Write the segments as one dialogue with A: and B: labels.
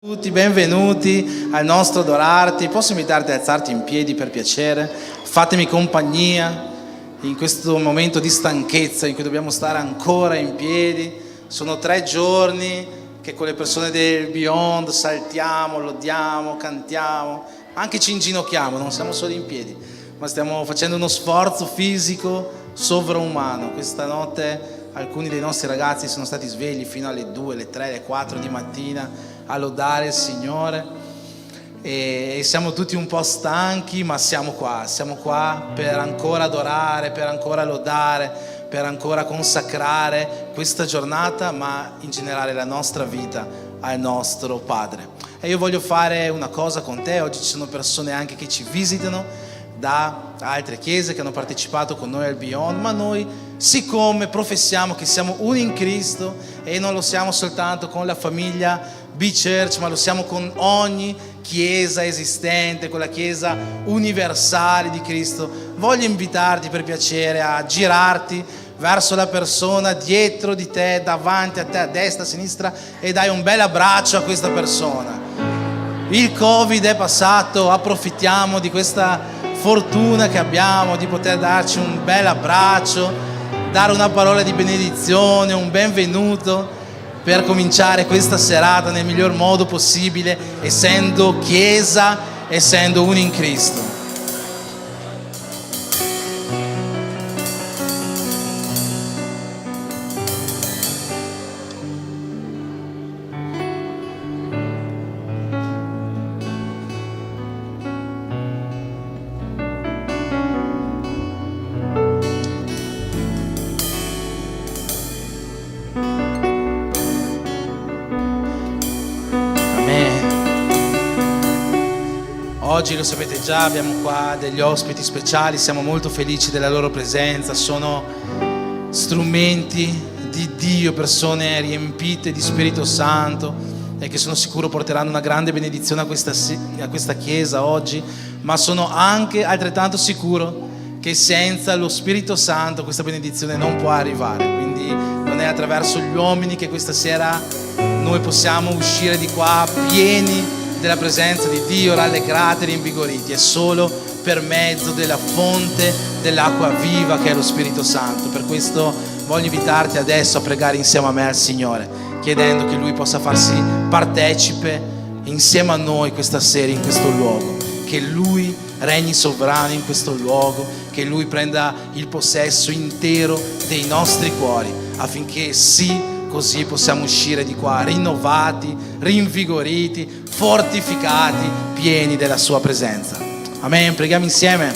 A: Tutti benvenuti al nostro Adorarti. Posso invitarti ad alzarti in piedi per piacere? Fatemi compagnia in questo momento di stanchezza in cui dobbiamo stare ancora in piedi. Sono 3 giorni che con le persone del Beyond saltiamo, lodiamo, cantiamo, anche ci inginocchiamo, non siamo solo in piedi, ma stiamo facendo uno sforzo fisico sovraumano. Questa notte alcuni dei nostri ragazzi sono stati svegli fino alle 2, le 3, le 4 di mattina a lodare il Signore e siamo tutti un po' stanchi, ma siamo qua per ancora adorare, per ancora lodare, per ancora consacrare questa giornata, ma in generale la nostra vita al nostro Padre. E io voglio fare una cosa con te. Oggi ci sono persone anche che ci visitano da altre chiese che hanno partecipato con noi al Beyond, ma noi, siccome professiamo che siamo uni in Cristo e non lo siamo soltanto con la famiglia B-Church, ma lo siamo con ogni chiesa esistente, con la chiesa universale di Cristo, voglio invitarti per piacere a girarti verso la persona dietro di te, davanti a te, a destra, a sinistra, e dai un bel abbraccio a questa persona. Il Covid è passato, approfittiamo di questa fortuna che abbiamo di poter darci un bel abbraccio, dare una parola di benedizione, un benvenuto per cominciare questa serata nel miglior modo possibile, essendo chiesa, essendo uni in Cristo. Oggi lo sapete già, abbiamo qua degli ospiti speciali, siamo molto felici della loro presenza, sono strumenti di Dio, persone riempite di Spirito Santo e che sono sicuro porteranno una grande benedizione a questa chiesa oggi, ma sono anche altrettanto sicuro che senza lo Spirito Santo questa benedizione non può arrivare, quindi non è attraverso gli uomini che questa sera noi possiamo uscire di qua pieni della presenza di Dio, rallegrati e rinvigoriti, è solo per mezzo della fonte dell'acqua viva che è lo Spirito Santo. Per questo voglio invitarti adesso a pregare insieme a me al Signore, chiedendo che Lui possa farsi partecipe insieme a noi questa sera in questo luogo, che Lui regni sovrano in questo luogo, che Lui prenda il possesso intero dei nostri cuori, affinché così possiamo uscire di qua rinnovati, rinvigoriti, fortificati, pieni della sua presenza. Amen. Preghiamo insieme.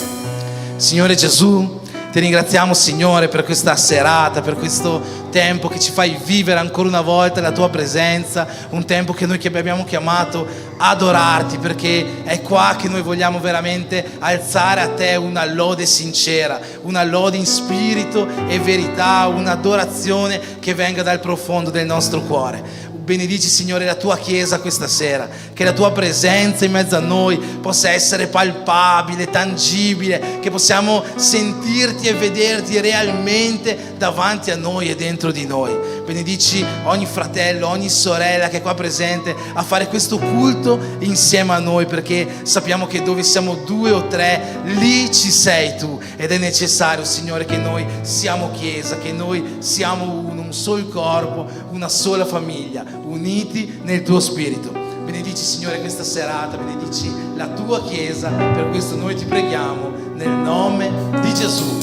A: Signore Gesù, ti ringraziamo, Signore, per questa serata, per questo tempo che ci fai vivere ancora una volta la tua presenza, un tempo che noi abbiamo chiamato adorarti, perché è qua che noi vogliamo veramente alzare a te una lode sincera, una lode in spirito e verità, un'adorazione che venga dal profondo del nostro cuore. Benedici, Signore, la tua Chiesa questa sera, che la tua presenza in mezzo a noi possa essere palpabile, tangibile, che possiamo sentirti e vederti realmente davanti a noi e dentro di noi. Benedici ogni fratello, ogni sorella che è qua presente a fare questo culto insieme a noi, perché sappiamo che dove siamo 2 o 3, lì ci sei tu, ed è necessario, Signore, che noi siamo Chiesa, che noi siamo uno, un solo corpo, una sola famiglia, uniti nel tuo spirito. Benedici, Signore, questa serata, benedici la tua Chiesa, per questo noi ti preghiamo nel nome di Gesù.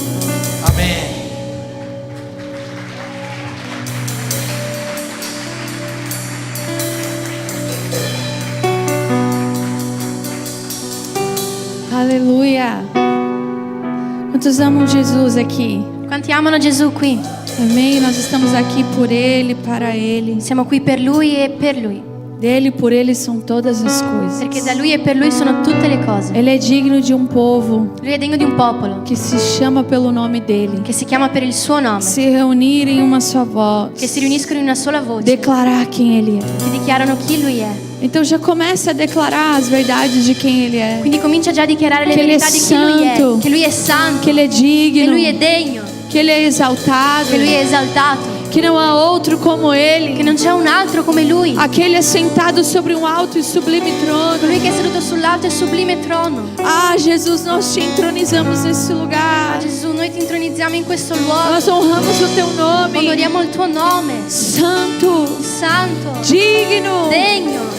A: Amen.
B: Aleluia. Quantos amam Jesus aqui?
C: Quanti amano Gesù qui?
B: Amém? Nós estamos aqui por Ele, para Ele.
C: Siamo qui per Lui e per Lui.
B: Dele e por Ele são todas as coisas.
C: Perché da Lui e per Lui sono tutte le cose.
B: Ele é digno de um povo
C: Lui è degno di un popolo
B: que se chama pelo nome dele,
C: che si chiama per il suo nome,
B: se reunir em uma só voz,
C: che si riuniscono in una sola voce,
B: declarar quem Ele é.
C: che dichiarano chi Lui è.
B: Então já comece a declarar as verdades de quem Ele é.
C: Quindi comincia già a dichiarare le
B: Che Lui è
C: verità di chi Lui è,
B: santo,
C: che Lui è santo,
B: Que Ele é
C: che
B: digno,
C: Lui è degno,
B: que Ele é exaltado,
C: che Lui è esaltato,
B: que não há outro como
C: che
B: Ele,
C: non c'è un altro come Lui,
B: aquele assentado sobre um alto e sublime trono.
C: colui che è seduto sull'alto e sublime trono.
B: Ah, Jesus, nós te entronizamos nesse lugar.
C: Gesù, noi ti intronizziamo in questo luogo,
B: Nós honramos o teu nome,
C: onoriamo il tuo nome,
B: santo,
C: santo,
B: digno.
C: degno.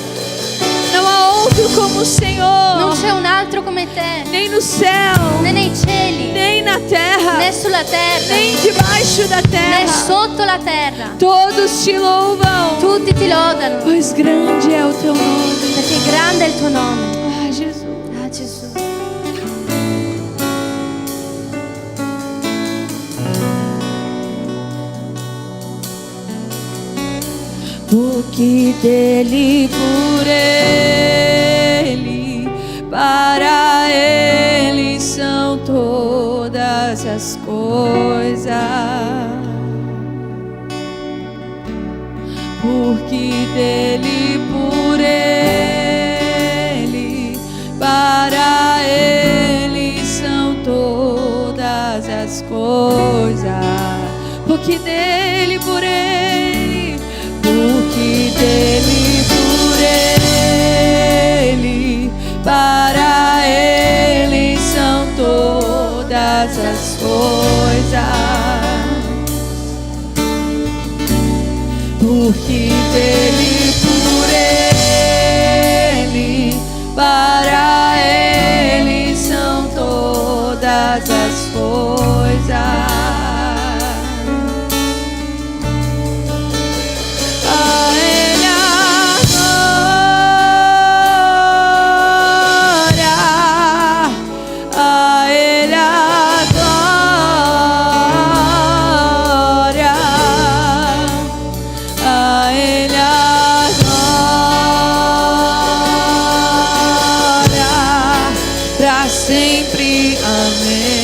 B: Não há outro como o Senhor,
C: Non c'è un altro come te,
B: nem no céu,
C: né nei cieli,
B: nem na terra,
C: né sulla terra,
B: nem debaixo da
C: né
B: terra.
C: sotto la terra.
B: Todos te louvam,
C: Tutti ti lodano,
B: pois grande é o teu nome.
C: perché grande è il tuo nome.
B: Ah, Jesus.
C: Ah, Gesù.
B: Porque dele, por ele, para ele são todas as coisas. Porque dele, por ele, para ele são todas as coisas. Porque dele, por ele, porque dele, por ele, para ele são todas as coisas. Porque dele, por ele, para ele são todas as coisas. Sempre, amém.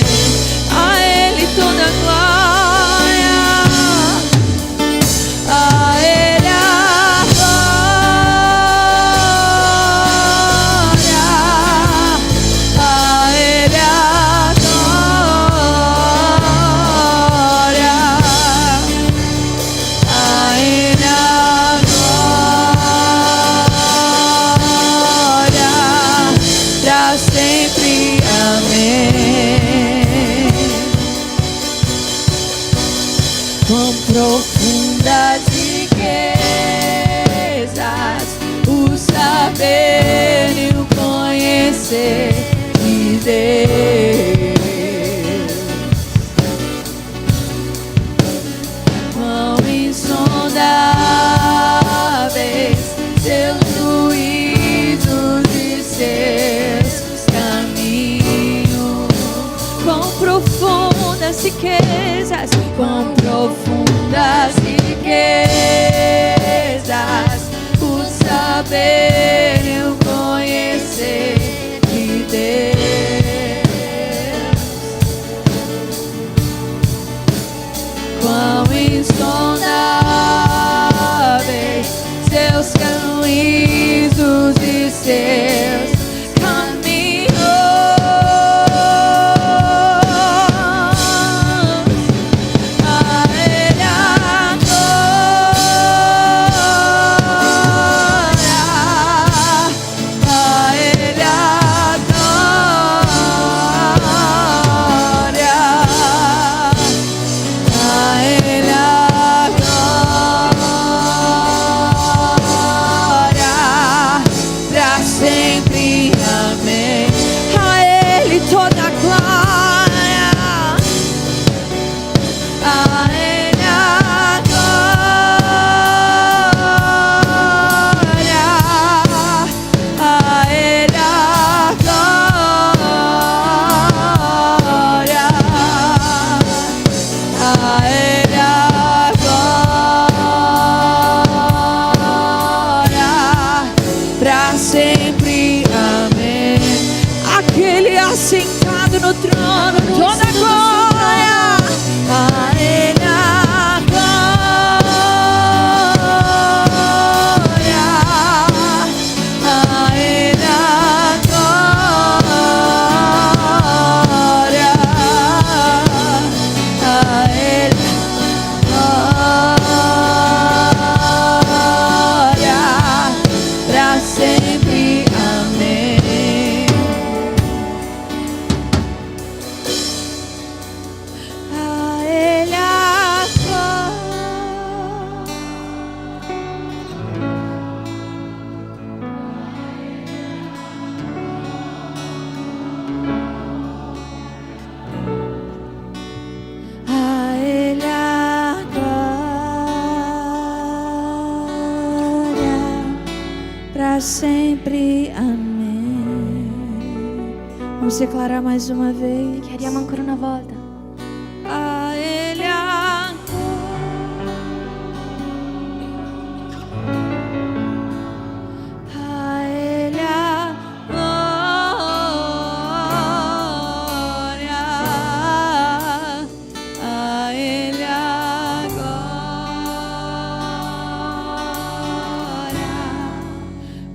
B: A Ele toda a glória, a Ele a glória, a Ele a glória, a Ele a glória, pra sempre. Amém. Quão profundas riquezas o saber e o conhecer de Deus. Quão insondáveis seus juízos e seus caminhos. Quão profundas riquezas, quão profundas riquezas o saber e o conhecer de Deus. Quão insondáveis seus juízos e seus sempre, amém. Aquele assentado no trono, toda a glória, a Ele a glória, a Ele a glória, a Ele a glória. sempre. Amém. Vamos declarar mais uma vez.
C: Chiariamo ancora una volta.
B: A Ele a Ele a glória, a Ele a glória,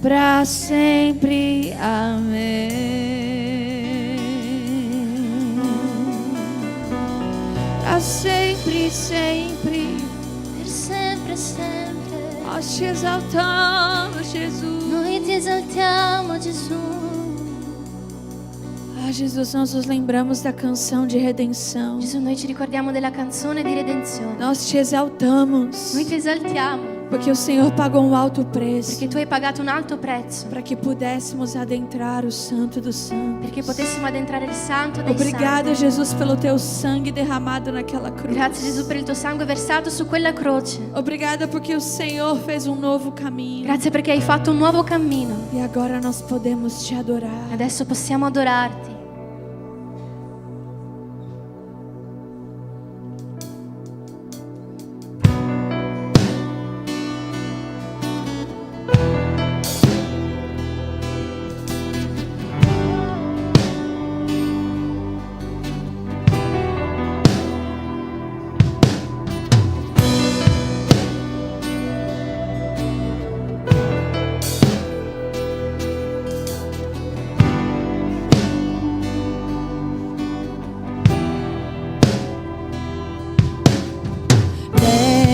B: pra sempre. Amém. Pra sempre, sempre.
C: Per sempre, sempre.
B: Nós te exaltamos, Jesus.
C: Noi ti esaltiamo, Gesù.
B: Ah, Jesus, nós nos lembramos da canção de redenção.
C: Gesù, noi ci ricordiamo della canzone di redenzione.
B: Nós te exaltamos,
C: Noi ti esaltiamo
B: porque o Senhor pagou um alto preço
C: perché tu hai pagato un alto prezzo,
B: para que pudéssemos adentrar o Santo dos Santos.
C: perché potessimo addentrare il Santo dei
B: Obrigada,
C: Santi.
B: Jesus, pelo teu sangue derramado naquela cruz.
C: Grazie Gesù per il tuo sangue versato su quella croce.
B: Obrigada porque o Senhor fez um novo caminho.
C: Grazie perché hai fatto un nuovo cammino.
B: E agora nós podemos te adorar.
C: Adesso possiamo adorarti.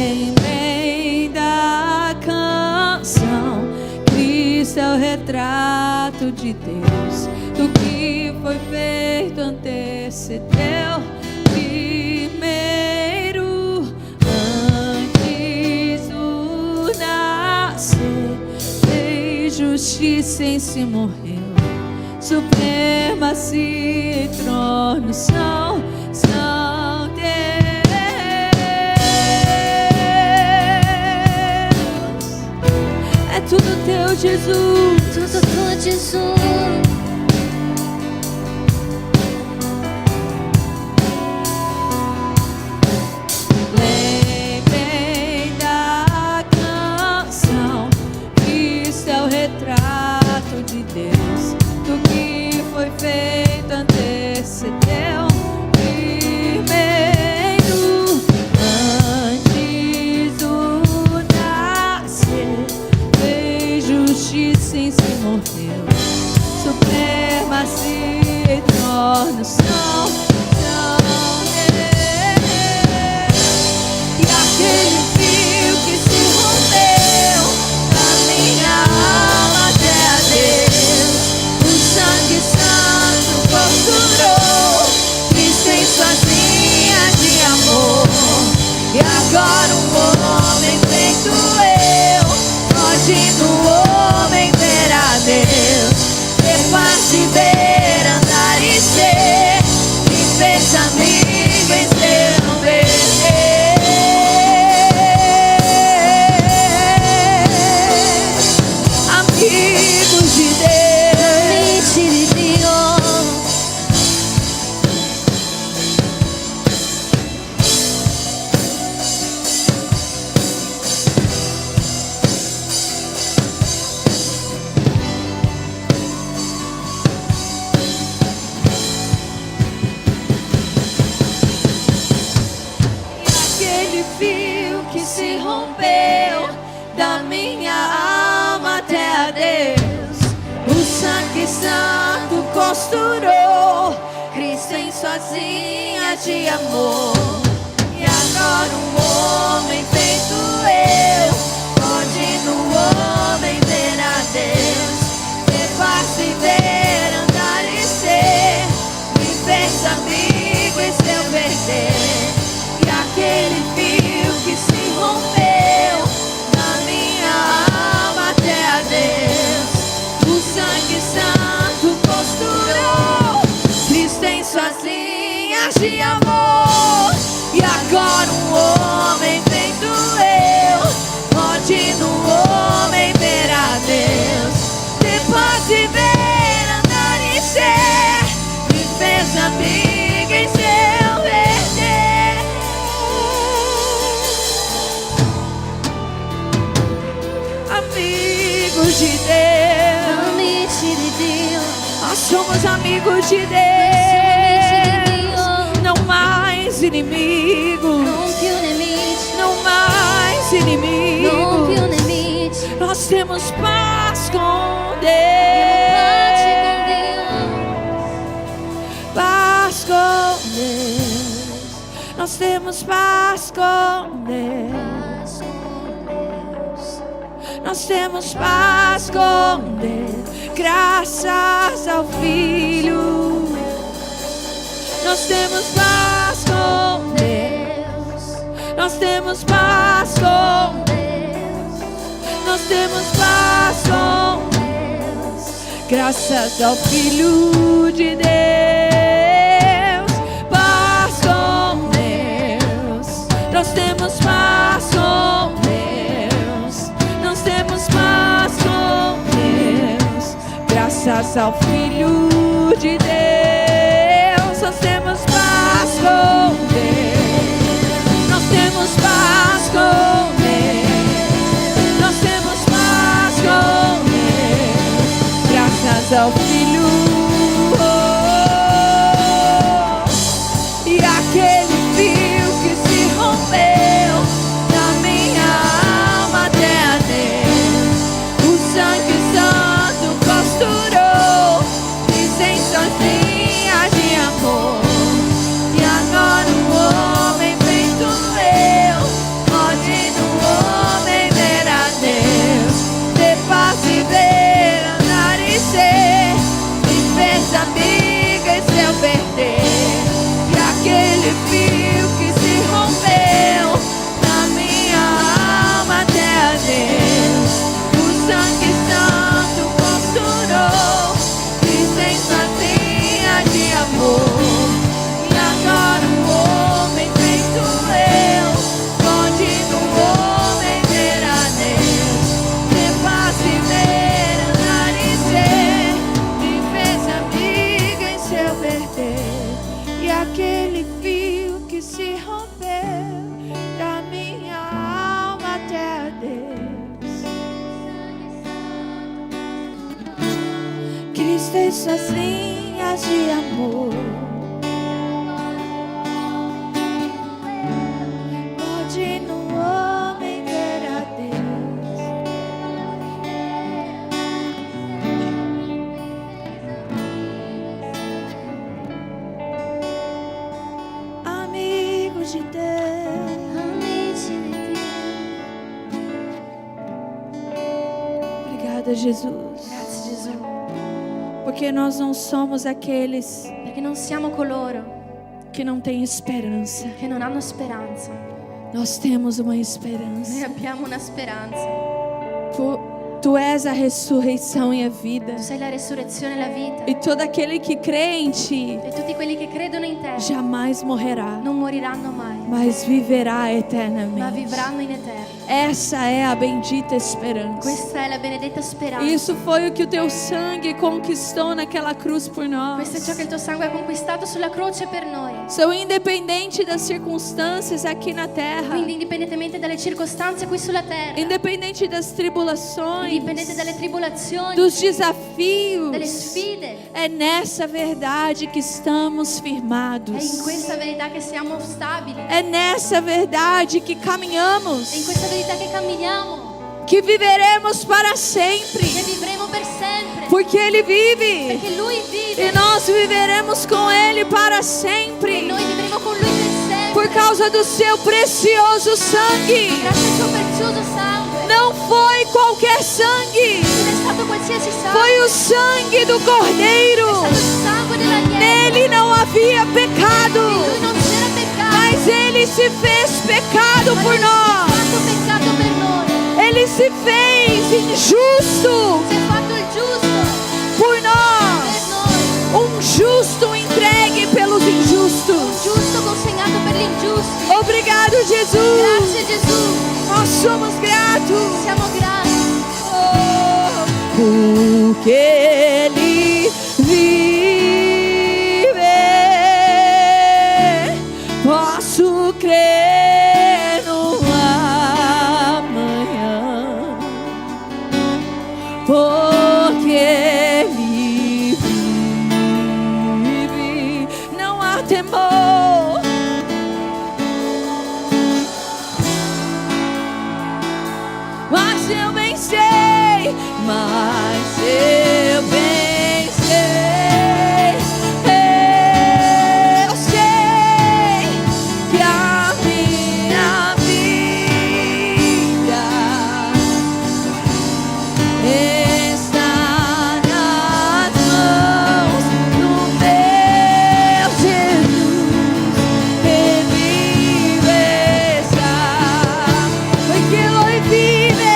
B: Lembrei da canção, Cristo é o retrato de Deus. Do que foi feito antecedeu primeiro, antes do nascer. Fez justiça em si, morreu. Supremacia e trono são tudo teu, Jesus.
C: Tutto tuo, Gesù.
B: Lembrei da canção, Cristo é o retrato de Deus. Do que foi feito antecedeu primeiro, antes do nascer. Justiça em si, morreu. Supremacia e trono são e aquele fio que se rompeu da minha alma até a Deus. O sangue santo costurou Cristo em suas linhas de amor. E agora um homem feito eu pode no homem ver a Deus, ter paz e ver, andar e ser, e fez amigo em seu viver. Amigos de Deus,
C: Amici di Dio.
B: aquele fio que se rompeu da minha alma até a Deus. O sangue santo costurou Cristo em suas linhas de amor. E agora um homem feito eu pode no homem ver a Deus, ter paz e ver, andar e ser, me fez amigo em seu perder. E aquele fio que se rompeu da minha alma até a Deus, o sangue santo costurou Cristo em suas linhas de amor. E agora um homem feito eu pode no homem ver a Deus, se ver, andar e ser, me fez amiga em seu verter. Amigos de Deus,
C: Amici di Dio,
B: nós somos amigos de Deus, não mais inimigos,
C: non più nemici,
B: não mais
C: non
B: inimigos.
C: più nemici.
B: Nós temos paz com
C: Pace con
B: Deus, paz com Deus. Nós temos paz com Deus.
C: Deus.
B: Nós temos paz com Deus, graças ao Filho. Nós temos paz com Deus. Nós temos paz com Deus. Nós temos paz com Deus, graças ao Filho de Deus. Paz com Deus. Nós temos paz com Deus. Nós temos paz com Deus, graças ao Filho de Deus. Nós temos paz com Deus. Nós temos paz com Deus. Nós temos paz com Deus, graças ao Filho. E aquele fio que se rompeu da minha alma até a Deus, o sangue santo costurou isenções de amor. E agora o homem feito eu pode no homem ver a Deus, ter paz e ver, andar e ser, me fez amiga em seu perder. E aquele fio que se rompeu da minha alma até a Deus, o sangue santo costurou isençãozinha de amor. E agora o homem feito eu pode no homem ver a Deus, ter paz e ver, andar e ser, me fez amiga em seu verter. E aquele fio que se rompeu da minha alma até a Deus, Cristo e suas linhas de amor, pode no homem ver a Deus. Amigos de Deus,
C: Amici di Dio.
B: obrigada, Jesus,
C: Grazie Gesù,
B: porque nós não somos aqueles
C: perché non siamo coloro
B: que não têm esperança.
C: che non hanno speranza.
B: Nós temos uma
C: Noi
B: esperança.
C: abbiamo una speranza.
B: Tu és a ressurreição e a vida.
C: Tu sei la resurrezione e la vita.
B: E todo aquele que crê em Ti
C: E tutti quelli che credono in te
B: jamais morrerá,
C: non moriranno mai,
B: mas viverá
C: ma
B: eternamente.
C: vivranno in eterno.
B: Essa é a bendita esperança.
C: Questa è la benedetta speranza.
B: Isso foi o que o Teu sangue conquistou naquela cruz por nós.
C: Questo è ciò che il tuo sangue ha conquistato sulla croce per noi.
B: Sou independente das circunstâncias aqui na terra,
C: Quindi indipendentemente dalle circostanze qui sulla terra,
B: independente das tribulações,
C: indipendente dalle tribolazioni,
B: dos desafios,
C: dalle sfide,
B: é nessa verdade que estamos
C: è in
B: firmados.
C: questa verità che siamo stabili,
B: É nessa verdade que
C: è in
B: caminhamos,
C: questa verità che camminiamo,
B: que viveremos para sempre,
C: che vivremo per sempre,
B: porque Ele vive
C: perché Lui vive
B: e nós viveremos com Ele para
C: e
B: sempre,
C: noi vivremo con Lui per sempre,
B: por causa do Seu precioso sangue.
C: grazie al suo prezioso sangue.
B: Não foi qualquer sangue,
C: Non è stato qualsiasi sangue,
B: foi o sangue do
C: è
B: Cordeiro.
C: stato il sangue dell'agnello.
B: Nele não havia
C: In
B: pecado,
C: Lui non c'era peccato,
B: mas Ele se fez pecado
C: ma
B: por
C: Lui si è
B: nós.
C: fatto peccato per noi,
B: Ele se fez injusto
C: si è fatto il giusto
B: por
C: per
B: nós.
C: noi,
B: Justo entregue pelos injustos.
C: giusto consegnato per gli ingiusti.
B: Obrigado, Jesus.
C: Grazie Gesù,
B: Nós somos gratos.
C: siamo grati.
B: Porque temor. Mas eu bem sei, mas eu bem sei, eu sei que a minha vida está nas mãos do meu Jesus, que vive está, porque Ele vive.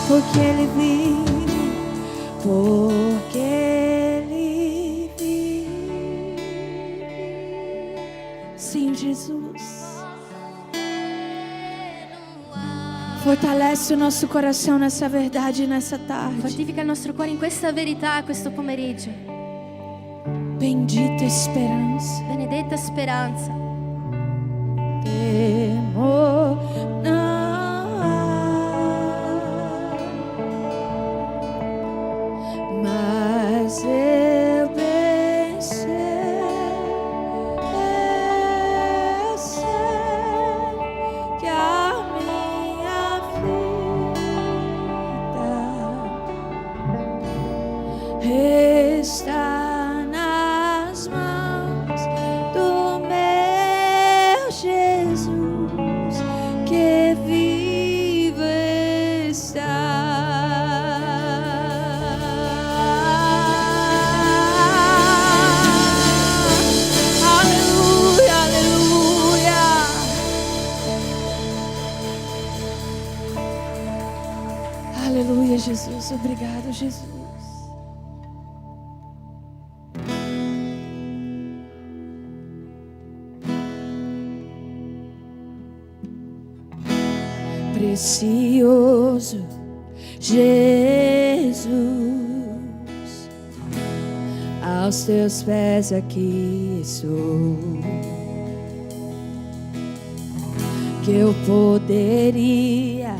B: Porque Ele vive, porque Ele vive. Sim, Jesus. Fortalece o nosso coração nessa verdade, nessa tarde.
C: Fortifica il nostro cuore in questa verità questo pomeriggio.
B: Bendita esperança.
C: Benedetta speranza.
B: Temor não há, mas eu bem sei que a minha vida está nas mãos do meu Jesus, que vive está. Aleluia, aleluia. Aleluia, Jesus. Obrigado, Jesus. Precioso Jesus, aos teus pés aqui estou. Que eu poderia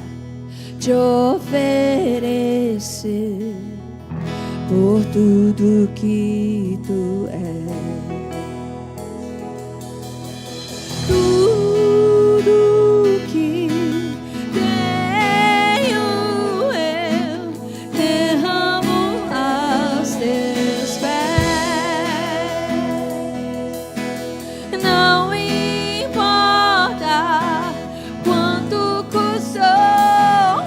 B: te oferecer por tudo que tu és. Tudo que tenho eu derramo aos teus pés. Não importa quanto custou,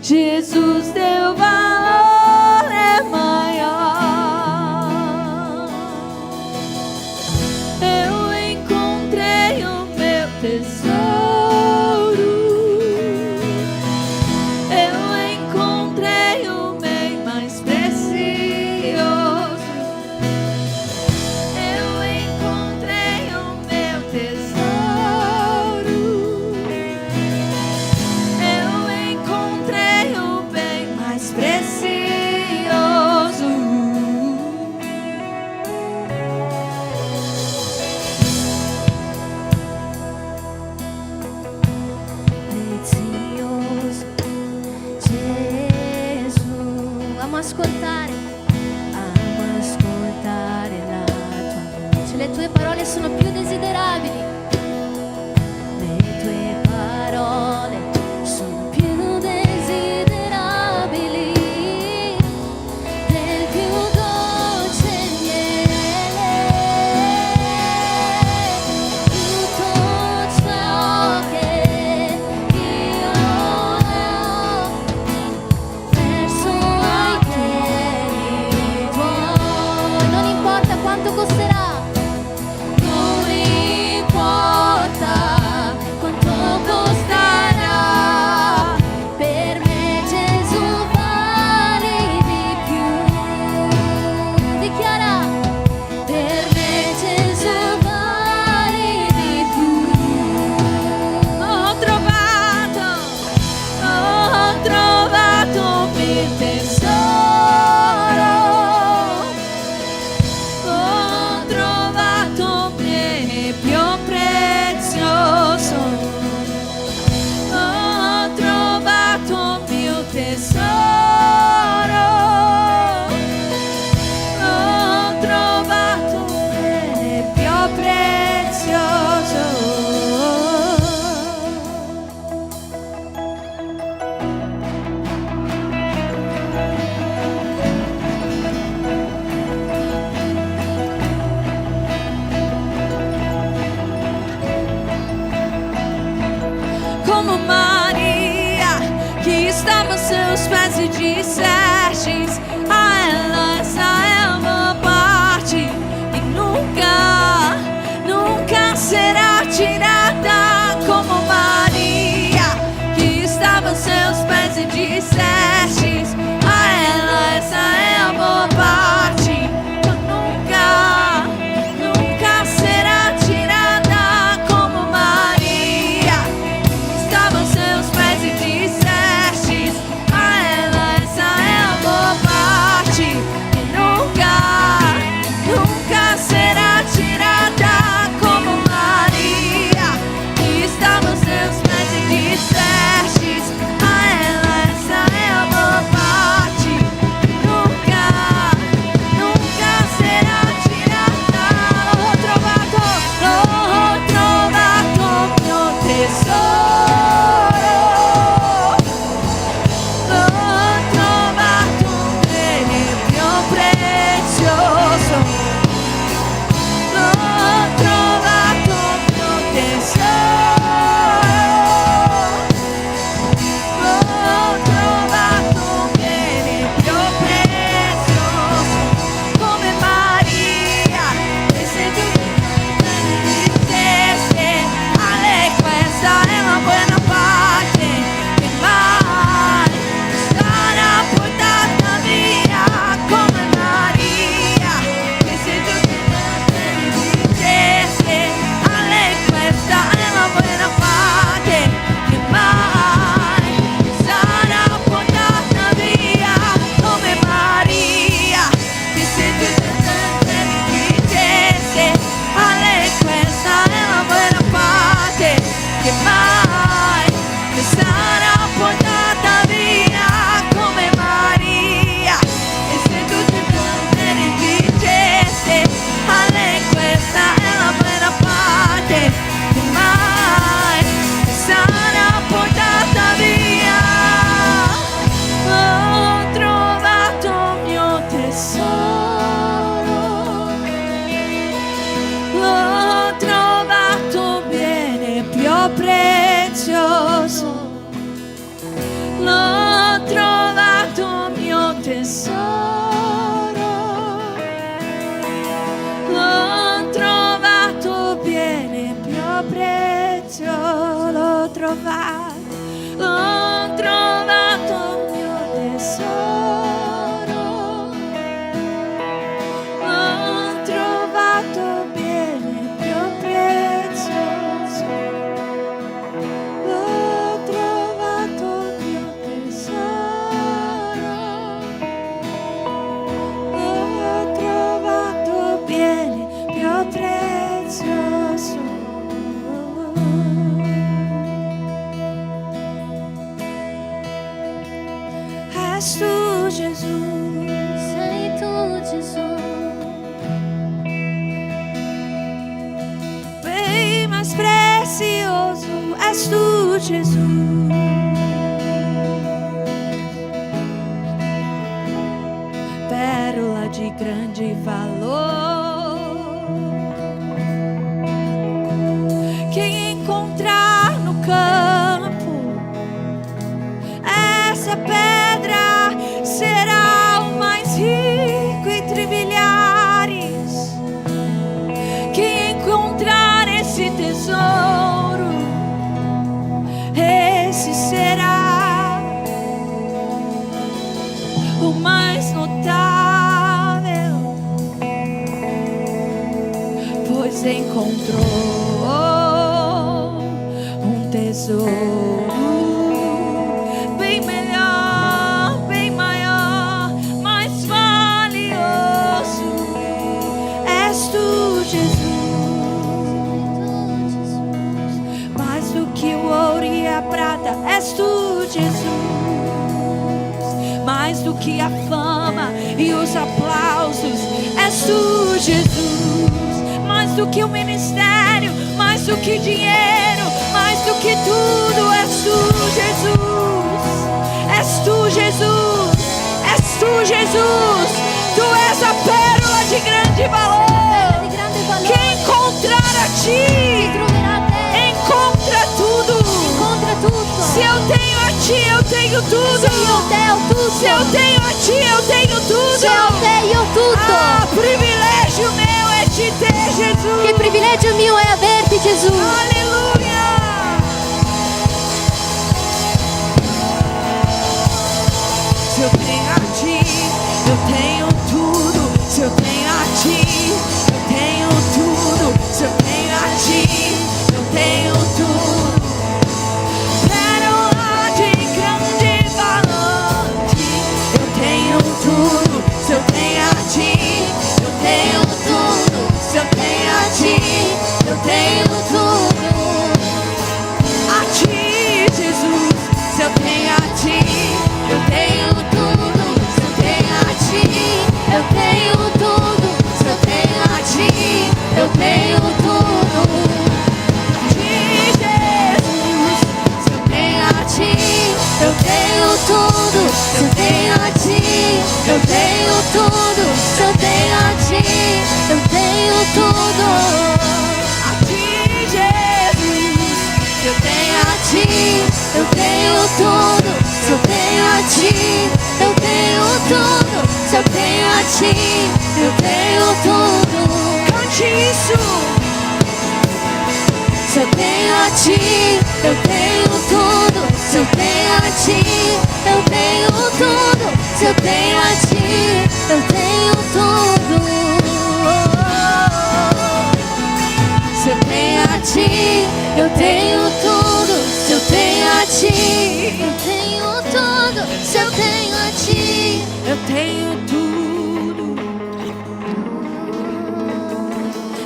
B: Jesus, teu valor é maior. Eu encontrei o meu tesouro
C: ascoltare la tua voce. Le tue parole sono più desiderabili. Le tue parole sono più desiderabili del più dolce miele. Tutto ciò che io ho verso i piedi tuoi. Non importa quanto costerà, non importa quanto costerà, per me Gesù vale di più. Dichiara, per me Gesù vale di più. Ho trovato il tesoro, ho trovato bene più prezioso, ho trovato il mio tesoro, ho trovato bene più prezioso. Como Maria, que estava aos seus pés e dissestes: a ela essa é uma parte e nunca será tirada. Como Maria, que estava aos seus pés e dissestes: a ela essa é uma parte que nunca será tirada. Como Maria, estava aos seus pés e dissestes: a ela essa é a boa parte que nunca será tirada. Como Maria, que estava aos seus pés e dissestes: a ela essa é a boa parte que nunca será tirada. Ho trovato mio tesoro, l'ho trovato bene più prezioso, l'ho trovato mio tesoro, l'ho trovato bene più prezioso. Come Maria, che sei tu di te, a lei questa è una buona parte che mai sarà portata via. Come Maria, che sei tu di te, a lei questa è una buona parte che mai sarà portata via. Come Maria, che sei tu di te, a lei questa è una buona parte che mai sarà portata via. Come Maria, e se tu ti dicesse, a lei questa è una buona parte che mai sarà portata via. Ho trovato il mio tesoro, l'ho trovato bene più prezioso, l'ho trovato il mio tesoro, l'ho trovato bene più prezioso, l'ho trovato il mio tesoro, l'ho trovato bene più prezioso, l'ho trovato il mio tesoro, l'ho trovato bene più prezioso. És tu, Jesus.
B: És tu, Jesus. Pérola de grande valor. Quem encontrar no campo essa pedra será o mais rico entre milhares. Quem encontrar esse tesouro, esse será o mais notável, pois encontrou um tesouro bem melhor, bem maior, mais valioso. És tu, Jesus, mais do que o ouro e a prata. És tu, Jesus, mais do que a fama e os aplausos. És tu, Jesus, mais do que o ministério, mais do que dinheiro, mais do que tudo. És tu, Jesus, és tu, Jesus, és tu, Jesus. Tu és a pérola de grande valor. Quem encontrar a ti encontra tudo. Se eu tenho a ti, eu tenho tudo. Se eu tenho a ti, eu tenho tudo. Ah, privilégio meu é te ter, Jesus.
C: Che privilegio mio è averti, Gesù.
B: Aleluia. Se eu tenho a ti, eu tenho tudo. Se eu tenho a ti, eu tenho tudo. Se eu tenho a ti, eu tenho tudo. Pérola de grande valor. Eu tenho tudo. Se eu tenho a ti, eu tenho tudo. Se eu tenho a ti, eu tenho tudo. A ti, Jesus. Se eu tenho a ti, eu tenho tudo. Se eu tenho a ti, eu tenho tudo. Se eu tenho a ti, eu tenho tudo. A ti, Jesus. Se eu tenho a ti, eu tenho tudo. Se eu tenho a ti, eu tenho tudo. Se eu tenho a ti, eu tenho tudo. A ti, Jesus. Se eu tenho a ti, eu tenho tudo. Se eu tenho a ti, eu tenho tudo. Se eu tenho a ti, eu tenho tudo. Cante isso. Se eu tenho a ti, eu tenho tudo. Se eu tenho a ti, eu tenho tudo. Se eu tenho a ti, eu tenho tudo. Se eu tenho a ti, eu tenho tudo. Se eu tenho a ti, eu tenho tudo. Se eu tenho a ti, eu tenho tudo.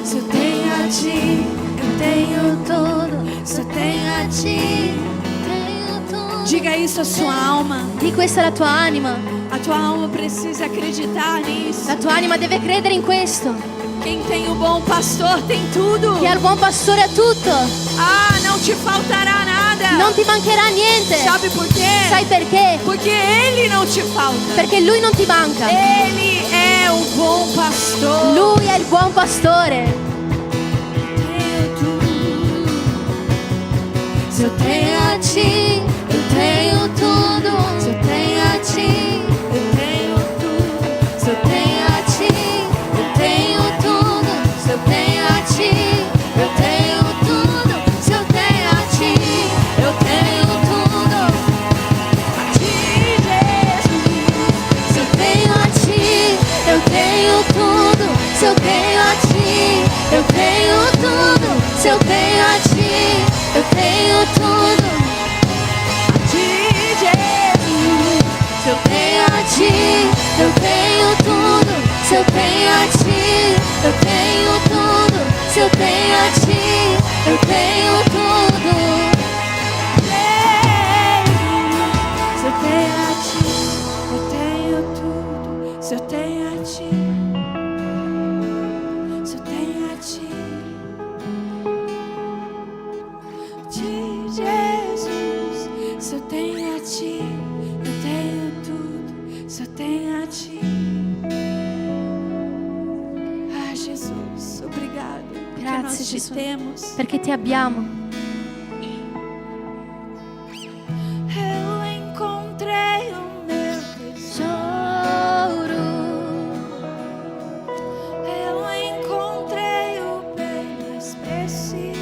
B: Se eu tenho a ti, eu tenho tudo. Se eu tenho a ti, tenho tudo. Diga isso à sua alma.
C: Di questa alla tua anima.
B: A tua alma precisa acreditar nisso.
C: La tua anima deve credere in questo.
B: Quem tem o bom pastor tem tudo.
C: Che al buon pastore ha tutto.
B: Ah, não te faltará nada.
C: Non ti mancherà niente.
B: Sabe por quê?
C: Sai perché?
B: Porque Ele não te falta.
C: Perché Lui non ti manca.
B: Ele é o bom pastor.
C: Lui è il buon pastore.
B: Tenho tudo. Se eu tenho a ti, eu tenho tudo. Se eu tenho a ti, eu tenho tudo. Se eu tenho a ti, eu tenho tudo. Se eu tenho a ti, eu tenho tudo. Se eu tenho a ti, eu tenho tudo. A ti, Jesus. Se eu tenho a ti, eu tenho tudo. Se eu tenho a ti, eu tenho tudo. Se eu tenho a ti, eu tenho tudo. A ti, Jesus. Se eu tenho a ti, eu tenho tudo. Se eu tenho a ti, eu tenho tudo. Se eu tenho a ti, eu tenho tudo. Se eu tenho a ti, eu tenho tudo. Se eu tenho a ti, se eu tenho a ti. ti, eu tenho tudo, só tenho a ti. Ah, Jesus, obrigado.
C: Grazie,
B: Te
C: Gesù,
B: temos.
C: perché ti abbiamo.
B: Eu encontrei o meu tesouro. Eu encontrei o bem mais precioso.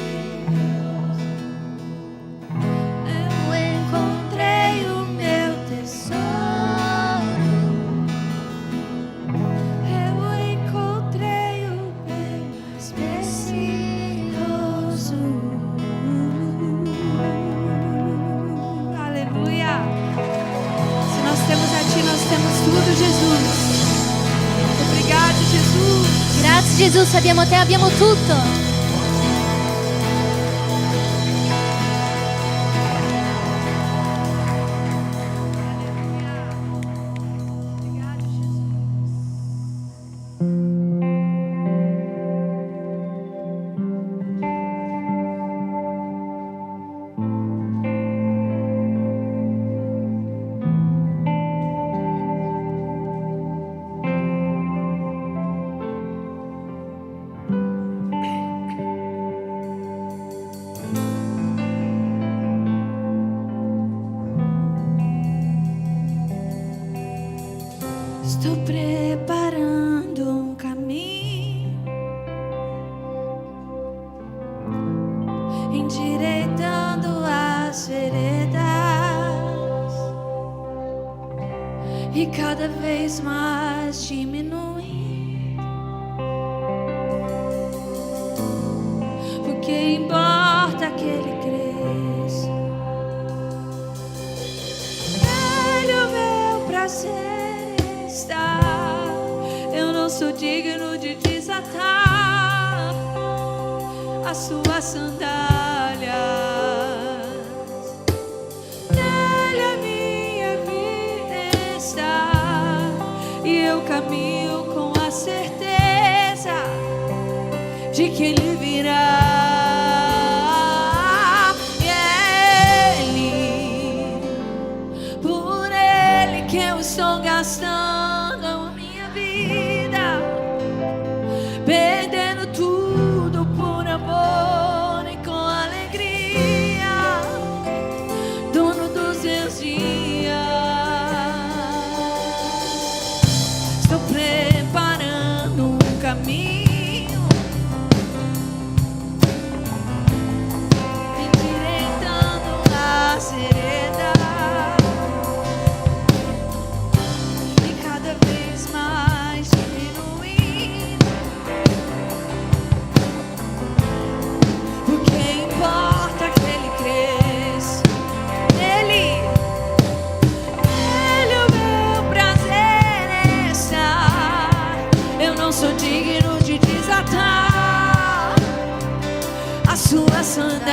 B: Eu encontrei o meu tesouro. Eu encontrei o bem mais precioso. Aleluia. Se nós temos a ti, nós temos tudo, Jesus. Obrigado, Jesus.
C: Grazie Gesù, se abbiamo te abbiamo tutto.
B: Obrigado, Jesus. Estou preparando um caminho, endireitando as veredas e cada vez mais diminuindo, porque importa que ele cresça. Ele é o meu prazer. Eu não sou digno de desatar as suas sandálias. Nele a minha vida está e eu caminho com a certeza de que ele virá. E ele, por ele que eu estou gastando a minha vida, perdendo tudo por amor e com alegria, dono dos meus dias. Estou preparando um caminho, endireitando as veredas e cada vez mais diminuindo, porque importa que ele cresça. Ele é o meu prazer estar. Eu não sou digno de desatar as suas sandálias.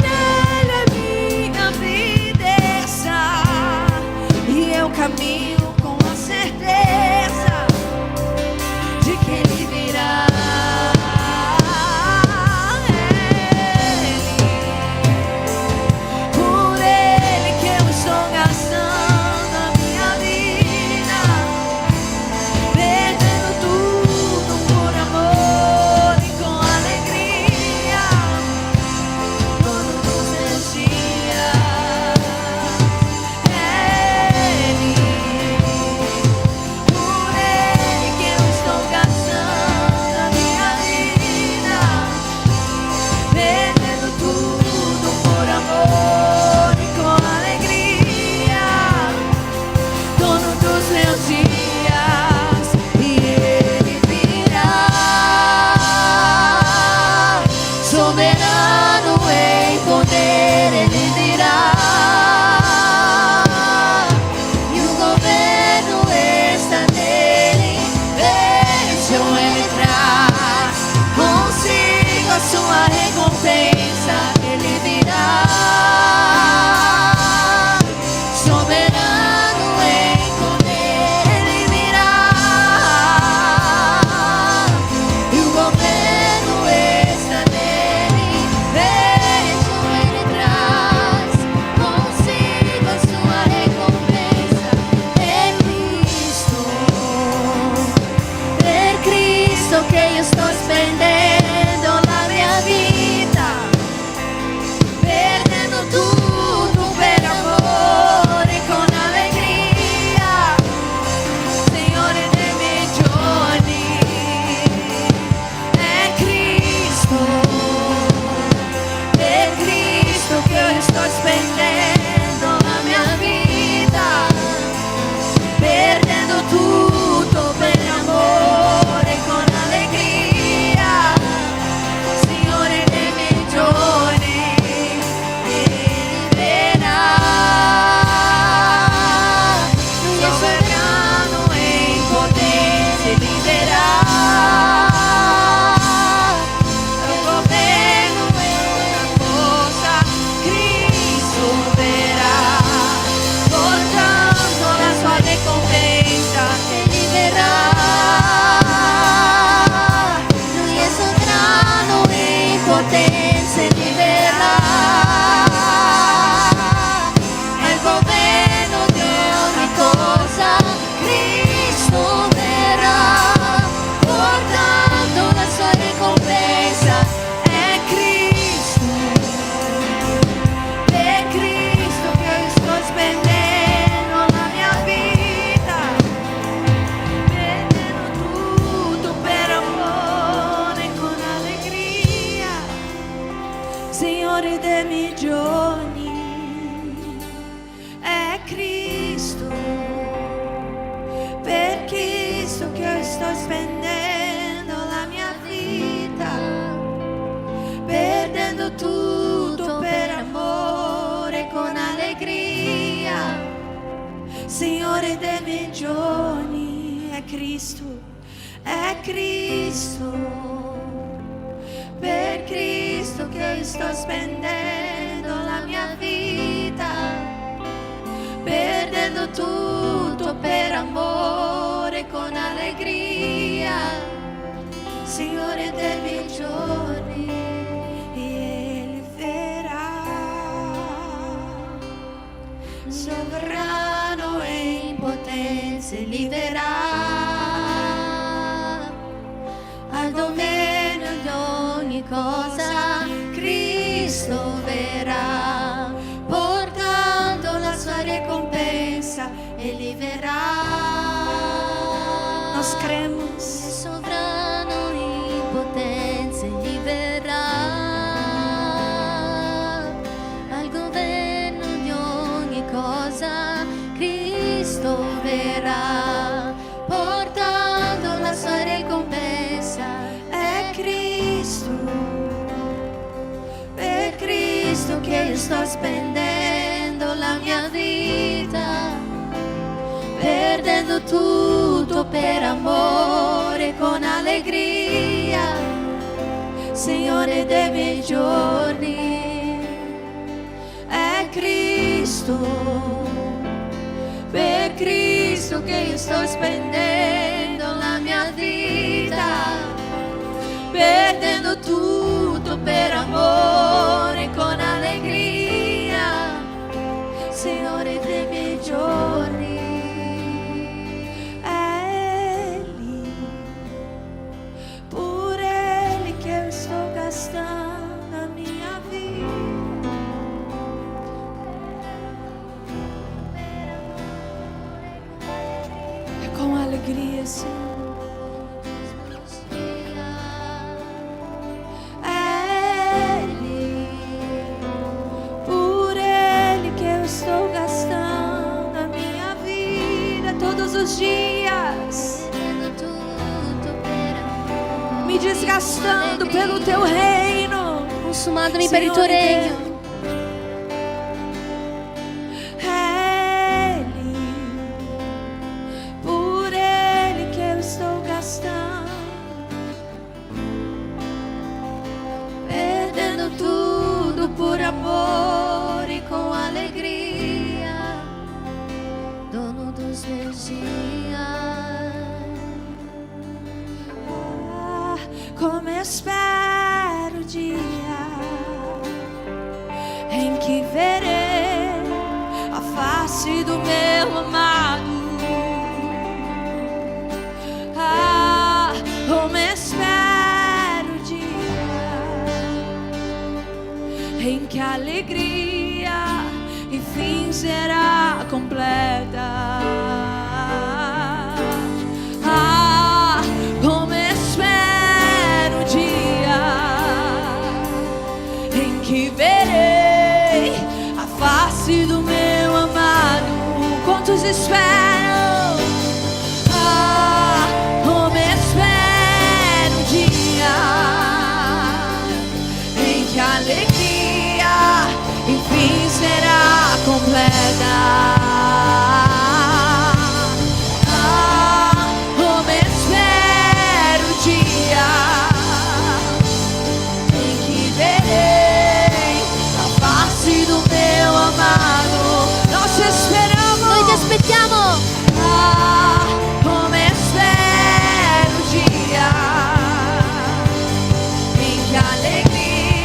B: Nele a minha vida está e eu caminho com a certeza de que ele virá. Por ele que eu estou gastando a minha vida, perdendo tudo por amor e com alegria, dono dos meus dias. Ele, por ele que eu estou gastando a minha vida, perdendo tudo por amor e com alegria, dono dos meus dias. E ele virá, soberano em poder, ele virá. E o governo está nele. Vejam, ele traz consigo a sua recompensa. Ele virá, soberano em poder, ele virá. E o governo está nele. Vejam, ele traz
C: impotência Ele verá. É il governo di ogni cosa Cristo verrà, portando la sua ricompensa. È Cristo, per Cristo che io sto spendendo la mia vita, vendendo tutto per amore con allegria. Signore dei miei giorni, è Cristo, per Cristo che io sto spendendo la mia vita, perdendo tutto per amore con allegria. Signore dei miei giorni, è Cristo, per Cristo che io sto spendendo la mia vita, perdendo tutto per amore con allegria. Signore dei miei giorni, Ele verrà, sovrano e in potenza Ele verrà, al dominio di ogni cosa Cristo verrà, portando la sua ricompensa Ele verrà. Nós cremos, sovrano in potenza Ele verrà, al governo di ogni cosa Cristo verrà, portando la sua ricompensa. È Cristo, per Cristo che io sto spendendo la mia vita, perdendo tutto per amore con allegria. Signore dei miei giorni, è Cristo, per Cristo che io sto spendendo la mia vita, perdendo tutto per amore con allegria. Signore dei miei giorni, è Ele, por Ele che eu estou gastando a minha vida. É com alegria, Senhor. Dias me desgastando pelo teu reino,
B: consumato-mi per il tuo regno.
C: É Ele, por Ele que eu estou gastando, perdendo tudo por amor e com alegria, dono dos meus dias. Como espero o dia em que verei a face do meu amado. Como espero o dia em que a alegria enfim será completa. Como espero o dia em que verei a face do meu amado. Quantos esperam? Como espero o dia em que a alegria enfim será completa. Como espero o dia em que verei a face do meu amado. Nós te esperamos.
B: Noi ti aspettiamo.
C: Como espero o dia em que a alegria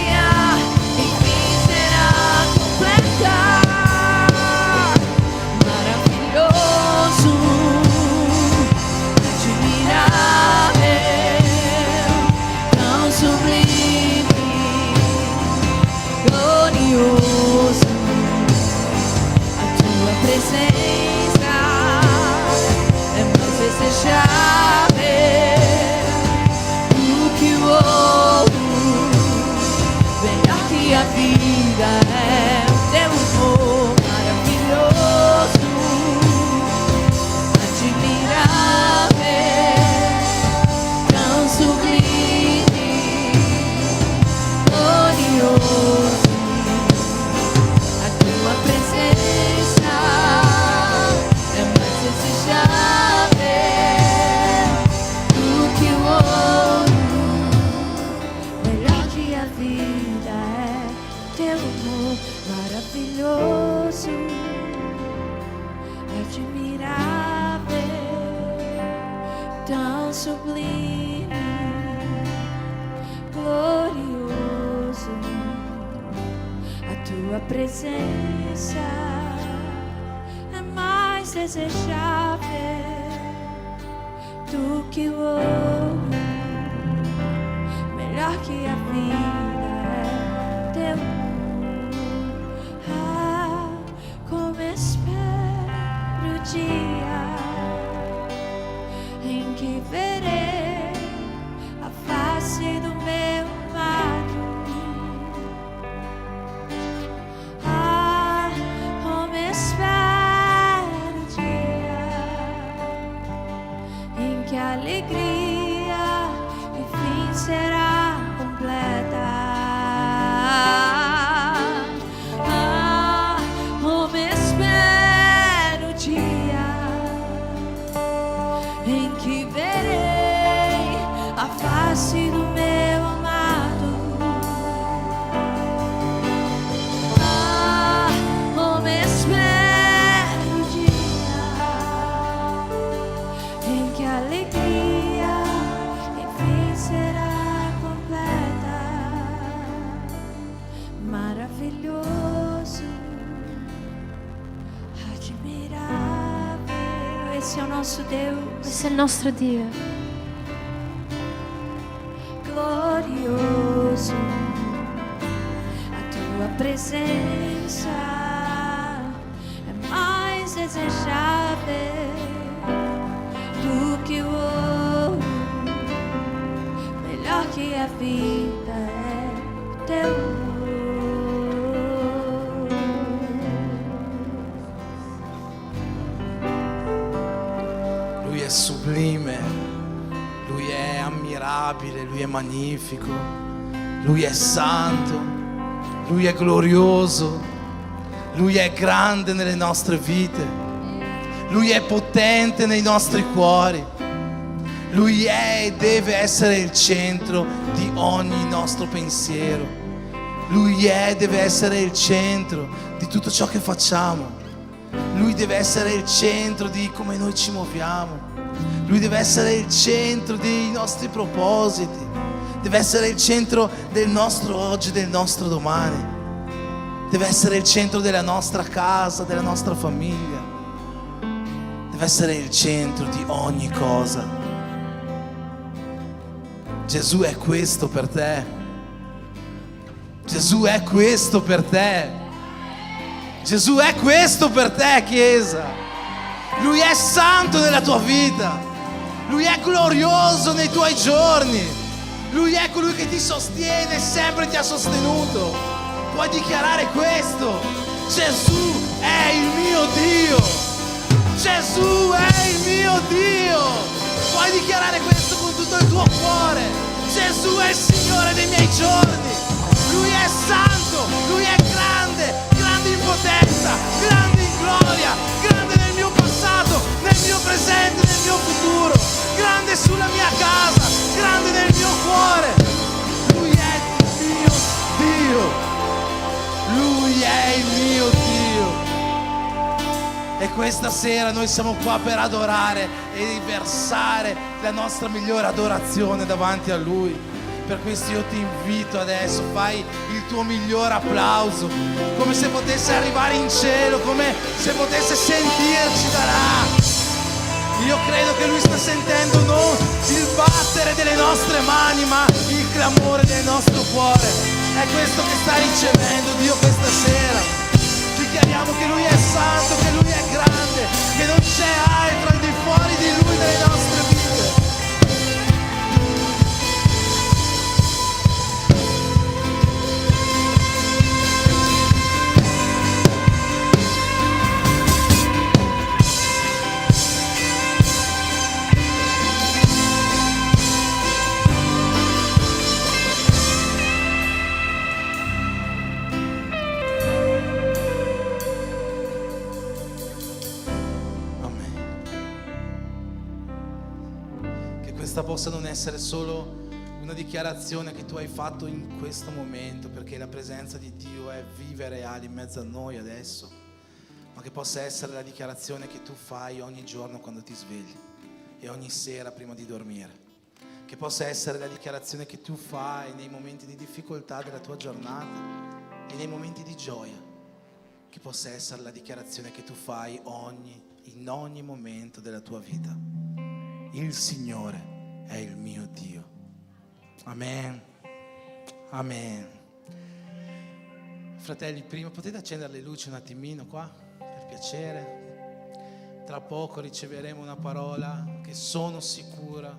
B: minha vida é o teu amor maravilhoso, admirável, tão sublime, glorioso. A tua presença é mais desejável do que o ouro. Melhor que a vida é teu amor maravilhoso, admirável, tão sublime, glorioso. A tua presença é mais desejável do que o ouro. Melhor que a vida é teu amor. Ah, como espero o dia em que verei a face do meu amado. Ah, como espero o dia em que a alegria enfim será completa. Ah, como espero o dia em que verei a face do meu amado. Ah, como espero o dia em que a alegria enfim será completa. Maravilhoso, admirável. Esse é o nosso Deus.
C: Esse é il nostro Dio.
B: Glorioso, a tua presença é mais desejável do que o ouro. Melhor que a vida é o teu amor.
A: Lui è sublime, Lui è ammirabile, Lui è magnifico, Lui è santo, Lui è glorioso, Lui è grande nelle nostre vite, Lui è potente nei nostri cuori, Lui è e deve essere il centro di ogni nostro pensiero, Lui è e deve essere il centro di tutto ciò che facciamo. Lui deve essere il centro di come noi ci muoviamo. Lui deve essere il centro dei nostri propositi. Deve essere il centro del nostro oggi, del nostro domani. Deve essere il centro della nostra casa, della nostra famiglia. Deve essere il centro di ogni cosa. Gesù è questo per te. Gesù è questo per te. Gesù è questo per te, Chiesa. Lui è santo nella tua vita. Lui è glorioso nei tuoi giorni. Lui è colui che ti sostiene e sempre ti ha sostenuto. Puoi dichiarare questo. Gesù è il mio Dio. Gesù è il mio Dio. Puoi dichiarare questo con tutto il tuo cuore. Gesù è il Signore dei miei giorni. Lui è santo, Lui è grande, grande in potenza, grande in gloria, grande nel mio passato, nel mio presente, nel mio futuro, grande sulla mia casa, grande nel mio cuore. Lui è il mio Dio, Lui è il mio Dio. E questa sera noi siamo qua per adorare e riversare la nostra migliore adorazione davanti a Lui. Per questo io ti invito adesso, fai il tuo migliore applauso, come se potesse arrivare in cielo, come se potesse sentirci da là. Io credo che Lui sta sentendo non il battere delle nostre mani, ma il clamore del nostro cuore. È questo che sta ricevendo Dio questa sera. Dichiariamo che Lui è santo, che Lui è grande, che non c'è altro al di fuori di Lui nelle nostre vite. questa possa non essere solo una dichiarazione che tu hai fatto in questo momento, perché la presenza di Dio è viva e reale in mezzo a noi adesso, ma che possa essere la dichiarazione che tu fai ogni giorno quando ti svegli e ogni sera prima di dormire. Che possa essere la dichiarazione che tu fai nei momenti di difficoltà della tua giornata e nei momenti di gioia. Che possa essere la dichiarazione che tu fai in ogni momento della tua vita. Il Signore è il mio Dio. Amen. Amen. Fratelli, prima potete accendere le luci un attimino qua, per piacere. Tra poco riceveremo una parola che sono sicura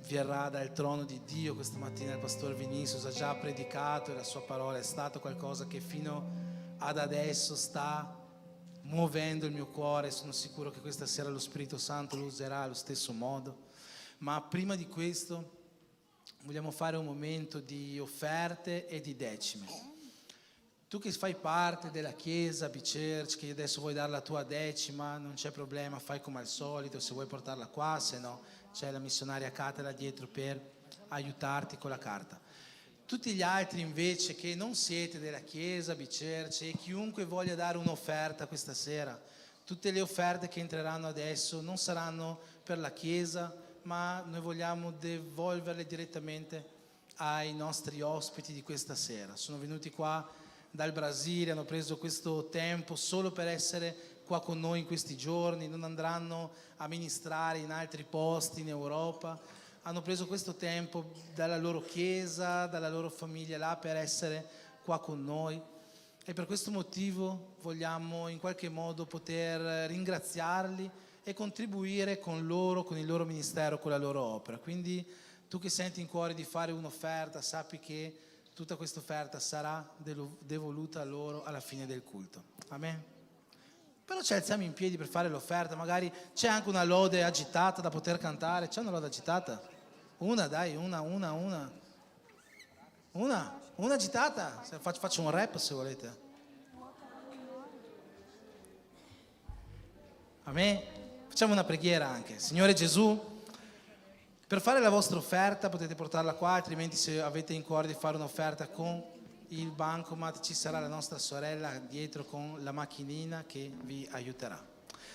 A: verrà dal trono di Dio. Questa mattina il pastore Vinicius ha già predicato e la sua parola è stato qualcosa che fino ad adesso sta muovendo il mio cuore. Sono sicuro che questa sera lo Spirito Santo lo userà allo stesso modo. Ma prima di questo vogliamo fare un momento di offerte e di decime. Tu che fai parte della Chiesa B-Church, che adesso vuoi dare la tua decima, non c'è problema, fai come al solito, se vuoi portarla qua, se no c'è la missionaria Catera dietro per aiutarti con la carta. Tutti gli altri invece che non siete della Chiesa B-Church e chiunque voglia dare un'offerta questa sera, tutte le offerte che entreranno adesso non saranno per la Chiesa, ma noi vogliamo devolverle direttamente ai nostri ospiti di questa sera. Sono venuti qua dal Brasile, hanno preso questo tempo solo per essere qua con noi in questi giorni, non andranno a ministrare in altri posti in Europa, hanno preso questo tempo dalla loro chiesa, dalla loro famiglia là per essere qua con noi e per questo motivo vogliamo in qualche modo poter ringraziarli e contribuire con loro, con il loro ministero, con la loro opera. Quindi tu che senti in cuore di fare un'offerta, sappi che tutta questa offerta sarà devoluta a loro alla fine del culto. Amen. Però ci alziamo in piedi per fare l'offerta, magari c'è anche una lode agitata da poter cantare. C'è una lode agitata? Una, dai, una agitata. Faccio un rap se volete. Amen. Facciamo una preghiera anche. Signore Gesù, per fare la vostra offerta potete portarla qua, altrimenti se avete in cuore di fare un'offerta con il bancomat ci sarà la nostra sorella dietro con la macchinina che vi aiuterà.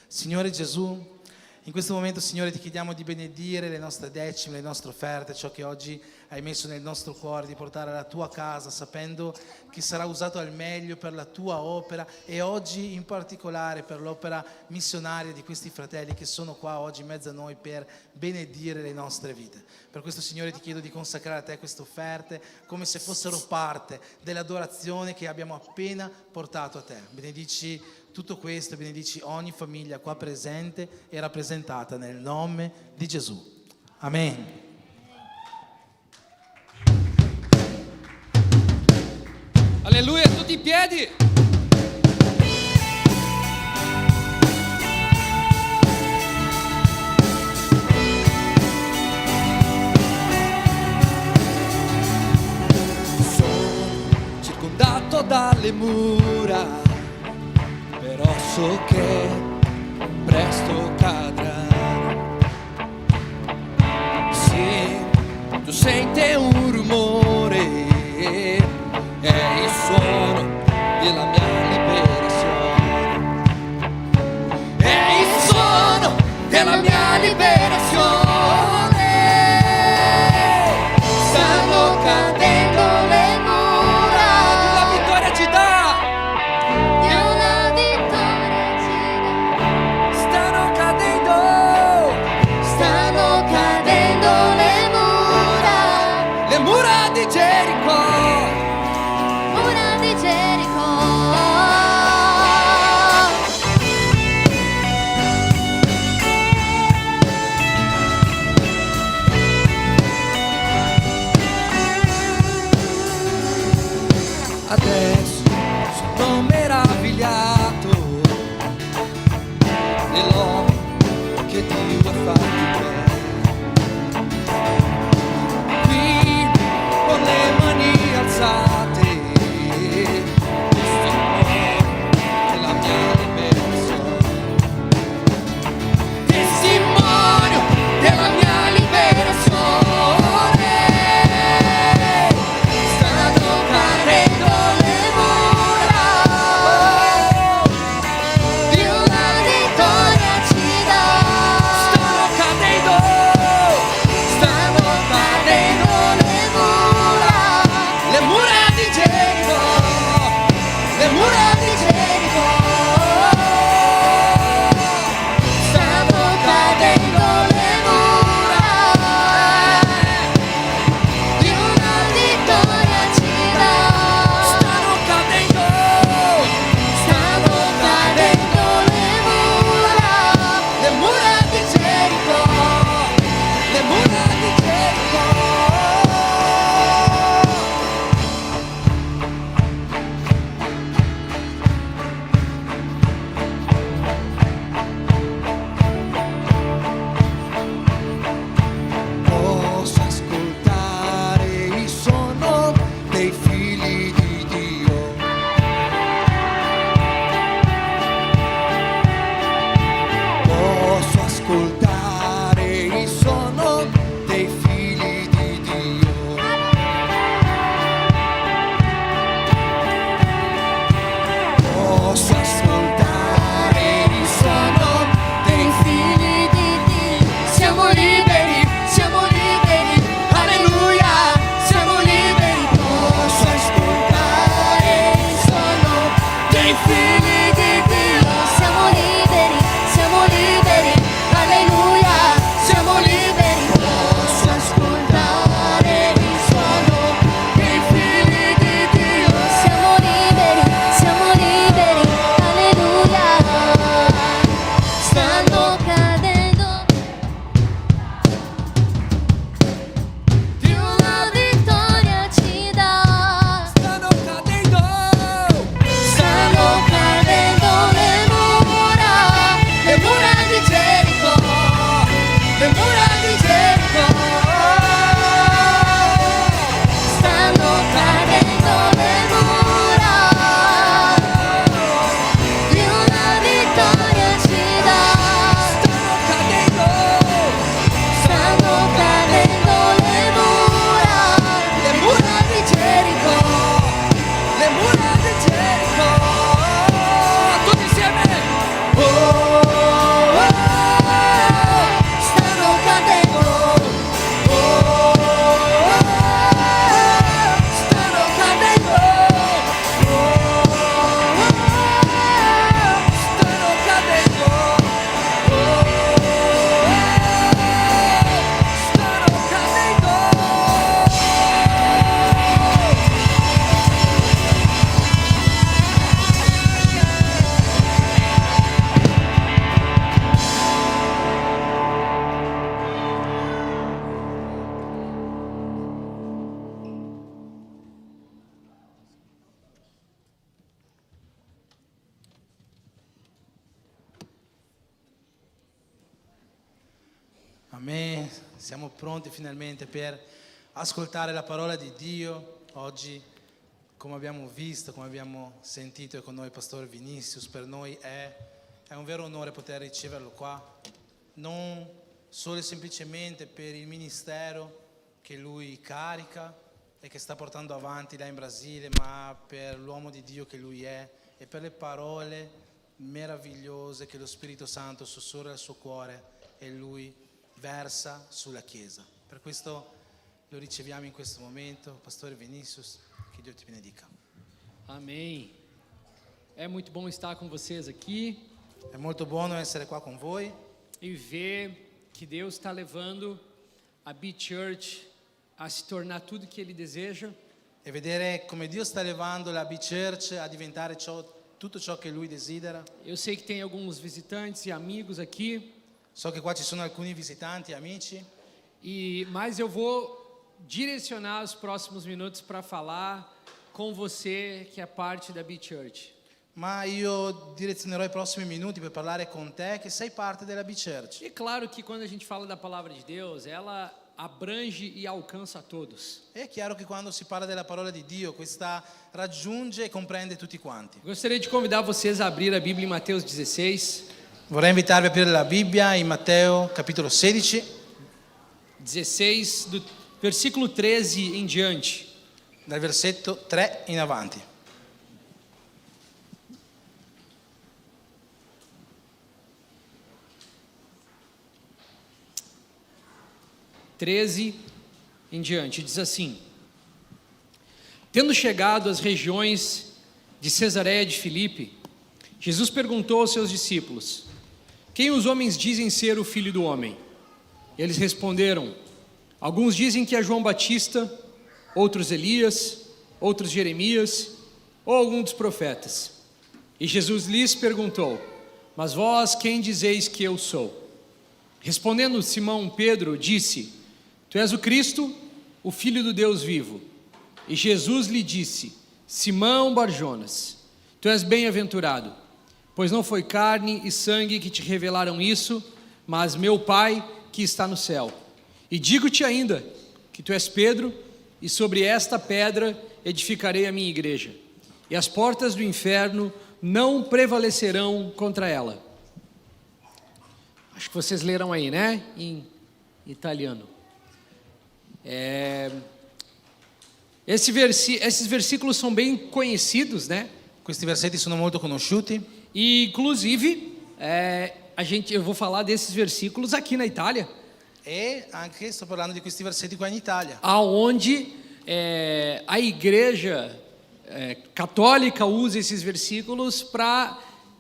A: Signore Gesù, in questo momento, Signore, ti chiediamo di benedire le nostre decime, le nostre offerte, ciò che oggi hai messo nel nostro cuore, di portare alla tua casa, sapendo che sarà usato al meglio per la tua opera e oggi in particolare per l'opera missionaria di questi fratelli che sono qua oggi in mezzo a noi per benedire le nostre vite. Per questo, Signore, ti chiedo di consacrare a te queste offerte come se fossero parte dell'adorazione che abbiamo appena portato a te. Benedici tutto questo, benedici ogni famiglia qua presente e rappresentata nel nome di Gesù. Amen.
D: Alleluia, tutti in piedi. Sono circondato dalle mura, però so che presto cadranno. Sì, tu senti un rumore, è il suono della mia liberazione. È il suono della mia liberazione. Stanno cadendo le mura. La vittoria ci dà.
C: Dio la vittoria ci dà.
D: Stanno cadendo le mura di Gerico.
C: Mura di Gerico.
D: Adesso sono meravigliato dell'uomo che Dio ha fatto. Qui con le mani alzate, testimone della mia liberazione. Testimonio della mia liberazione.
A: Amen. Siamo pronti finalmente per ascoltare la parola di Dio. Oggi, come abbiamo visto, come abbiamo sentito, è con noi il Pastore Vinicius. Per noi è un vero onore poter riceverlo qua, non solo e semplicemente per il ministero che lui carica e che sta portando avanti là in Brasile, ma per l'uomo di Dio che lui è e per le parole meravigliose che lo Spirito Santo sussurra al suo cuore e lui versa sulla Chiesa. Per questo lo riceviamo in questo momento. Pastore Vinicius, che Dio ti benedica.
E: Amém. É muito bom estar com vocês aqui
A: È molto buono essere qua con voi
E: e ver que Deus está levando a B-Church a se tornar tudo que Ele deseja.
A: e vedere come Dio sta levando la B-Church a diventare tutto ciò che Lui desidera.
E: Eu sei que tem alguns visitantes e amigos aqui,
A: So che qua ci sono alcuni visitanti, amici,
E: mas eu vou direcionar os próximos minutos para falar com você que é parte da B-Church.
A: ma io direzionerò i prossimi minuti per parlare con te che sei parte della B-Church.
E: E claro que quando a gente fala da palavra de Deus, ela abrange e alcança a todos.
A: È chiaro che quando si parla della parola di Dio, questa raggiunge e comprende tutti quanti.
E: Gostaria de convidar vocês a abrir a Bíblia em Mateus 16.
A: Vorrei invitarvi a aprire la Bibbia in Matteo capitolo 16,
E: 16, do versículo 13 em diante.
A: dal versetto 3 in avanti.
E: Em diante, diz assim: Tendo chegado às regiões de Cesareia de Filipe, Jesus perguntou aos seus discípulos: Quem os homens dizem ser o Filho do Homem? Eles responderam: Alguns dizem que é João Batista, outros Elias, outros Jeremias, ou algum dos profetas. E Jesus lhes perguntou: Mas vós quem dizeis que eu sou? Respondendo Simão Pedro, disse: Tu és o Cristo, o Filho do Deus vivo. E Jesus lhe disse: Simão Barjonas, tu és bem-aventurado, pois não foi carne e sangue que te revelaram isso, mas meu Pai que está no céu. E digo-te ainda que tu és Pedro, e sobre esta pedra edificarei a minha igreja, e as portas do inferno não prevalecerão contra ela. Acho que vocês leram aí, né? Em italiano. Esses versículos são bem conhecidos, né?
A: Questi versetti sono molto conosciuti
E: E inclusive eu vou falar desses versículos aqui na Itália,
A: e anche sto parlando di questi versetti qua in Italia,
E: aonde a igreja católica usa esses versículos para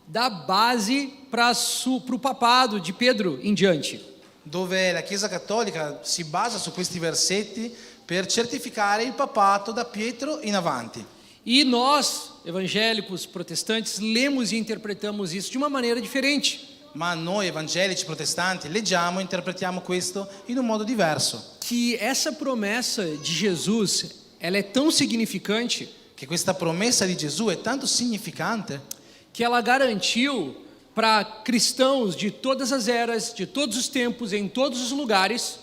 E: dar base para o papado de Pedro em diante.
A: dove la Chiesa Cattolica si basa su questi versetti per certificare il papato da Pietro in avanti.
E: E nós, evangélicos, protestantes, lemos e interpretamos isso de uma maneira diferente.
A: Ma noi evangelici protestanti leggiamo e interpretiamo questo in un modo diverso.
E: Que essa promessa de Jesus, ela é tão significante
A: Che questa promessa di Gesù è tanto significante
E: que ela garantiu para cristãos de todas as eras, de todos os tempos, em todos os lugares,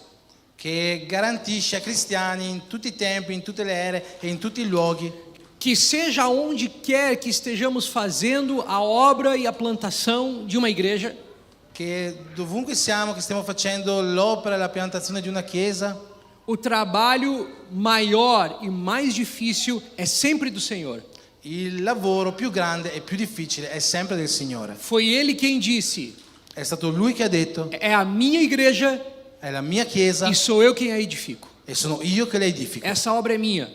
A: che garantisce a cristiani in tutti i tempi, in tutte le ere e in tutti i luoghi
E: que seja onde quer que estejamos fazendo a obra e a plantação de uma igreja,
A: che dovunque siamo, che stiamo facendo l'opera e la piantazione di una chiesa,
E: o trabalho maior e mais difícil é sempre do Senhor.
A: il lavoro più grande e più difficile è sempre del Signore.
E: Foi Ele quem disse:
A: È stato Lui che ha detto:
E: é a minha igreja
A: è la mia chiesa
E: e sou eu quem a edifico.
A: e sono io che la edifico.
E: Essa obra é minha.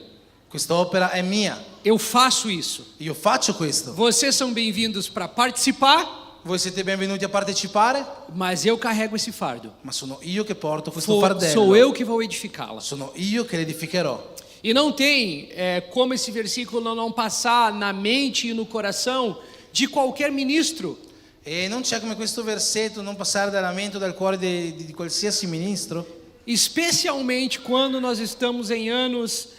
A: Questa opera è mia.
E: Eu faço isso.
A: Io faccio questo.
E: Vocês são bem-vindos para participar,
A: Voi siete benvenuti a partecipare,
E: mas eu carrego esse fardo.
A: ma sono io che porto questo fardello.
E: Sou eu que vou edificá-la.
A: Sono io che l'edificherò.
E: E não tem como esse versículo não passar na mente e no coração de qualquer ministro.
A: E non c'è come questo versetto non passare dalla mente o dal cuore di qualsiasi ministro,
E: Especialmente quando nós estamos em anos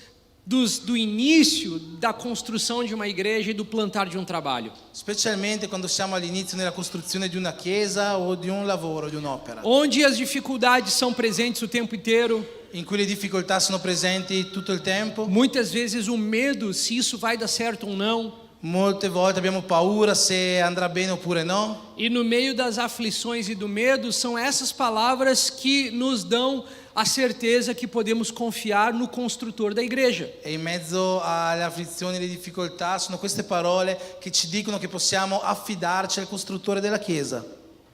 E: do início da construção de uma igreja e do plantar de um trabalho.
A: Specialmente quando siamo all'inizio nella costruzione di una chiesa o di un lavoro, di un'opera,
E: Onde as dificuldades são presentes o tempo inteiro,
A: in cui le difficoltà sono presenti tutto il tempo.
E: muitas vezes o medo se isso vai dar certo ou não.
A: Molte volte abbiamo paura se andrà bene oppure no.
E: E no meio das aflições e do medo, são essas palavras que nos dão a certeza que podemos confiar no construtor da igreja.
A: E in mezzo alle afflizioni e alle difficoltà sono queste parole che ci dicono che possiamo affidarci al costruttore della chiesa.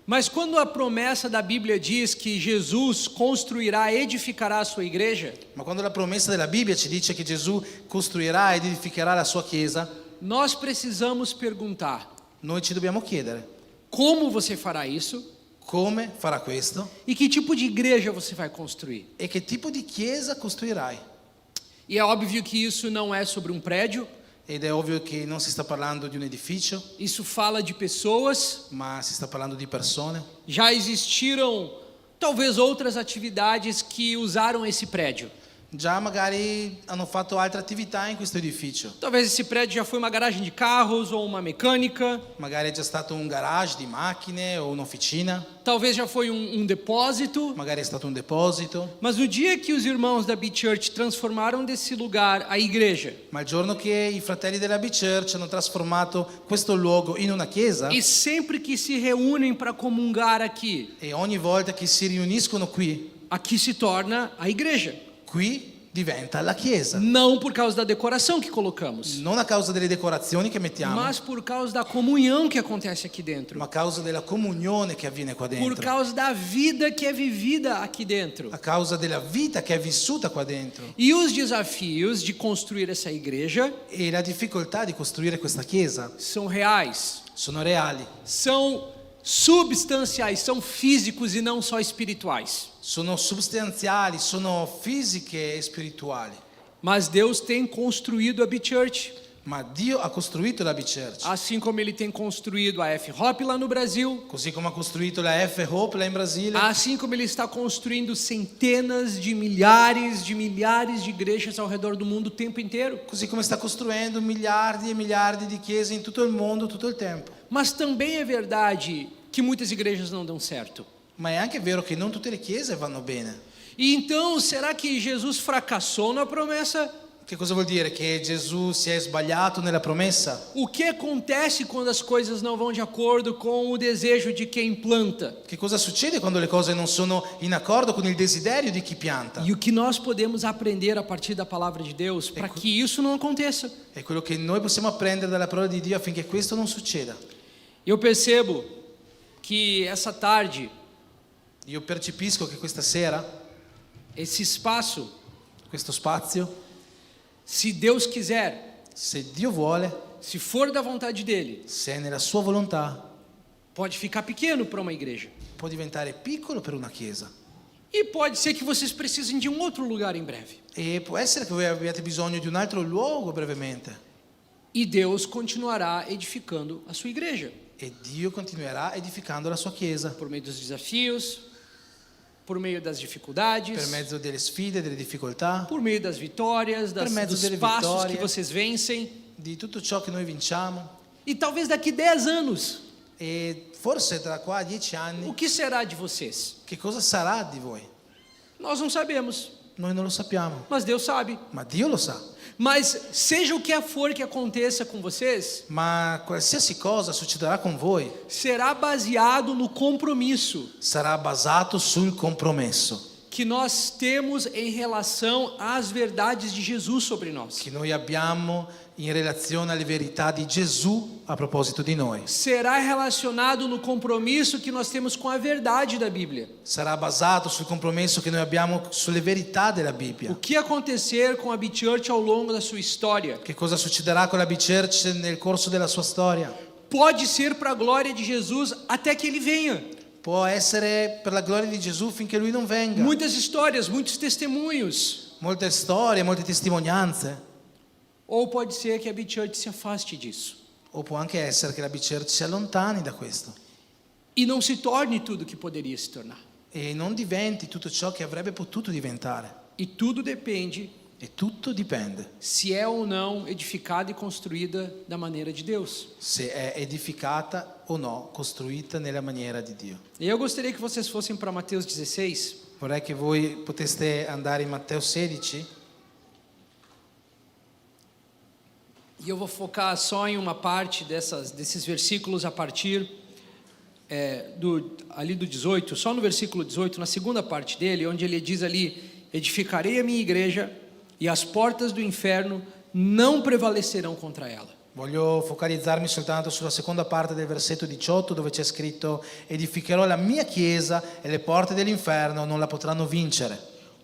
E: Mas quando a promessa da Bíblia diz que Jesus construirá, edificará a sua igreja,
A: Ma quando la promessa della Bibbia ci dice che Gesù costruirà ed edificherà la sua chiesa,
E: nós precisamos perguntar:
A: noi ci dobbiamo chiedere
E: como você fará isso?
A: come farà questo
E: E que tipo de igreja você vai construir?
A: e che tipo di chiesa costruirai.
E: E é óbvio que isso não é sobre um prédio,
A: Ed è ovvio che non si sta parlando di un edificio,
E: isso fala de pessoas.
A: ma si sta parlando di persone.
E: Já existiram talvez outras atividades que usaram esse prédio.
A: Già magari hanno fatto altre attività in questo edificio.
E: Talvez esse prédio já foi uma garagem de carros ou uma mecânica.
A: Magari è già stato un garage di macchine o un'officina,
E: Talvez já foi um depósito.
A: magari è stato un deposito.
E: Mas no dia que os irmãos da B-Church transformaram desse lugar a igreja,
A: Ma il giorno che i fratelli della B-Church hanno trasformato questo luogo in una chiesa,
E: e sempre que se reúnem para comungar aqui,
A: e ogni volta che si riuniscono
E: aqui se torna a igreja.
A: qui diventa la chiesa.
E: Não por causa da decoração que colocamos,
A: Non a causa delle decorazioni che mettiamo,
E: mas por causa da comunhão que acontece aqui dentro.
A: ma a causa della comunione che avviene qua
E: Por
A: dentro.
E: causa da vida que é vivida aqui dentro.
A: A causa della vita che è vissuta qua dentro.
E: E os desafios de construir essa igreja
A: E la difficoltà di costruire questa chiesa
E: são reais,
A: sono reali,
E: são substanciais, são físicos e não só espirituais.
A: sono sostanziali, sono fisiche e spirituali.
E: Mas Deus tem construído a B-Church,
A: Ma Dio ha costruito la B-Church,
E: assim como Ele tem construído a F-Hop lá no Brasil,
A: così come ha costruito la F-Hope là in Brasile,
E: assim como Ele está construindo centenas de milhares de igrejas ao redor do mundo o tempo inteiro.
A: così come sta costruendo miliardi e miliardi di chiese in tutto il mondo tutto il tempo.
E: Mas também é verdade que muitas igrejas não dão certo.
A: Ma è anche vero che non tutte le chiese vanno bene.
E: E então, será que Jesus fracassou na promessa?
A: Che cosa vuol dire? Che Gesù si è sbagliato nella promessa?
E: O que acontece quando as coisas não vão de acordo com o desejo de quem planta?
A: Che cosa succede quando le cose non sono in accordo con il desiderio di chi pianta?
E: E o que nós podemos aprender a partir da palavra de Deus para que isso não aconteça?
A: È quello che noi possiamo apprendere dalla parola di Dio affinché questo non succeda.
E: Eu percebo que essa tarde,
A: Io percepisco che questa sera,
E: esse espaço,
A: questo spazio,
E: se Deus quiser,
A: se Dio vuole,
E: se for da vontade dele,
A: se è nella sua volontà,
E: pode ficar pequeno para uma igreja.
A: può diventare piccolo per una chiesa.
E: E pode ser que vocês precisem de um outro lugar em breve.
A: E può essere che voi abbiate bisogno di un altro luogo brevemente.
E: E Deus continuará edificando a sua igreja
A: E Dio continuerà edificando la sua chiesa
E: por meio dos desafios, por meio das dificuldades,
A: per mezzo delle sfide, delle difficoltà,
E: por meio das vitórias,
A: Per mezzo
E: dos
A: delle
E: passos
A: vittorie.
E: que vocês vencem.
A: di tutto ciò che noi vinciamo.
E: E talvez daqui 10 anos,
A: E forse tra qua a 10
E: o
A: anni,
E: que será de vocês?
A: che cosa sarà di voi?
E: Nós não sabemos,
A: Noi non lo sappiamo,
E: mas Deus sabe.
A: ma Dio lo sa.
E: Mas seja o que for que aconteça com vocês,
A: Ma qualsiasi cosa succederà con voi
E: será baseado no compromisso
A: sarà basato sul compromesso
E: que nós temos em relação às verdades de Jesus sobre nós.
A: che noi abbiamo in relazione alle verità di Gesù a proposito di noi.
E: Será relacionado no compromisso que nós temos com a verdade da Bíblia.
A: Sarà basato sul compromesso che noi abbiamo sulle verità della
E: O
A: Bibbia.
E: que acontecer com a B-Church ao longo da sua história
A: Che cosa succederà con la B-Church nel corso della sua storia?
E: pode ser para a glória de Jesus até que ele venha.
A: Può essere per la gloria di Gesù finché lui non venga.
E: Muitas histórias, muitos testemunhos.
A: Molte storie, molte testimonianze.
E: Ou pode ser que a B-Church se afaste disso
A: O può anche essere che la B-Church si allontani da questo
E: e não se torne tudo que poderia se tornar.
A: e non diventi tutto ciò che avrebbe potuto diventare.
E: E tudo depende
A: E tutto dipende
E: se é ou não edificada e construída da maneira de Deus.
A: se è edificata o no, costruita nella maniera di Dio.
E: E eu gostaria que vocês fossem para Mateus 16.
A: Vorrei che voi poteste andare in Matteo 16
E: E eu vou focar só em uma parte desses versículos a partir ali do 18, só no versículo 18, na segunda parte dele, onde ele diz ali: edificarei a minha igreja e as portas do inferno não prevalecerão contra ela.
A: Voglio focalizzarmi soltanto sulla seconda parte del versetto 18, dove c'è scritto: edificherò la mia chiesa e le porte dell'inferno non la potranno vincere.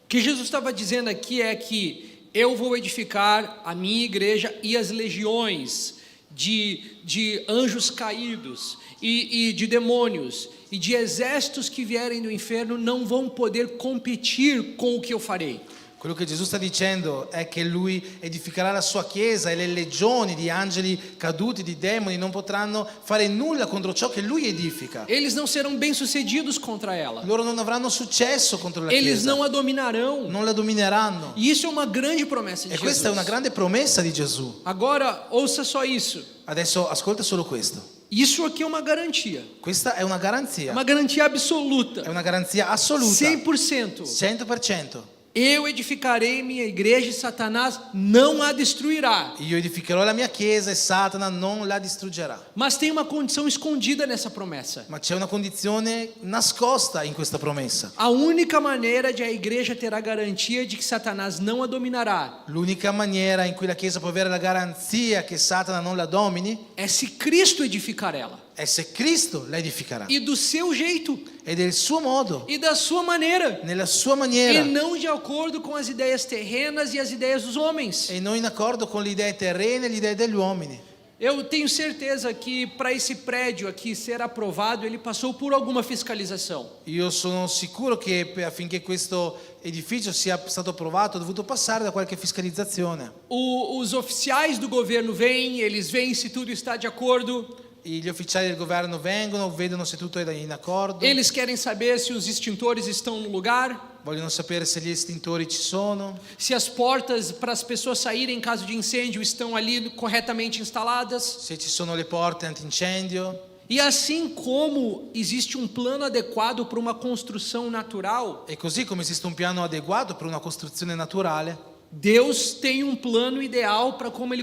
E: O que Jesus estava dizendo aqui é que eu vou edificar a minha igreja e as legiões de anjos caídos e de demônios e de exércitos que vierem do inferno não vão poder competir com o que eu farei.
A: Quello che Gesù sta dicendo è che lui edificherà la sua chiesa e le legioni di angeli caduti, di demoni, non potranno fare nulla contro ciò che lui edifica.
E: Eles não serão bem-sucedidos contra ela.
A: Loro non avranno successo contro la
E: Eles
A: chiesa,
E: não a dominarão.
A: non la domineranno.
E: E isso é uma grande promessa de
A: E questa è una
E: Jesus.
A: grande promessa di Gesù.
E: Agora, ouça só isso.
A: Adesso ascolta solo questo.
E: Isso aqui é uma garantia.
A: Questa è una garanzia.
E: Uma garantia
A: È
E: absoluta.
A: una garanzia assoluta.
E: 100%.
A: 100%.
E: Eu edificarei minha igreja e Satanás não a destruirá.
A: Io edificherò la mia chiesa e Satana non la distruggerà.
E: Mas tem uma condição escondida nessa promessa.
A: Ma c'è una condizione nascosta in questa promessa.
E: A única maneira de a igreja ter a garantia de que Satanás não a dominará
A: L'unica maniera in cui la chiesa può avere la garanzia che Satana non la domini
E: é se Cristo edificar ela.
A: è se Cristo la edificherà.
E: E do seu jeito.
A: E del suo modo,
E: E da sua maneira.
A: nella sua
E: E
A: maniera.
E: não de acordo com as ideias terrenas e as ideias dos homens.
A: E non in accordo con le idee terrene e le idee degli uomini.
E: Eu tenho certeza que para esse prédio aqui ser aprovado, ele passou por alguma fiscalização.
A: Io sono sicuro che affinché questo edificio sia stato approvato ha dovuto passare da qualche fiscalizzazione.
E: Os oficiais do governo vêm, eles veem se tudo está de acordo.
A: Gli ufficiali del governo vengono, vedono se tutto è in accordo,
E: Eles querem saber se os extintores estão no lugar,
A: vogliono sapere se gli estintori ci sono,
E: se as portas para as pessoas saírem em caso de incêndio estão ali corretamente instaladas.
A: se ci sono le porte antincendio.
E: E assim como existe um plano adequado para uma construção natural,
A: E così come esiste un piano adeguato per una costruzione naturale,
E: Deus tem um plano ideal para como ele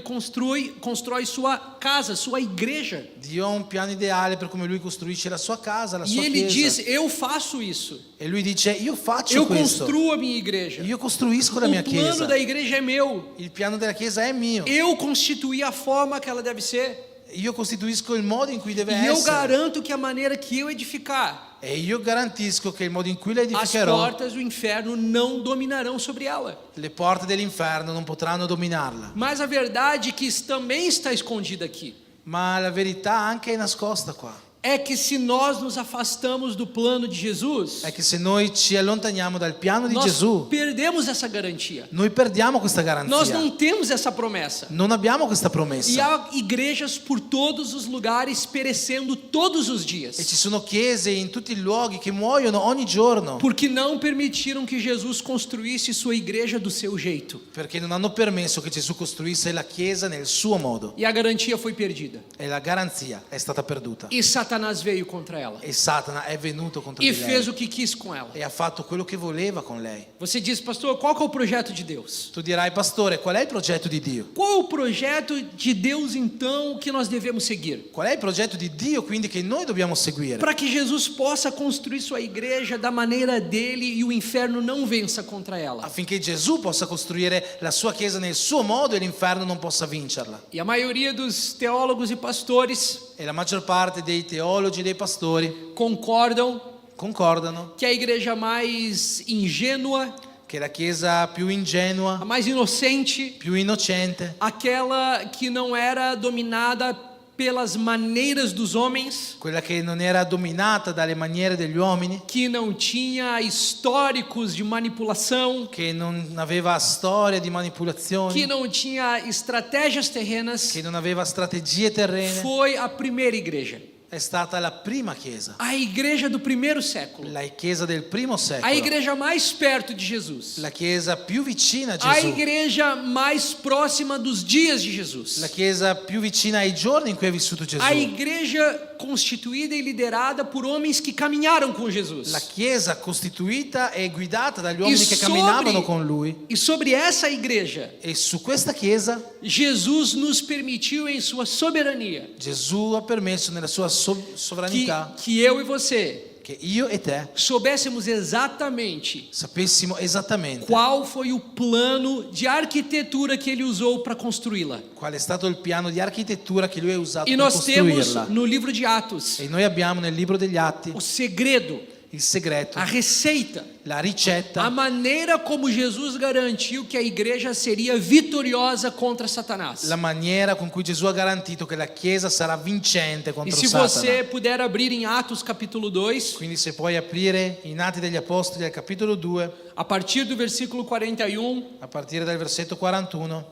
E: constrói sua casa, sua igreja.
A: Dio ha un piano ideale per come lui costruisce la sua casa, la
E: E
A: sua
E: ele diz:
A: chiesa.
E: eu faço isso.
A: E lui dice: io faccio
E: Eu
A: questo,
E: construo a minha igreja.
A: io costruisco la mia
E: O plano
A: chiesa,
E: da igreja é meu.
A: il piano della chiesa è mio,
E: Eu constituí a forma que ela deve ser.
A: io costituisco il modo in cui deve
E: E eu
A: essere,
E: garanto que a maneira que eu edificar,
A: e io garantisco che il modo in cui la
E: as
A: edificherò,
E: portas do inferno não dominarão sobre ela.
A: le porte dell'inferno non potranno dominarla.
E: Mas a verdade que também está escondida aqui
A: Ma la verità anche è nascosta qua,
E: é que se nós nos afastamos do plano de Jesus,
A: è che se noi ci allontaniamo dal piano di
E: nós
A: Gesù,
E: perdemos essa garantia.
A: noi perdiamo questa
E: Nós
A: garanzia,
E: não temos essa promessa.
A: non abbiamo questa
E: E
A: promessa.
E: há igrejas por todos os lugares perecendo todos os
A: E
E: dias,
A: ci sono chiese in tutti i luoghi che muoiono ogni giorno
E: porque não permitiram que Jesus construísse sua igreja do seu jeito.
A: perché non hanno permesso che Gesù costruisse la chiesa nel suo modo,
E: E a garantia foi perdida.
A: e la garanzia è stata perduta.
E: E Satanás veio contra ela
A: E Satana è venuto contro
E: e
A: di
E: fez
A: lei
E: o que quis com ela.
A: e ha fatto quello che voleva con lei.
E: Você diz, pastor, qual que é o projeto de Deus?
A: Tu dirai: pastore, qual è il progetto di Dio?
E: Qual é o projeto de Deus então que nós devemos seguir?
A: Qual è il progetto di Dio quindi che noi dobbiamo seguire?
E: Para que Jesus possa construir sua igreja da maneira dele e o inferno não vença contra ela.
A: Affinché Gesù possa costruire la sua chiesa nel suo modo e l'inferno non possa vincerla.
E: E a maioria dos teólogos e pastores
A: E la maggior parte dei teologi e dei pastori
E: concordam
A: concordano
E: que a igreja mais ingênua,
A: che la chiesa più
E: a
A: ingenua,
E: mais inocente,
A: più innocente,
E: aquela que não era dominada pelas maneiras dos homens,
A: quella che non era dominata dalle maniere degli uomini,
E: que não tinha históricos de manipulação,
A: che non aveva storia di
E: que
A: manipolazioni,
E: não tinha estratégias terrenas,
A: che non aveva strategie terrene,
E: foi a primeira igreja.
A: è stata la prima chiesa,
E: a igreja do primeiro século,
A: la chiesa del primo
E: a
A: secolo,
E: igreja mais perto de Jesus,
A: la chiesa più vicina a
E: a
A: Gesù,
E: igreja mais próxima dos dias de Jesus,
A: la chiesa più vicina ai giorni in cui è vissuto Gesù,
E: a igreja constituída e liderada por homens que caminharam com Jesus.
A: la chiesa costituita e guidata dagli uomini che camminavano con lui.
E: E sobre essa igreja,
A: E su questa chiesa
E: Jesus nos permitiu em sua soberania
A: Gesù ha permesso nella sua sovranità
E: que eu e você
A: che io e te
E: soubéssemos exatamente
A: sapessimo esattamente
E: qual foi o plano de arquitetura que ele usou para construí-la.
A: qual è stato il piano di architettura che lui ha usato
E: E
A: per
E: nós temos
A: costruirla.
E: no livro de Atos
A: E noi abbiamo nel libro degli Atti
E: o segredo,
A: il segreto,
E: a receita,
A: la
E: a
A: ricetta,
E: maneira como Jesus garantiu que a igreja seria vitoriosa contra Satanás.
A: la maniera con cui Gesù ha garantito che la Chiesa sarà vincente
E: E
A: contro
E: se
A: Satana.
E: você puder abrir em Atos capítulo 2,
A: Quindi se puoi aprire in Atti degli Apostoli al capitolo 2,
E: a partir do versículo 41,
A: a partire dal versetto 41,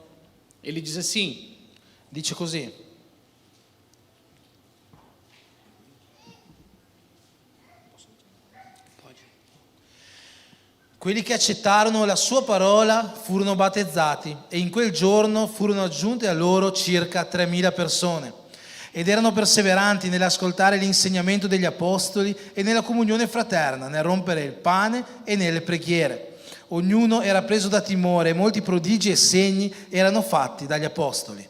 E: ele diz assim:
A: dice così. Quelli che accettarono la sua parola furono battezzati e in quel giorno furono aggiunte a loro circa 3.000 persone ed erano perseveranti nell'ascoltare l'insegnamento degli apostoli e nella comunione fraterna, nel rompere il pane e nelle preghiere. Ognuno era preso da timore e molti prodigi e segni erano fatti dagli apostoli.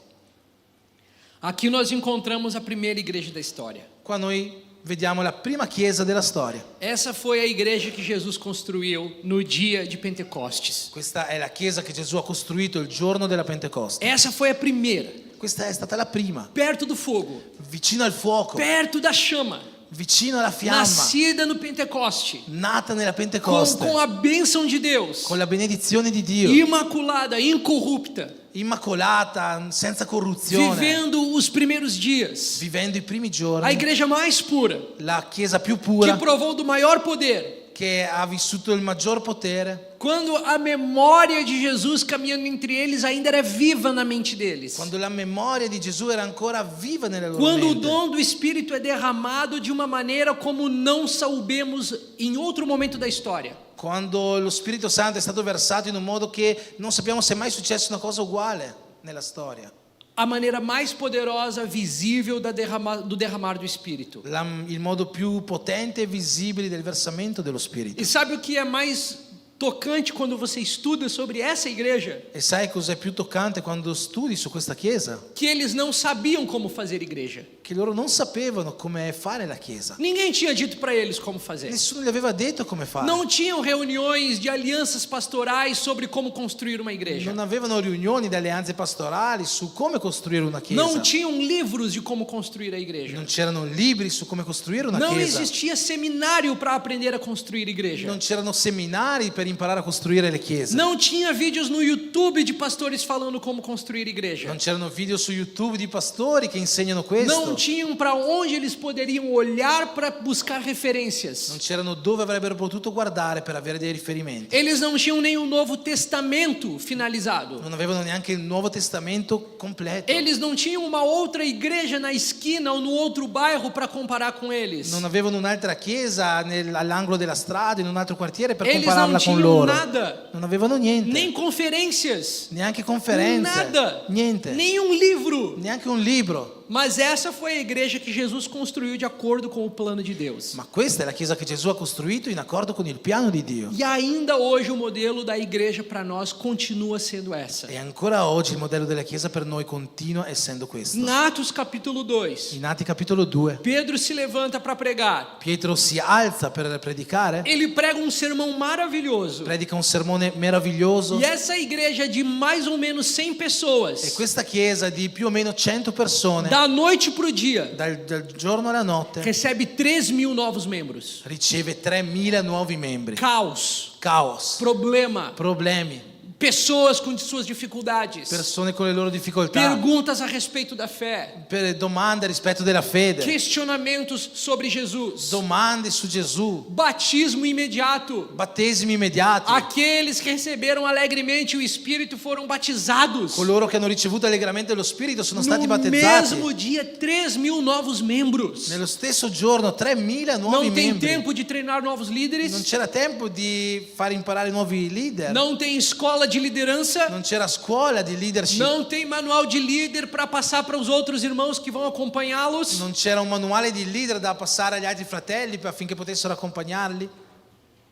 E: aqui nós encontramos a primeira igreja da história.
A: Qua noi vediamo la prima chiesa della storia.
E: Essa foi a igreja que Jesus construiu no dia de Pentecostes.
A: Questa è la chiesa che Gesù ha costruito il giorno della Pentecoste.
E: Essa foi a primeira,
A: Questa è stata la prima,
E: perto do fogo,
A: vicino al fuoco,
E: perto da chama,
A: vicino alla fiamma,
E: nascida no Pentecoste,
A: nata nella Pentecoste,
E: com a bênção de Deus,
A: con la benedizione di Dio,
E: imaculada, incorrupta,
A: immacolata, senza corruzione,
E: vivendo os primeiros dias.
A: vivendo i primi
E: A
A: giorni,
E: igreja mais pura,
A: la chiesa più
E: que
A: pura,
E: provou do maior poder.
A: che ha vissuto il maggior potere,
E: Quando a memória de Jesus caminhando entre eles ainda era viva na mente deles.
A: quando la memoria di Gesù era ancora viva nelle loro
E: Quando o
A: mente,
E: dom do Espírito é derramado de uma maneira como não soubemos em outro momento da história.
A: quando lo Spirito Santo è stato versato in un modo che non sappiamo se è mai successo una cosa uguale nella storia.
E: A maneira mais poderosa, visível do derramar do Espírito.
A: Il modo più potente e visibile del versamento dello Spirito.
E: E sabe o que é mais tocante quando você estuda sobre essa igreja?
A: E sai cos'è più toccante quando studi su questa chiesa?
E: Que eles não sabiam como fazer igreja.
A: Che loro non sapevano come fare la chiesa.
E: Ninguém tinha dito para eles como fazer.
A: Nessuno gli aveva detto come fare.
E: Não tinham reuniões de alianças pastorais sobre como construir uma igreja.
A: Non avevano riunioni di alleanze pastorali su come costruire una chiesa.
E: Não tinham livros de como construir a igreja.
A: Non c'erano libri su come costruire una
E: Não
A: chiesa.
E: existia seminário para aprender a construir igreja.
A: Non c'erano seminari per imparare a costruire le chiese.
E: Não tinha vídeos no YouTube de pastores falando como construir igreja.
A: Non c'erano video su YouTube di pastori che insegnano questo.
E: Não tinham para onde eles poderiam olhar para buscar referências.
A: Non c'erano dove avrebbero potuto guardare per avere dei riferimenti.
E: Eles não tinham nem o Novo Testamento finalizado.
A: Non avevano neanche il Nuovo Testamento completo.
E: Eles não tinham uma outra igreja na esquina ou no outro bairro para comparar com eles.
A: Non avevano un'altra chiesa all'angolo della strada, in un altro quartiere per
E: Eles não
A: compararla con
E: tinham
A: loro.
E: nada,
A: Non avevano niente,
E: nem conferências,
A: neanche conferenze,
E: nada,
A: niente,
E: nenhum livro.
A: neanche un libro.
E: Mas essa foi a igreja que Jesus construiu de acordo com o plano de Deus.
A: Ma questa è la chiesa che Gesù ha costruito in accordo con il piano di Dio.
E: E ainda hoje o modelo da igreja para nós continua sendo essa.
A: E ancora oggi il modello della chiesa per noi continua essendo questo.
E: Em Atos capítulo 2,
A: In Atti capitolo 2,
E: Pedro se levanta para pregar.
A: Pietro si alza per predicare,
E: Ele prega um sermão maravilhoso.
A: predica un sermone meraviglioso.
E: E essa igreja de mais ou menos 100 pessoas,
A: E questa chiesa di più o meno 100 persone,
E: da noite pro dia,
A: dal giorno alla notte,
E: recebe 3.000 novos membros.
A: riceve 3.000 nuovi membri.
E: Caos,
A: Caos,
E: problema,
A: problemi,
E: pessoas com suas dificuldades,
A: persone con le loro difficoltà,
E: perguntas a respeito da fé,
A: domande rispetto della fede,
E: questionamentos sobre Jesus,
A: domande su Gesù,
E: batismo imediato.
A: battesimi immediati.
E: Aqueles que receberam alegremente o Espírito foram batizados.
A: Coloro che hanno ricevuto allegramente lo Spirito sono stati
E: No
A: battezzati.
E: mesmo dia, 3.000 novos membros.
A: Nello stesso giorno 3.000 nuovi
E: Não tem
A: membri.
E: tempo de treinar novos
A: Non
E: líderes.
A: c'era tempo di far imparare nuovi leader.
E: Não tem escola de liderança.
A: Non c'era scuola di leadership.
E: Não tem manual de líder para passar para os outros irmãos que vão acompanhá-los.
A: Non c'era un manuale di leader da passare agli altri fratelli affinché potessero accompagnarli.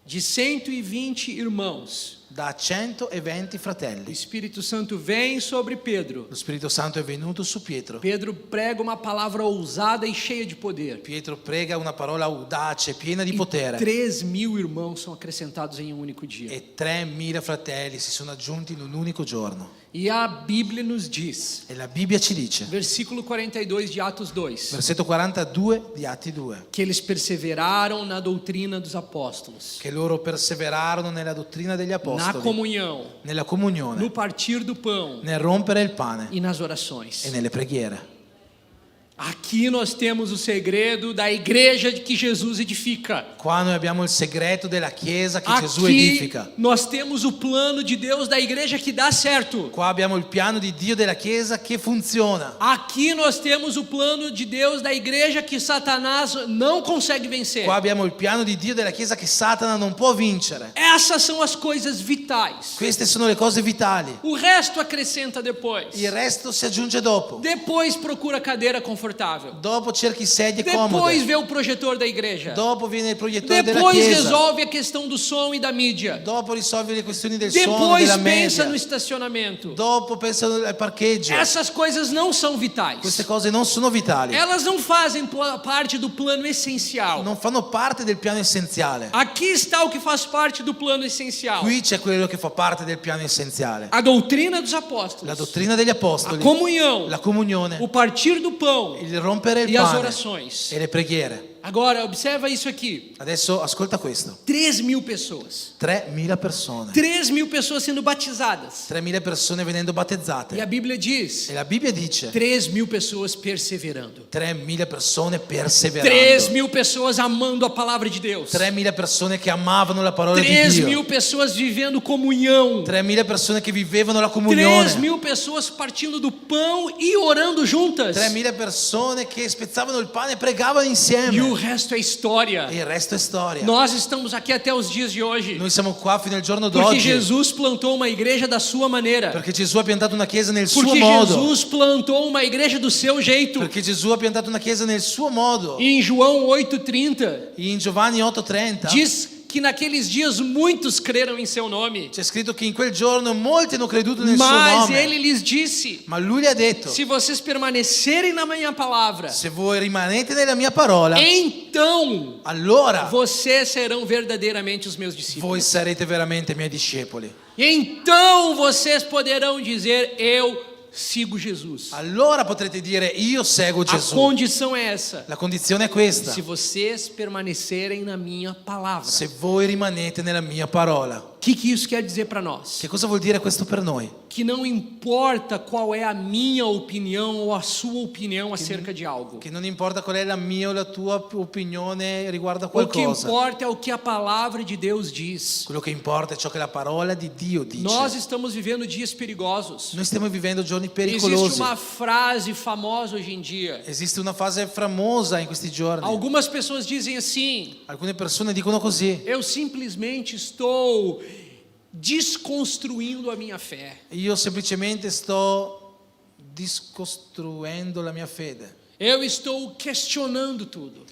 E: De 120 irmãos,
A: Da 120
E: o
A: fratelli.
E: Espírito Santo vem sobre Pedro.
A: Lo Spirito Santo è venuto su Pietro.
E: Pedro prega uma palavra ousada e cheia de poder.
A: Pietro prega una parola audace, piena di
E: E
A: potere.
E: 3.000 irmãos são acrescentados em um único dia.
A: E 3.000 fratelli si sono aggiunti in un unico giorno.
E: E a Bíblia nos diz,
A: E la Bibbia ci dice,
E: versículo 42 de Atos 2,
A: versetto 42 di Atti 2,
E: que eles perseveraram na doutrina dos apóstolos,
A: che loro perseverarono nella dottrina degli
E: na
A: apostoli,
E: comunhão,
A: nella
E: no
A: comunione,
E: partir do pão
A: nel rompere il pane
E: e nas orações.
A: e nelle preghiere.
E: Aqui nós temos o segredo da igreja que Jesus edifica.
A: Qua noi abbiamo il segreto della Chiesa che Gesù
E: Aqui
A: edifica.
E: nós temos o plano de Deus da igreja que dá certo.
A: Qua abbiamo il piano di Dio della Chiesa che funziona.
E: Aqui nós temos o plano de Deus da igreja que Satanás não consegue vencer.
A: Qua abbiamo il piano di Dio della Chiesa che Satana non può vincere.
E: Essas são as coisas vitais.
A: Queste sono le cose vitali.
E: O resto acrescenta depois.
A: Il resto si aggiunge dopo.
E: Depois procura cadeira confortável.
A: Dopo cerchi sedie
E: Depois
A: comode.
E: vê o projetor da igreja.
A: Dopo viene il proiettore della
E: Depois
A: Chiesa.
E: resolve a questão do som e da mídia.
A: Dopo risolvi le questioni del suono,
E: Depois
A: della
E: pensa
A: media.
E: no estacionamento.
A: Dopo pensa al parcheggio.
E: Essas coisas não são vitais.
A: Queste cose non sono vitali.
E: Elas não fazem parte do plano essencial.
A: Non fanno parte del piano essenziale.
E: Aqui está o que faz parte do plano essencial.
A: Qui c'è quello che fa parte del piano essenziale.
E: A doutrina dos
A: La
E: apóstolos.
A: dottrina degli
E: A
A: apostoli,
E: comunhão.
A: la comunione,
E: O partir do pão.
A: il rompere il
E: E as
A: pane
E: orações.
A: e le preghiere.
E: Agora, observa isso aqui.
A: Adesso ascolta questo.
E: 3.000 pessoas.
A: 3.000 persone.
E: 3.000 pessoas sendo batizadas.
A: 3.000 persone venendo
E: E
A: battezzate.
E: a Bíblia diz:
A: E la Bibbia dice
E: 3.000 pessoas perseverando.
A: 3.000 persone perseverando.
E: 3.000 pessoas amando a palavra de Deus.
A: 3.000 persone che amavano la parola di
E: 3.000
A: Dio.
E: pessoas vivendo comunhão.
A: 3.000 persone che vivevano la comunione.
E: 3.000 pessoas partindo do pão e orando juntas.
A: 3.000 persone che spezzavano il pane e pregavano
E: E o
A: insieme.
E: resto é história.
A: E il resto è storia.
E: Nós estamos aqui até os dias de hoje.
A: Noi siamo qua fino al giorno
E: Porque
A: d'oggi
E: Jesus plantou uma igreja da sua maneira.
A: perché Gesù ha piantato una chiesa nel suo
E: Porque
A: modo.
E: Jesus plantou uma igreja do seu jeito.
A: Perché Gesù ha piantato una chiesa nel suo modo.
E: E em João 8,30
A: In Giovanni 8:30
E: diz que naqueles dias muitos creram em seu nome.
A: c'è scritto che in quel giorno molti hanno creduto nel suo
E: Mas
A: nome.
E: ele lhes disse:
A: Ma lui gli ha detto:
E: se vocês permanecerem na minha palavra,
A: se voi rimanete nella mia parola,
E: então
A: allora
E: vocês serão verdadeiramente os meus discípulos.
A: voi sarete veramente miei discepoli.
E: Então vocês poderão dizer: eu sigo Jesus.
A: Allora potrete dire io seguo
E: A
A: Gesù.
E: condição é essa:
A: La condizione è questa:
E: se vocês permanecerem na minha palavra.
A: se voi rimanete nella mia parola.
E: O que isso quer dizer para nós?
A: Che cosa vuol dire questo per noi?
E: Que não importa qual é a minha opinião ou a sua opinião acerca de algo.
A: Che non importa qual è la mia o la tua opinione riguardo a
E: O que
A: qualcosa.
E: importa é o que a palavra de Deus diz.
A: Quello che importa è ciò che la parola di Dio dice.
E: Nós estamos vivendo dias perigosos.
A: Noi stiamo vivendo giorni
E: Existe
A: pericolosi.
E: uma frase famosa hoje em dia.
A: Esiste una fase famosa in questi giorni.
E: Algumas pessoas dizem assim:
A: Alcune persone dicono così:
E: eu simplesmente estou desconstruindo a minha fé.
A: io semplicemente sto discostruendo la mia fede.
E: Eu estou questionando tudo.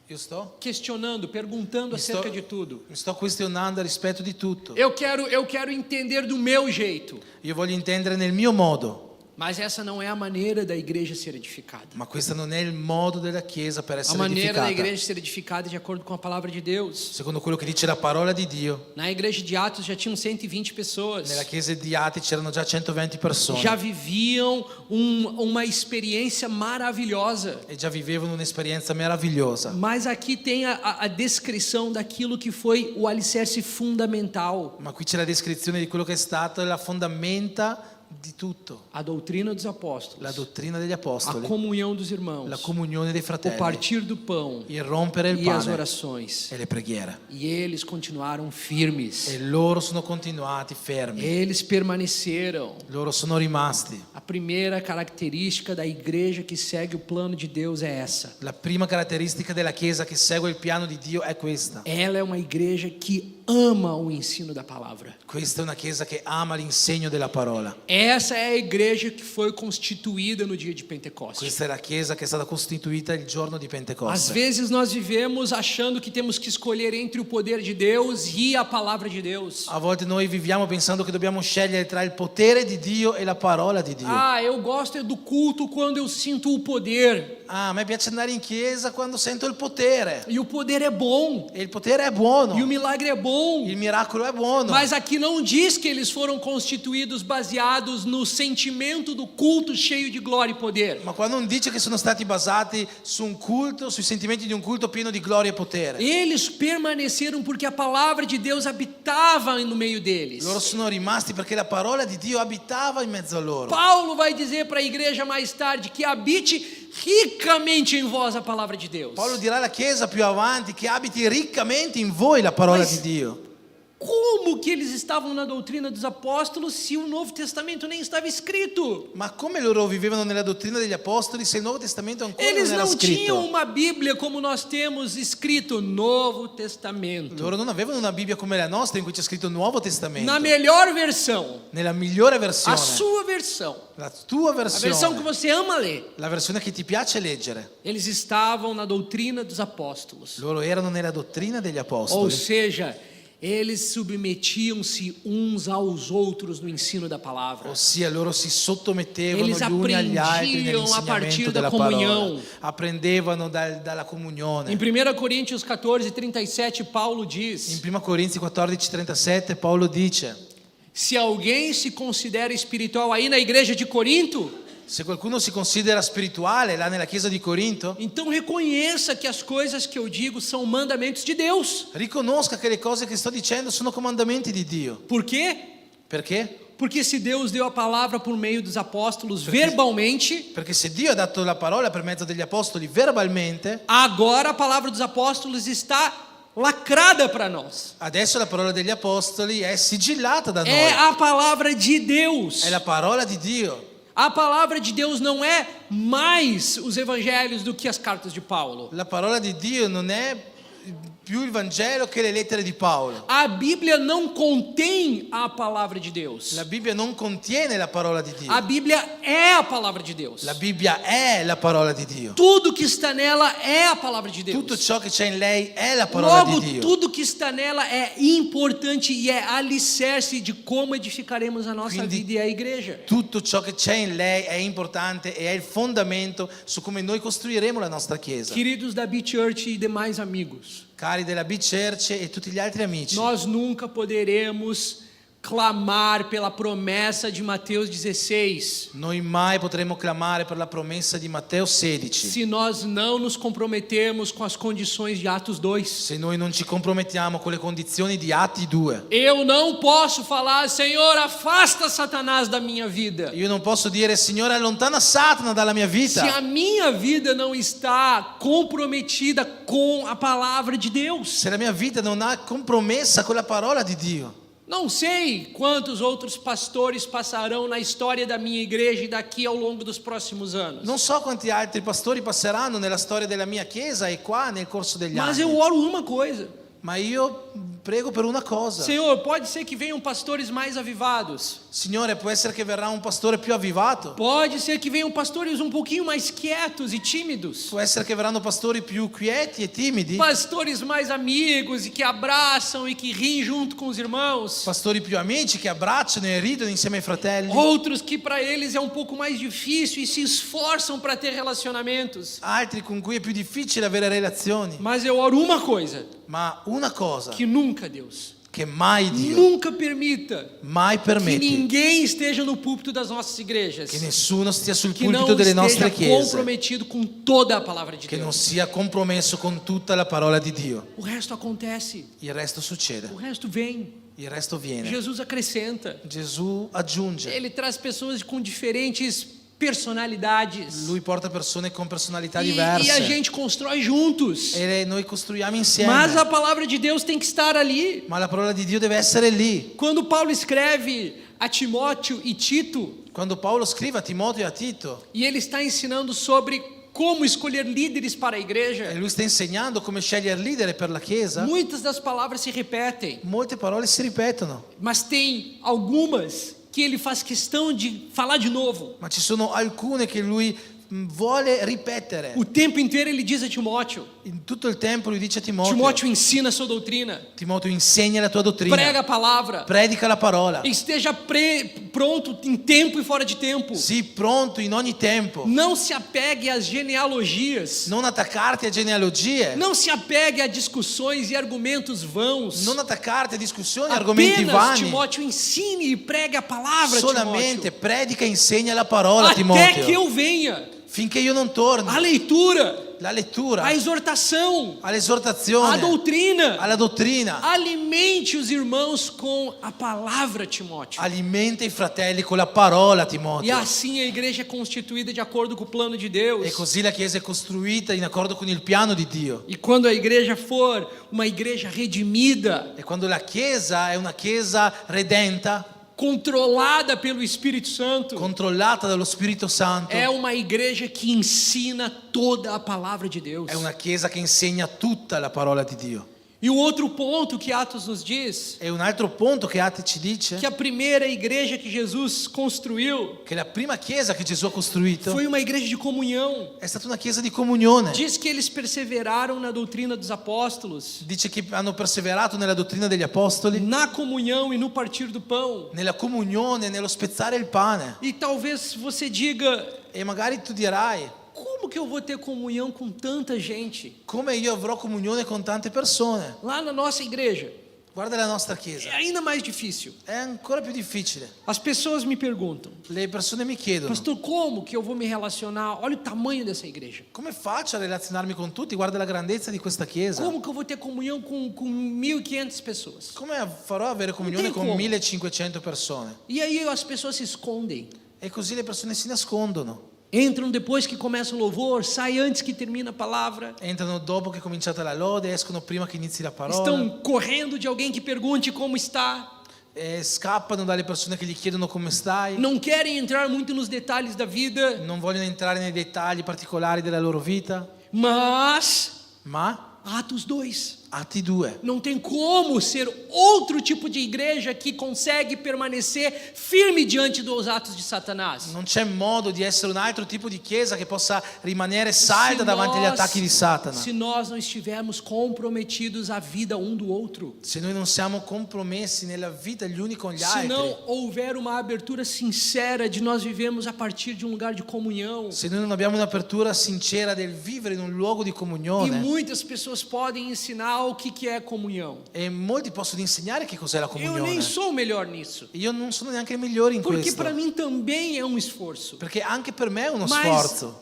A: Io sto?
E: Questionando, perguntando acerca de tudo.
A: Mi sto questionando a rispetto di tutto.
E: Eu quero entender do meu jeito.
A: Io voglio intendere nel mio modo.
E: Mas essa não é a maneira da igreja ser edificada.
A: Ma questo non è il modo della Chiesa per
E: A
A: essere
E: maneira da
A: edificata.
E: igreja ser edificada é de acordo com a palavra de Deus.
A: Secondo quello che dice la parola di Dio,
E: Na igreja de Atos já tinham 120 pessoas.
A: nella chiesa di Ati c'erano già 120 persone
E: Já viviam uma experiência maravilhosa.
A: e già vivevano un'esperienza meravigliosa.
E: Mas aqui tem a descrição daquilo que foi o alicerce fundamental.
A: Ma qui c'è la descrizione di quello che è stato la fondamenta di tutto,
E: A doutrina dos apóstolos.
A: la dottrina degli
E: A
A: apostoli,
E: comunhão dos irmãos.
A: la comunione dei
E: O
A: fratelli,
E: partir do pão.
A: il rompere il
E: E as
A: pane
E: orações.
A: e le preghiere.
E: E eles continuaram firmes.
A: E loro sono continuati fermi,
E: Eles permaneceram.
A: loro sono rimasti.
E: A primeira característica da igreja que segue o plano de Deus é essa.
A: La prima caratteristica della Chiesa che segue il piano di Dio è questa.
E: Ela é uma igreja que ama o ensino da palavra.
A: Questa è una Chiesa che ama l'insegno della parola.
E: Essa é a igreja que foi constituída no dia de Pentecostes.
A: Questa è la Chiesa che è stata costituita il giorno di
E: Às
A: Pentecoste.
E: vezes nós vivemos achando que temos que escolher entre o poder de Deus e a palavra de Deus.
A: A volte noi viviamo pensando che dobbiamo scegliere tra il potere di Dio e la parola di Dio.
E: Ah, eu gosto do culto quando eu sinto o poder.
A: Ah, a me piace andare in chiesa quando sento il potere.
E: E o poder é bom.
A: E il potere è buono.
E: E o milagre é bom.
A: Il miracolo è buono.
E: Mas aqui não diz que eles foram constituídos baseados no sentimento do culto cheio de glória e poder.
A: Ma qua non dice che sono stati basati su un culto, sui sentimenti di un culto pieno di gloria e potere.
E: Eles permaneceram porque a palavra de Deus habitava no meio deles.
A: Loro sono rimasti perché la parola di Dio abitava in mezzo a loro.
E: Paulo vai dizer para a igreja mais tarde que habite ricamente em vós a palavra de Deus.
A: Paolo dirà alla Chiesa più avanti che abiti riccamente in voi la parola di Dio.
E: Como que eles estavam na doutrina dos apóstolos se o Novo Testamento nem estava escrito?
A: Ma come loro vivevano nella dottrina degli apostoli se il Nuovo Testamento ancora
E: Eles
A: non era
E: não tinham
A: scritto?
E: uma Bíblia como nós temos escrito Novo Testamento.
A: Loro non avevano una Bibbia come la nostra in cui c'è scritto Nuovo Testamento.
E: Na melhor versão,
A: Nella migliore
E: a
A: versione,
E: sua versão,
A: la tua
E: a versão que
A: versione,
E: você ama ler.
A: la versione che ti piace leggere.
E: Eles estavam na doutrina dos apóstolos.
A: Loro erano nella dottrina degli
E: Ou
A: apostoli.
E: seja, eles submetiam-se uns aos outros no ensino da palavra.
A: Ossia loro si sottomettevano
E: Eles
A: gli uni agli altri
E: apprendiam a partir
A: nell'insegnamento
E: da
A: della
E: comunhão.
A: parola. Apprendevano dalla comunione.
E: Em 1 Coríntios 14:37, Paulo
A: In
E: diz:
A: 1 Corinzi 14:37 Paolo dice:
E: se alguém se considera espiritual aí na igreja de Corinto,
A: se qualcuno si considera spirituale là nella chiesa di Corinto,
E: então reconheça que as coisas que eu digo são mandamentos de Deus.
A: riconosca che le cose che sto dicendo sono comandamenti di Dio.
E: Por quê?
A: Perché?
E: Porque se Deus deu a palavra por meio dos apóstolos verbalmente,
A: Perché se Dio ha dato la parola per mezzo degli apostoli verbalmente,
E: agora a palavra dos apóstolos está lacrada para nós.
A: adesso la parola degli apostoli è sigillata da
E: É
A: noi.
E: a palavra de Deus.
A: È la parola di Dio.
E: A palavra de Deus não é mais os evangelhos do que as cartas de Paulo.
A: La parola di Dio non è più il Vangelo che le lettere di Paolo.
E: A Bíblia não contém a palavra de Deus.
A: La Bibbia non contiene la parola di Dio.
E: A Bíblia é a palavra de Deus.
A: La Bibbia è la parola di Dio.
E: Tudo que está nela é a palavra de
A: Tutto
E: Deus.
A: ciò che c'è in lei è la parola
E: Logo,
A: di Dio.
E: tudo que está nela é importante e é alicerce de como edificaremos a nossa
A: Quindi-
E: vida e a igreja.
A: Tutto ciò che c'è in lei è importante e è il fondamento su come noi costruiremo la nostra chiesa.
E: Queridos da B-Church e demais amigos,
A: Cari della B-Church e tutti gli altri amici,
E: nós nunca poderemos clamar pela promessa de Mateus 16
A: noi mai potremo clamare per la promessa di Matteo 16
E: se nós não nos comprometermos com as condições de Atos 2.
A: se noi non ci compromettiamo con le condizioni di Atti 2.
E: Eu não posso falar, Senhor, afasta Satanás da minha vida,
A: Io non posso dire Signore allontana Satana dalla mia
E: se a
A: vita
E: minha vida não está comprometida com a palavra de Deus.
A: se la mia vita non è compromessa con la parola di Dio.
E: Não sei quantos outros pastores passarão na história da minha igreja e daqui ao longo dos próximos anos.
A: Non so quanti altri pastori passeranno nella storia della mia chiesa e qua nel corso degli
E: Mas
A: anni.
E: eu oro uma coisa.
A: Ma io prego per una cosa.
E: Senhor, pode ser que venham pastores mais avivados.
A: Signore, può essere che verrà un pastore più avvivato.
E: Pode ser que venham pastores um pouquinho mais quietos e tímidos.
A: Può essere che verranno pastori più quieti e timidi.
E: Pastores mais amigos e que abraçam e que riem junto com os irmãos.
A: Pastori più amici che abbracciano e ridono insieme ai fratelli.
E: Outros que para eles é um pouco mais difícil e se esforçam para ter relacionamentos.
A: Altri con cui è più difficile avere relazioni.
E: Mas eu oro uma coisa,
A: Ma una cosa
E: que nunca, Deus,
A: che mai Dio,
E: nunca permita
A: mai
E: que
A: permette
E: ninguém esteja no púlpito das nossas igrejas,
A: che nessuno stia sul
E: que não
A: pulpito delle
E: esteja
A: nostre chiese,
E: comprometido com toda a palavra de
A: che non
E: Deus.
A: sia compromesso con tutta la parola di Dio.
E: O resto acontece,
A: Il resto succede,
E: o resto vem.
A: il resto viene.
E: Jesus acrescenta.
A: Gesù aggiunge.
E: Ele traz pessoas com diferentes personalidades.
A: Lui porta persone con personalità
E: E
A: diverse.
E: a gente constrói juntos.
A: E noi costruiamo insieme.
E: Mas a palavra de Deus tem que estar ali.
A: Ma la parola di Dio deve essere lì.
E: Quando Paulo escreve a Timóteo e Tito,
A: Quando Paolo scrive a Timoteo e a Tito,
E: e ele está ensinando sobre como escolher líderes para a
A: e
E: igreja,
A: lui sta insegnando come scegliere leader per la Chiesa,
E: muitas das palavras se repetem,
A: molte parole si ripetono.
E: mas tem algumas que ele faz questão de falar de novo.
A: Ma ci sono alcune che lui vuole ripetere.
E: O tempo inteiro ele diz a Timóteo:
A: In tutto il tempo lui dice a Timoteo,
E: Timóteo, ensina a sua doutrina,
A: Timoteo, insegna la tua dottrina,
E: prega a palavra,
A: predica la parola,
E: esteja pronto em tempo e fora de tempo.
A: sii pronto in ogni tempo.
E: Não se apegue às genealogias.
A: Non attaccarti a genealogie,
E: Não se apegue a discussões e argumentos vãos.
A: non attaccarti a discussioni e argomenti
E: Apenas,
A: vani.
E: Timóteo, ensine e pregue a palavra,
A: Solamente
E: Timóteo.
A: predica e insegna la parola,
E: Até
A: Timoteo,
E: que eu venha.
A: finché io non torni.
E: A leitura,
A: La lettura,
E: a exortação, a
A: all'esortazione,
E: doutrina.
A: alla dottrina.
E: Alimente os irmãos com a palavra, Timóteo.
A: Alimenta i fratelli con la parola,
E: E
A: Timoteo.
E: assim a igreja é constituída de acordo com o plano de Deus.
A: E così la Chiesa è costruita in accordo con il piano di Dio.
E: E quando a igreja for uma igreja redimida,
A: E quando la Chiesa è una Chiesa redenta,
E: controlada pelo Espírito Santo,
A: controllata dallo Spirito Santo,
E: é uma igreja que ensina toda a palavra de Deus.
A: è una Chiesa che insegna tutta la parola di Dio.
E: E o outro ponto que Atos nos diz,
A: E un altro punto che Atti ci dice,
E: que a primeira igreja que Jesus construiu
A: che la prima Chiesa che Gesù ha costruito
E: foi uma igreja de comunhão.
A: è stata una Chiesa di comunione.
E: Diz que eles perseveraram na doutrina dos apóstolos,
A: Dice che hanno perseverato nella dottrina degli apostoli,
E: na comunhão e no partir do pão.
A: nella comunione, nello spezzare il pane.
E: E talvez você diga:
A: E magari tu dirai,
E: como que eu vou ter comunhão com tanta gente?
A: come io avrò comunione con tante persone?
E: Lá na nossa igreja
A: Guarda la nostra
E: é
A: Chiesa,
E: ainda mais difícil.
A: è ancora più difficile.
E: As pessoas me perguntam:
A: Le persone mi chiedono,
E: pastor, como que eu vou me relacionar? Olha o tamanho dessa igreja.
A: come faccio a relazionarmi con tutti? Guarda la grandezza di questa Chiesa.
E: Como que eu vou ter comunhão com 1.500 pessoas?
A: Come farò a avere comunione
E: Non
A: con
E: come.
A: 1500 persone?
E: E aí as pessoas se escondem.
A: E così le persone si nascondono.
E: Entram depois que começa o louvor, saem antes que termina a palavra.
A: Entrano dopo che è cominciata la lode, escono prima che inizi la parola.
E: Estão correndo de alguém que pergunte como está.
A: E scappano dalle persone che gli chiedono come stai.
E: Não querem entrar muito nos detalhes da vida.
A: Non vogliono entrare nei dettagli particolari della loro vita.
E: Mas,
A: Ma
E: Atos 2.
A: Atti 2.
E: Não tem como ser outro tipo de igreja que consegue permanecer firme diante dos atos de Satanás.
A: Non c'è modo di essere un altro tipo di chiesa che possa rimanere salda davanti agli attacchi di Satana.
E: se nós não estivermos comprometidos à vida um do outro,
A: Se noi non siamo compromessi nella vita gli uni con gli
E: se
A: altri,
E: não houver uma abertura sincera de nós vivemos a partir de um lugar de comunhão,
A: se noi non abbiamo un'apertura sincera del vivere in un luogo di
E: e
A: comunione,
E: muitas pessoas podem ensinar o que é comunhão.
A: e molti possono insegnare che cos'è la
E: Eu nem
A: comunione.
E: sou o melhor nisso,
A: Io non sono neanche il migliore in
E: porque
A: questo,
E: para mim também é um esforço.
A: perché anche per me è uno
E: Mas
A: sforzo.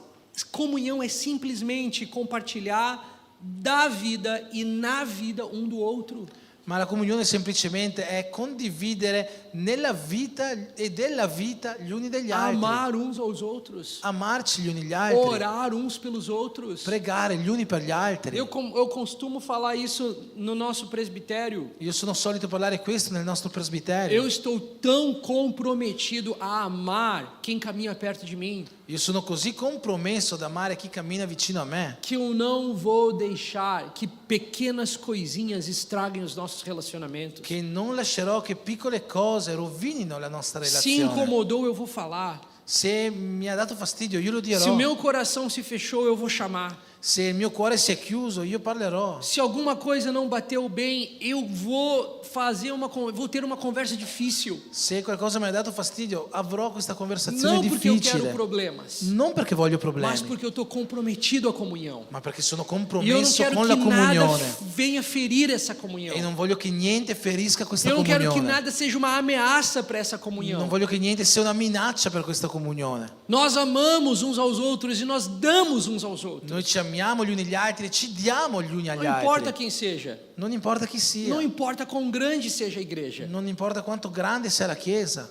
E: comunhão é simplesmente compartilhar da vida e na vida um do outro.
A: Ma la comunione semplicemente è condividere nella vita e della vita gli uni degli altri,
E: Amar uns aos outros,
A: amarci gli uni gli altri,
E: orar uns pelos outros.
A: pregare gli uni per gli altri.
E: Eu costumo falar isso no nosso presbitério.
A: Io sono solito parlare questo nel nostro presbiterio.
E: Eu estou tão comprometido a amar quem caminha perto de mim,
A: Io sono così compromesso ad amare chi cammina vicino a me,
E: que eu não vou deixar que pequenas coisinhas estraguem os nossos nossos relacionamentos.
A: che non lascerò che piccole cose rovinino la nostra
E: Se
A: relazione.
E: incomodou, eu vou falar.
A: Se mi ha dato fastidio, io lo
E: Se o
A: dirò.
E: meu coração se fechou, eu vou chamar.
A: Se il mio cuore si è chiuso, io parlerò.
E: Se alguma coisa não bateu bem, eu vou ter uma conversa difícil.
A: Se qualcosa mi ha dato fastidio, avrò questa conversazione
E: Não porque eu quero
A: difficile.
E: problemas,
A: Non perché voglio
E: mas
A: problemi,
E: porque eu estou comprometido à comunhão.
A: ma perché sono
E: E eu não
A: compromesso
E: quero
A: con
E: que
A: la
E: nada
A: comunione.
E: venha ferir essa comunhão.
A: E non voglio che niente ferisca questa
E: Eu não quero que
A: comunione.
E: nada seja uma ameaça para essa
A: Non
E: comunhão.
A: voglio che niente sia una minaccia per questa comunione.
E: Nós amamos uns aos outros e nós damos uns aos outros.
A: Noi ci amiamo gli uni agli altri e ci diamo gli uni agli
E: Não importa
A: altri.
E: quem seja,
A: Non importa chi sia.
E: não importa quão grande seja a igreja.
A: Non importa quanto grande sia la chiesa.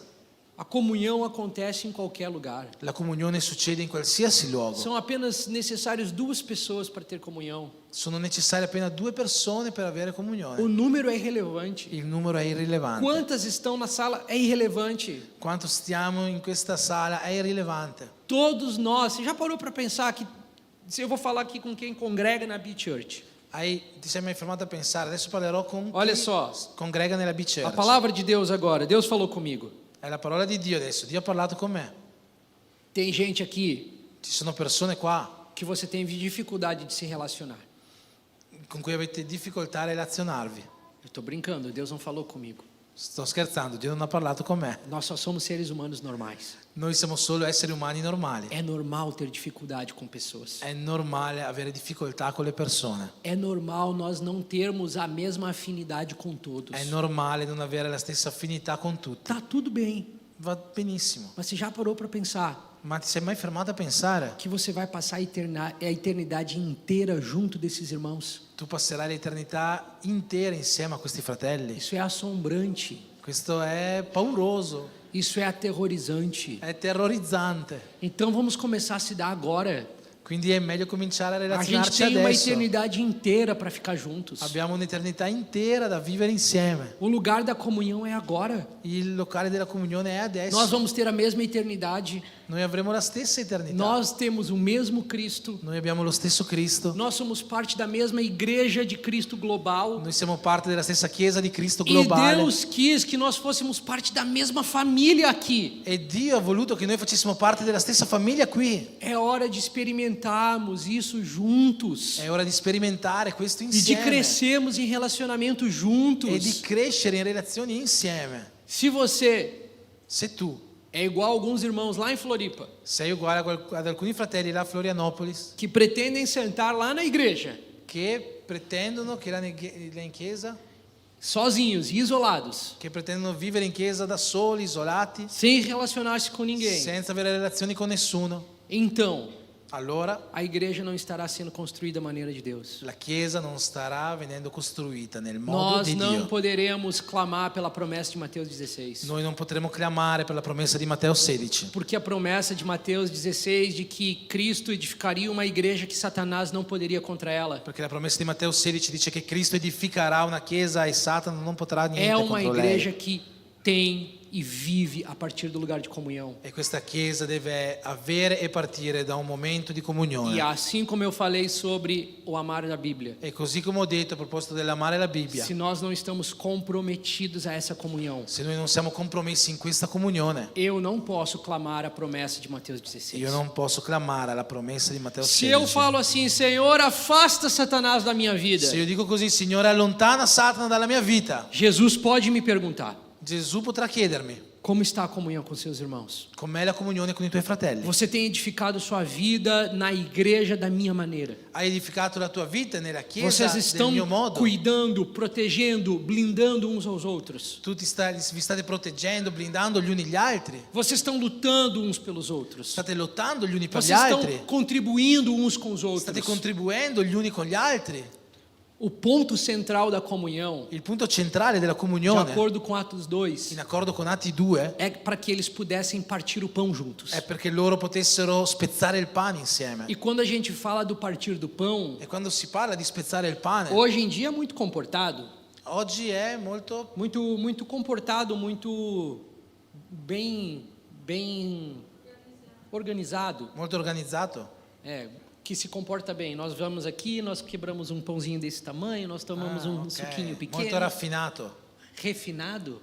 E: A comunhão acontece em qualquer lugar.
A: La comunione succede in qualsiasi luogo.
E: São apenas necessárias 2 pessoas para ter comunhão.
A: Sono necessarie appena 2 persone per avere
E: O
A: comunione.
E: número é irrelevante.
A: Il numero è irrilevante.
E: Quantas estão na sala é irrelevante.
A: Quanto stiamo in questa sala è irrilevante.
E: Todos nós. Você já parou para pensar que se eu vou falar aqui com quem congrega na B-Church?
A: Ti sei mai fermato a pensare? Adesso parlerò con
E: Olha
A: chi
E: só.
A: congrega nella B-Church.
E: A palavra de Deus agora. Deus falou comigo.
A: È la parola di Dio adesso. Dio ha parlato con me.
E: Tem gente aqui
A: Ci sono persone qua
E: que você tem dificuldade de se relacionar.
A: con cui avete difficoltà a relazionarvi.
E: Eu estou brincando, Deus não falou comigo.
A: Sto scherzando, Dio non ha parlato con me.
E: Nós só somos seres humanos normais.
A: Noi siamo solo esseri umani normali.
E: É normal ter dificuldade com pessoas.
A: È normale avere difficoltà con le persone.
E: É normal nós não termos a mesma afinidade com todos.
A: È normale non avere la stessa affinità con tutti.
E: Tá tudo bem,
A: Va benissimo.
E: mas você já parou para pensar
A: Ma ti sei mai fermato a pensare?
E: que você vai passar a eternidade inteira junto desses irmãos?
A: Tu passerai l'eternità intera insieme a questi fratelli.
E: Isso é assombrante,
A: Questo è pauroso,
E: isso é aterrorizante.
A: è terrorizzante.
E: Então vamos começar a se dar agora.
A: Quindi è meglio cominciare a
E: A gente
A: relazionarci
E: tem uma
A: adesso.
E: eternidade inteira para ficar juntos.
A: Abbiamo un'eternità intera da vivere insieme.
E: O lugar da comunhão é agora.
A: Il locale della comunione è adesso.
E: Nós vamos ter a mesma eternidade.
A: Noi avremo la stessa eternità.
E: Nós temos o mesmo Cristo.
A: Noi abbiamo lo stesso Cristo.
E: Nós somos parte da mesma igreja de Cristo global.
A: Noi siamo parte della stessa Chiesa di Cristo
E: E
A: globale.
E: Deus quis que nós fôssemos parte da mesma família aqui.
A: E Dio ha voluto che noi facessimo parte della stessa famiglia qui.
E: É hora de experimentarmos isso juntos.
A: È ora di sperimentare questo
E: E de
A: insieme.
E: crescermos em relacionamento
A: E di
E: juntos.
A: crescere in relazioni insieme.
E: Se você
A: Se tu
E: é igual a alguns irmãos lá em Floripa,
A: sei uguale ad alcuni fratelli là a Florianopolis
E: que pretendem sentar lá na igreja,
A: che pretendono che là in chiesa,
E: sozinhos e isolados,
A: che pretendono vivere in chiesa da soli, isolati,
E: sem relacionar-se com ninguém,
A: senza avere relazioni con nessuno,
E: então
A: allora
E: a igreja não estará sendo construída da maneira de Deus.
A: la chiesa non starà venendo costruita nel modo
E: Nós
A: di
E: não
A: Dio.
E: poderemos clamar pela promessa de Mateus 16.
A: Noi non potremo clamare per la promessa di Matteo 16,
E: Porque a promessa de Mateus 16 de que Cristo edificaria uma igreja que Satanás não poderia contra ela,
A: perché la promessa di Matteo 16 dice che Cristo edificherà una chiesa e Satana non potrà
E: é
A: niente
E: uma
A: contro
E: igreja
A: lei.
E: que tem e vive a partir do lugar de comunhão.
A: E questa chiesa deve avere e partire da un momento di comunione.
E: E assim como eu falei sobre o amar da Bíblia,
A: E così come ho detto a proposito dell'amare la Bibbia,
E: se nós não estamos comprometidos a essa comunhão,
A: se noi non siamo compromessi in questa comunione,
E: eu não posso clamar a promessa de Mateus 16.
A: io non posso clamare alla promessa di Matteo
E: Se
A: 16.
E: eu falo assim, Senhor, afasta Satanás da minha vida,
A: Se io dico così, Signore, allontana Satana dalla mia vita,
E: Jesus pode me perguntar:
A: Gesù potrà chiedermi
E: como está a comunhão com seus irmãos?
A: com'è la comunione con i tuoi fratelli.
E: Você tem edificado sua vida na igreja da minha maneira?
A: Hai edificato la tua vita nella chiesa
E: Vocês
A: del
E: estão
A: mio modo?
E: cuidando, protegendo, blindando uns aos outros?
A: Vi state proteggendo, blindando gli uni gli altri?
E: Vocês estão lutando uns pelos outros?
A: State lottando gli uni per gli
E: Vocês estão
A: altri?
E: contribuindo uns com os
A: State
E: outros?
A: contribuendo gli uni con gli altri?
E: O ponto central da comunhão,
A: Il punto centrale della
E: de
A: comunione,
E: acordo com Atos 2,
A: in accordo con Atti 2,
E: é para que eles pudessem partir o pão juntos.
A: è perché loro potessero spezzare il pane insieme.
E: E quando a gente fala do partir do pão,
A: E quando si parla di spezzare il pane,
E: hoje em dia é muito comportado,
A: oggi è molto
E: muito comportado, muito bem organizado.
A: organizzato.
E: É, que se comporta bem. Nós vamos aqui, nós quebramos um pãozinho desse tamanho, nós tomamos um
A: ok.
E: suquinho pequeno.
A: Molto raffinato.
E: Refinado.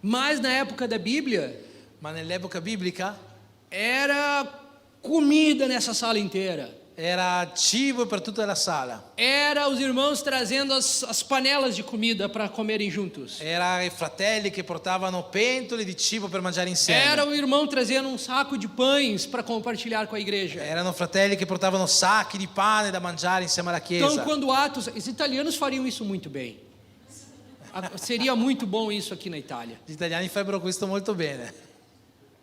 E: Mas na época da Bíblia,
A: Ma nell'epoca biblica
E: era comida nessa sala inteira.
A: era cibo per tutta la sala.
E: Era os irmãos trazendo as panelas de comida para comerem juntos.
A: Era i fratelli che portavano pentole di cibo per mangiare insieme.
E: Era o irmão trazendo um saco de pães para compartilhar com a igreja.
A: Erano fratelli che portavano sacchi di pane da mangiare insieme alla
E: Então,
A: chiesa.
E: quando Atos... Os italianos fariam isso muito bem. Seria muito bom isso aqui na Itália.
A: Gli italiani farebbero questo molto bene.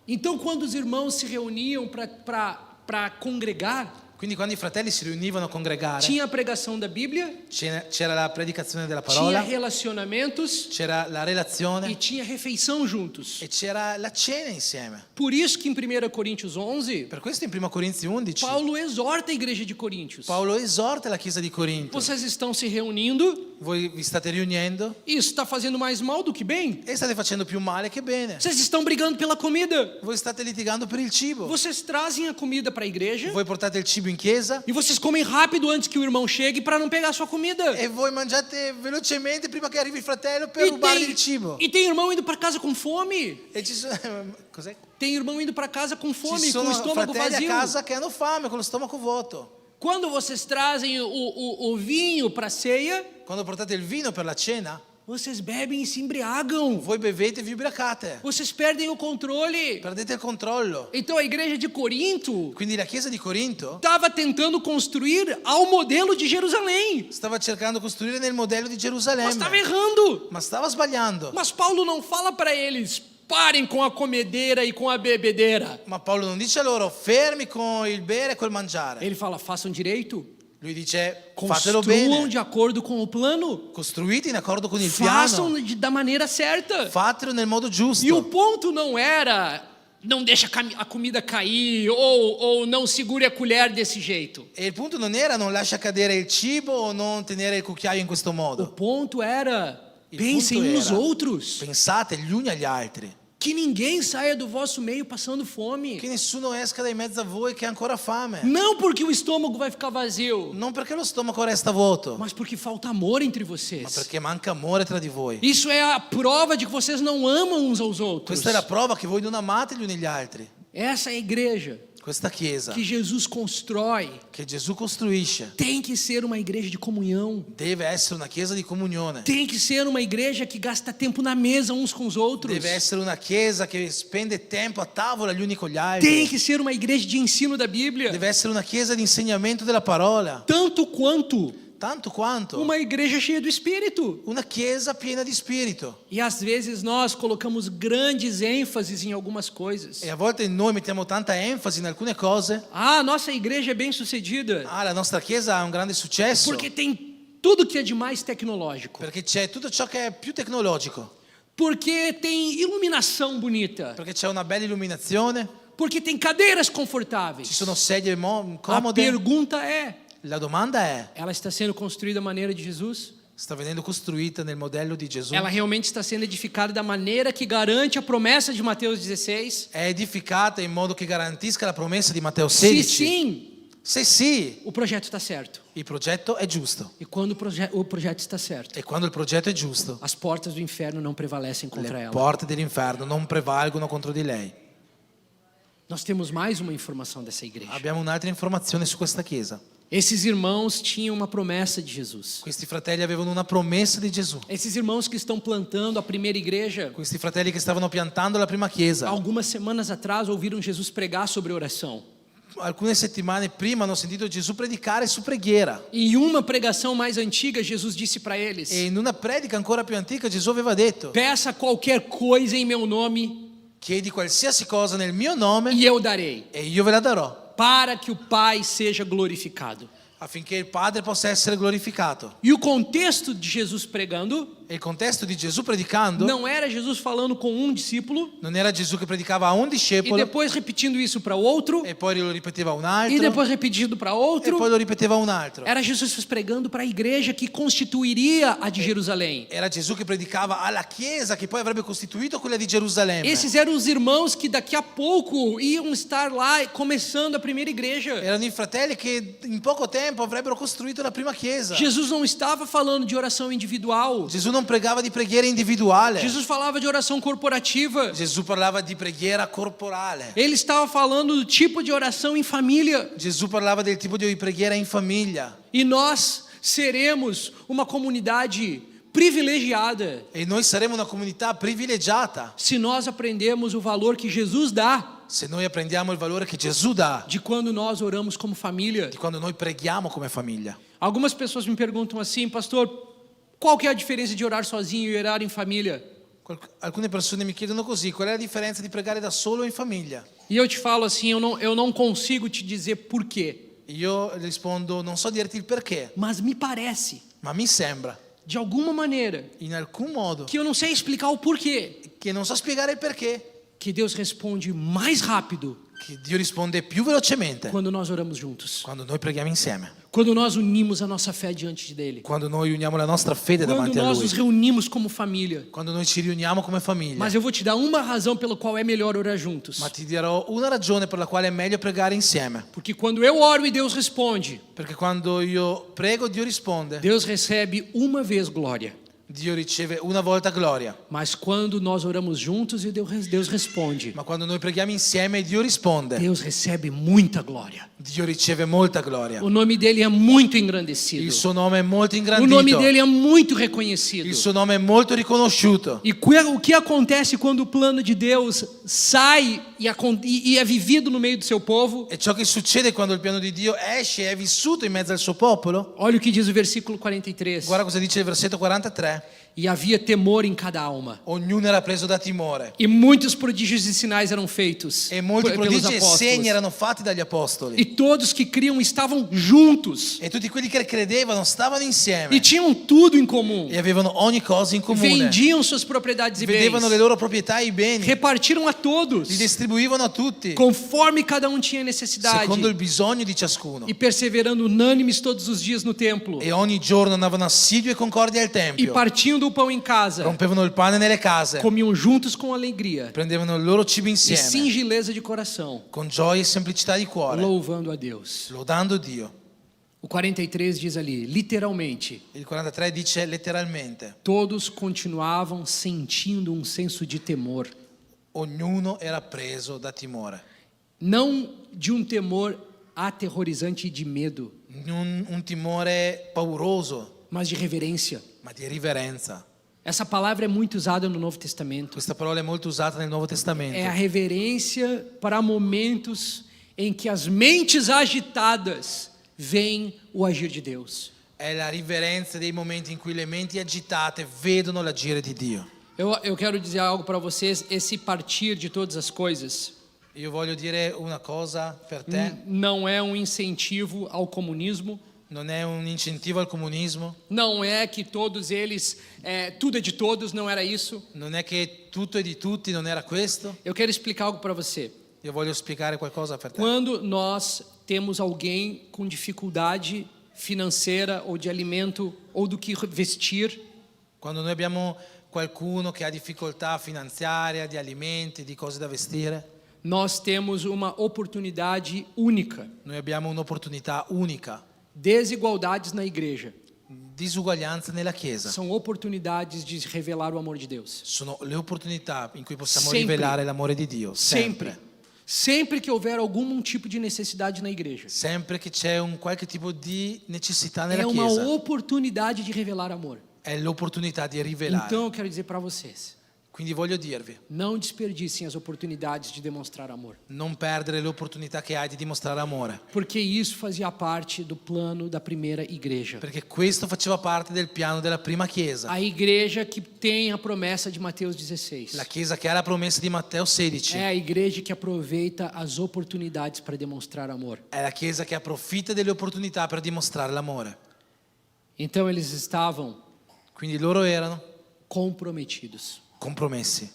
E: Então, quando os irmãos se reuniam para congregar,
A: Quindi quando i fratelli si riunivano a congregare,
E: tinha a pregação da Bíblia,
A: c'era la predicazione della
E: tinha
A: parola,
E: relacionamentos
A: c'era la
E: e
A: relazione
E: tinha refeição juntos.
A: e c'era la cena insieme.
E: Por isso que em 1 Coríntios 11,
A: Per questo in 1 Corinzi 11
E: Paulo exorta a igreja de Coríntios.
A: Paolo esorta la chiesa di Corinto.
E: Vocês estão se reunindo
A: Voi vi state riunendo
E: e isso está fazendo mais mal do que bem.
A: e state facendo più male che bene.
E: Vocês estão brigando pela comida.
A: Voi state litigando per il cibo.
E: Vocês trazem a comida para a igreja
A: Voi portate il cibo in chiesa
E: e vocês comem rápido antes que o irmão chegue para não pegar a sua comida.
A: e voi mangiate velocemente prima che arrivi il fratello per rubargli il cibo.
E: E tem irmão indo para casa com fome.
A: E ci sono, cos'è?
E: Tem irmão indo para casa com
A: Ci
E: fome, com o
A: sono
E: estômago
A: fratelli a
E: vazio.
A: casa che hanno fame con lo stomaco vuoto.
E: Quando vocês trazem o vinho para a ceia,
A: Quando portate il vino per la cena,
E: vocês bebem e se embriagam.
A: voi bevete e vi ubriacate.
E: Vocês perdem o controle.
A: Perdete il controllo.
E: Então a igreja de Corinto
A: Quindi la chiesa di Corinto
E: estava tentando construir ao modelo de Jerusalém.
A: stava cercando di costruire nel modello di
E: Mas
A: Gerusalemme.
E: estava errando.
A: Ma stava sbagliando.
E: Mas Paulo não fala para eles: parem com a comedeira e com a bebedeira.
A: Ma Paolo non dice loro fermi con il bere e col mangiare.
E: Ele fala: façam direito.
A: Lui dice fatelo
E: Construam
A: bene.
E: de acordo com o plano.
A: Costruite in accordo con il
E: Façam
A: piano.
E: da maneira certa.
A: Fatelo nel modo
E: E o
A: giusto.
E: ponto não era: não deixa a comida cair ou não segure a colher desse jeito.
A: E il punto non era non lascia cadere il cibo o non tenere il cucchiaio in questo
E: O
A: modo.
E: ponto era:
A: Il
E: pensem
A: punto
E: nos
A: era,
E: outros.
A: Pensate gli uni agli altri.
E: Que ninguém saia do vosso meio passando fome.
A: Che nessuno esca da in mezzo a voi che ha ancora fame.
E: Não porque o estômago vai ficar vazio,
A: Non perché lo stomaco resta vuoto,
E: mas porque falta amor entre
A: ma
E: vocês.
A: perché manca amore tra di voi.
E: Isso é a prova de que vocês não amam uns aos outros.
A: Questa è la prova che voi non amate gli uni gli altri.
E: Essa é a igreja
A: Questa chiesa
E: que Jesus constrói.
A: che Gesù costruisce
E: Tem que ser uma igreja de comunhão.
A: deve essere una chiesa di comunione.
E: Tem que ser uma igreja que gasta tempo na mesa uns com os outros.
A: Deve essere una chiesa che spende tempo a tavola gli uni con gli
E: Tem
A: altri.
E: que ser uma igreja de ensino da Bíblia.
A: Deve essere una chiesa di insegnamento della parola.
E: Tanto quanto
A: Tanto quanto
E: uma igreja cheia do Espírito.
A: una chiesa piena di spirito.
E: E às vezes nós colocamos grandes ênfases em algumas coisas.
A: E a volte noi mettiamo tanta enfasi in alcune cose.
E: Ah, nossa igreja é bem sucedida
A: Ah, la nostra chiesa ha un grande successo
E: porque tem tudo que é de mais tecnológico.
A: perché c'è tutto ciò che è più tecnologico,
E: Porque tem iluminação bonita.
A: perché c'è una bella illuminazione,
E: Porque tem cadeiras
A: ci
E: confortáveis.
A: sono sedie
E: A
A: comode.
E: pergunta é:
A: La domanda è:
E: ela está sendo construída da maneira de Jesus?
A: sta venendo costruita nel modello di Gesù?
E: Ela realmente está sendo edificada da maneira que garante a promessa de Mateus 16?
A: È edificata in modo che garantisca la promessa di Matteo
E: Se
A: 16?
E: sim,
A: Se sì,
E: o projeto está certo.
A: il progetto è giusto.
E: E quando o projeto está certo,
A: E quando il progetto è giusto,
E: as portas do inferno não prevalecem contra
A: le
E: ela.
A: porte dell'inferno non prevalgono contro di lei.
E: Nós temos mais uma informação dessa igreja.
A: Abbiamo un'altra informazione su questa chiesa.
E: Esses irmãos tinham uma promessa de Jesus.
A: Questi fratelli avevano una promessa di Gesù.
E: Esses irmãos que estão plantando a primeira igreja,
A: Questi fratelli che stavano piantando la prima chiesa,
E: algumas semanas atrás ouviram Jesus pregar sobre oração.
A: alcune settimane prima hanno sentito Gesù predicare su preghiera.
E: Em uma pregação mais antiga, Jesus disse para eles:
A: E in una predica ancora più antica Gesù aveva detto:
E: peça qualquer coisa em meu nome
A: chiedi qualsiasi cosa nel mio nome
E: e eu darei,
A: e io ve la darò,
E: para que o Pai seja glorificado.
A: affinché il Padre possa essere glorificato.
E: E o contexto de Jesus pregando
A: E il contesto di Gesù predicando
E: não era Jesus falando com um discípulo
A: non era Gesù che predicava a un
E: e
A: discepolo
E: depois repetindo isso para outro
A: e poi lo ripeteva a un
E: e
A: altro
E: depois repetindo para
A: e
E: outro.
A: poi lo ripeteva a un altro.
E: Era Jesus pregando para a igreja que constituiria a de Jerusalém.
A: Era Gesù che predicava alla Chiesa che poi avrebbe costituito quella di Gerusalemme.
E: Esses eram os irmãos que daqui a pouco iam estar lá começando a primeira igreja.
A: Erano i fratelli che in poco tempo avrebbero costruito la prima chiesa.
E: Jesus não estava falando de oração individual.
A: Gesù non pregava di preghiera individuale.
E: Jesus falava de oração corporativa.
A: Gesù parlava di preghiera corporale.
E: Ele estava falando do tipo de oração em família.
A: Gesù parlava del tipo di preghiera in famiglia.
E: E nós seremos uma comunidade privilegiada
A: E noi saremo una comunità privilegiata
E: se nós aprendemos o valor que Jesus dá
A: se noi apprendiamo il valore che Gesù dà
E: de quando nós oramos como família.
A: di quando noi preghiamo come famiglia.
E: Algumas pessoas me perguntam assim, pastor, qual que é a diferença de orar sozinho e orar em família?
A: Alcune persone mi chiedono così, qual è la differenza di pregare da solo o in famiglia?
E: E eu te falo assim, eu não consigo te dizer por quê,
A: Io rispondo, non so dirti il perché,
E: mas me parece,
A: ma mi sembra,
E: de alguma maneira,
A: in alcun modo,
E: que eu não sei explicar o porquê,
A: che non so spiegare il perché,
E: que Deus responde mais rápido
A: che Dio risponde più velocemente
E: quando nós oramos juntos,
A: quando noi preghiamo insieme,
E: quando nós unimos a nossa fé diante dele,
A: quando noi uniamo la nostra fede
E: quando
A: davanti a
E: nós
A: Lui,
E: nos reunimos como família.
A: quando noi ci riuniamo come famiglia.
E: Mas eu vou te dar uma razão pela qual é melhor orar juntos.
A: Ma ti dirò una ragione per la quale è meglio pregare insieme,
E: Porque quando eu oro e Deus responde,
A: perché quando io prego Dio risponde,
E: Deus recebe uma vez glória.
A: Dio riceve una volta gloria,
E: Mas quando nós oramos juntos e Deus responde,
A: ma quando noi preghiamo insieme Dio risponde,
E: Deus recebe muita glória.
A: Dio riceve molta gloria.
E: O nome dele é muito engrandecido.
A: Il suo nome è molto
E: O
A: ingrandito,
E: nome dele é muito reconhecido.
A: il suo nome è molto riconosciuto.
E: E o que acontece quando o plano de Deus sai e é vivido no meio do seu povo?
A: E ciò che succede quando il piano di Dio esce e è vissuto in mezzo al suo popolo?
E: Olha o que diz o versículo 43.
A: Guarda cosa dice il versetto 43.
E: E havia temor em cada alma.
A: Ognuno era preso da timore
E: E muitos prodígios e sinais eram feitos
A: e molti
E: pelos
A: prodigi e
E: apóstolos.
A: segni erano fatti dagli apostoli.
E: E todos que criam estavam juntos
A: E tutti quelli che credevano stavano
E: e
A: insieme
E: tinham tudo em comum.
A: e avevano ogni cosa in comune.
E: Vendiam suas propriedades e bens,
A: Vedevano le loro proprietà e i beni,
E: repartiram a todos,
A: li distribuivano a tutti
E: conforme cada um tinha necessidade,
A: secondo il bisogno di ciascuno.
E: e perseverando unânimes todos os dias no templo,
A: E ogni giorno andavano assidui e concordi al
E: e
A: tempio,
E: partindo o pão em casa,
A: rompevano il pane nelle case,
E: comiam juntos com alegria
A: prendevano il loro cibo
E: e
A: insieme,
E: singeleza de coração,
A: con gioia e semplicità di cuore,
E: louvando a Deus.
A: lodando Dio.
E: O 43 diz ali, literalmente,
A: Il 43 dice letteralmente,
E: todos continuavam sentindo um senso de temor.
A: ognuno era preso da timore,
E: Não de um temor aterrorizante e de medo,
A: un timore pauroso,
E: mas de reverência.
A: ma di riverenza.
E: Essa palavra é muito usada no Novo Testamento.
A: Questa parola è molto usata nel Nuovo Testamento.
E: É a reverência para momentos em que as mentes agitadas veem o agir de Deus.
A: È la riverenza dei momenti in cui le menti agitate vedono l'agire di Dio.
E: Eu quero dizer algo para vocês, esse partir de todas as coisas
A: Io voglio dire una cosa per te,
E: não é um incentivo ao comunismo,
A: non è un incentivo al comunismo,
E: não é que todos eles, tudo é de todos, não era isso.
A: non è che tutto è di tutti, non era questo.
E: Eu quero explicar algo para você.
A: Io voglio spiegare qualcosa per te.
E: Quando nós temos alguém com dificuldade financeira ou de alimento ou do que vestir,
A: Quando noi abbiamo qualcuno che ha difficoltà finanziaria, di alimenti, di cose da vestire,
E: nós temos uma oportunidade única.
A: noi abbiamo un'opportunità unica.
E: Desigualdades na igreja
A: Disuguaglianze nella Chiesa.
E: são oportunidades de revelar o amor de Deus.
A: Sono le opportunità in cui possiamo
E: Sempre.
A: rivelare l'amore di Dio.
E: Sempre. Sempre que houver algum tipo de necessidade na igreja,
A: Sempre che c'è un qualche tipo di necessità nella
E: é uma
A: Chiesa.
E: oportunidade de revelar amor.
A: È l'opportunità di rivelare.
E: Então eu quero dizer para vocês,
A: Quindi voglio dirvi,
E: não desperdicem as oportunidades de demonstrar amor.
A: non perdere le opportunità che hai di dimostrare amore,
E: Porque isso fazia parte do plano da primeira igreja.
A: perché questo faceva parte del piano della prima chiesa,
E: A igreja que tem a promessa de Mateus 16.
A: la chiesa che ha la promessa di Matteo 16,
E: É a igreja que aproveita as oportunidades para demonstrar amor.
A: è la chiesa che approfitta delle opportunità per dimostrare l'amore.
E: Então eles estavam
A: Quindi loro erano
E: comprometidos
A: compromessi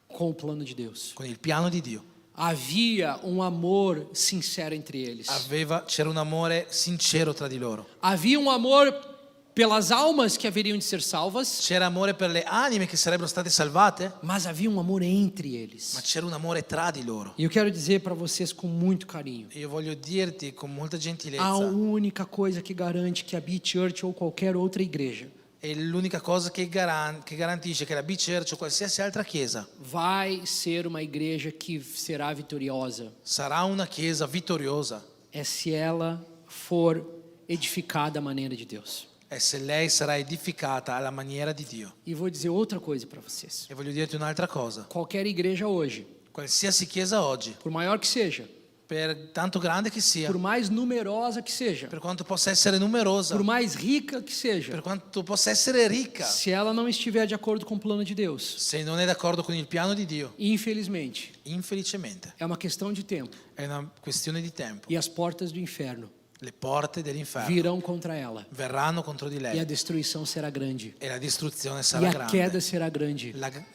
E: com o plano de Deus.
A: con il piano di Dio.
E: Havia um amor sincero entre eles.
A: C'era un amore sincero tra di loro.
E: Havia um amor pelas almas que haveriam de ser salvas,
A: C'era amore per le anime che sarebbero state salvate,
E: mas havia um amor entre eles.
A: ma c'era un amore tra di loro.
E: E eu quero dizer para vocês com muito carinho:
A: Io voglio dirti con molta
E: a
A: gentilezza,
E: única coisa que garante que a B-Church ou qualquer outra igreja
A: è l'unica cosa che garantisce che la B-Church o qualsiasi altra chiesa
E: vai ser uma igreja que será vitoriosa
A: sarà una chiesa vittoriosa
E: é se ela for edificada à maneira de Deus.
A: e se lei sarà edificata alla maniera di Dio.
E: E vou dizer outra coisa para vocês:
A: E voglio dirti un'altra cosa,
E: qualquer igreja hoje,
A: qualsiasi chiesa oggi,
E: por maior que seja,
A: per tanto grande che sia,
E: por mais numerosa que seja,
A: per quanto possa essere numerosa,
E: por mais rica que seja,
A: per quanto possa essere ricca,
E: se ela não estiver de acordo com o plano de Deus,
A: se non è d'accordo con il piano di Dio,
E: infelizmente,
A: infelicemente,
E: é uma questão de tempo
A: è una questione di tempo.
E: e as portas do inferno
A: Le porte dell'inferno
E: virão contra ela
A: verranno contro di
E: e a
A: lei
E: destruição será grande
A: e la distruzione
E: e
A: sarà
E: a
A: grande.
E: queda será grande.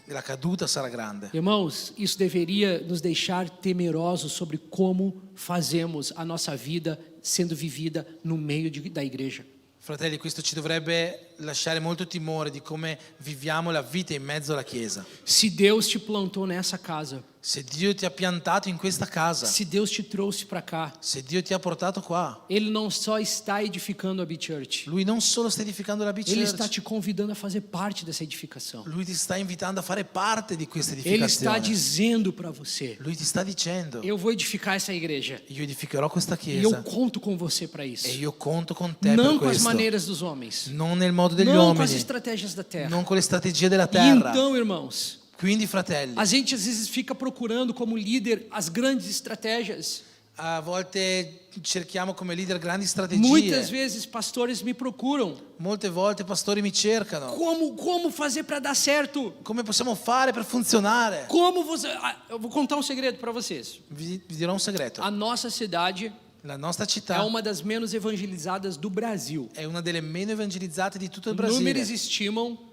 A: La caduta sarà grande.
E: Irmãos, isso deveria nos deixar temerosos sobre como fazemos a nossa vida sendo vivida no meio da igreja.
A: Fratelli, questo ci dovrebbe lasciare molto timore di come viviamo la vita in mezzo alla Chiesa.
E: Se Deus te plantou nessa casa,
A: Se Dio ti ha piantato in questa casa,
E: se Deus te trouxe para cá,
A: se Dio ti ha portato qua,
E: Ele não só está edificando a B-Church,
A: Lui non solo sta edificando la
E: Ele está
A: B-Church,
E: te convidando a fazer parte dessa edificação.
A: Lui ti sta invitando a fare parte di questa
E: Ele está
A: edificazione.
E: dizendo para você:
A: Lui ti sta dicendo,
E: eu vou edificar essa igreja
A: io edificherò questa
E: e eu
A: Chiesa
E: conto com você para isso.
A: e io conto con te
E: Não
A: per
E: com as
A: questo.
E: maneiras dos homens,
A: Non nel modo degli
E: não com as
A: uomini,
E: estratégias da terra.
A: non con le strategie della
E: E
A: terra.
E: então, irmãos,
A: Quindi, fratelli,
E: a gente às vezes fica procurando como líder as grandes estratégias.
A: a volte cerchiamo come leader grandi strategie.
E: Muitas vezes pastores me procuram.
A: Molte volte pastori mi cercano.
E: Como fazer para dar certo?
A: Come possiamo fare per funzionare?
E: Como você... eu vou contar um segredo para vocês.
A: Vi dirò un segreto.
E: A nossa cidade
A: La nostra
E: é
A: città
E: uma das menos evangelizadas do Brasil.
A: è una delle meno evangelizzate di tutto il
E: Números
A: Brasile.
E: estimam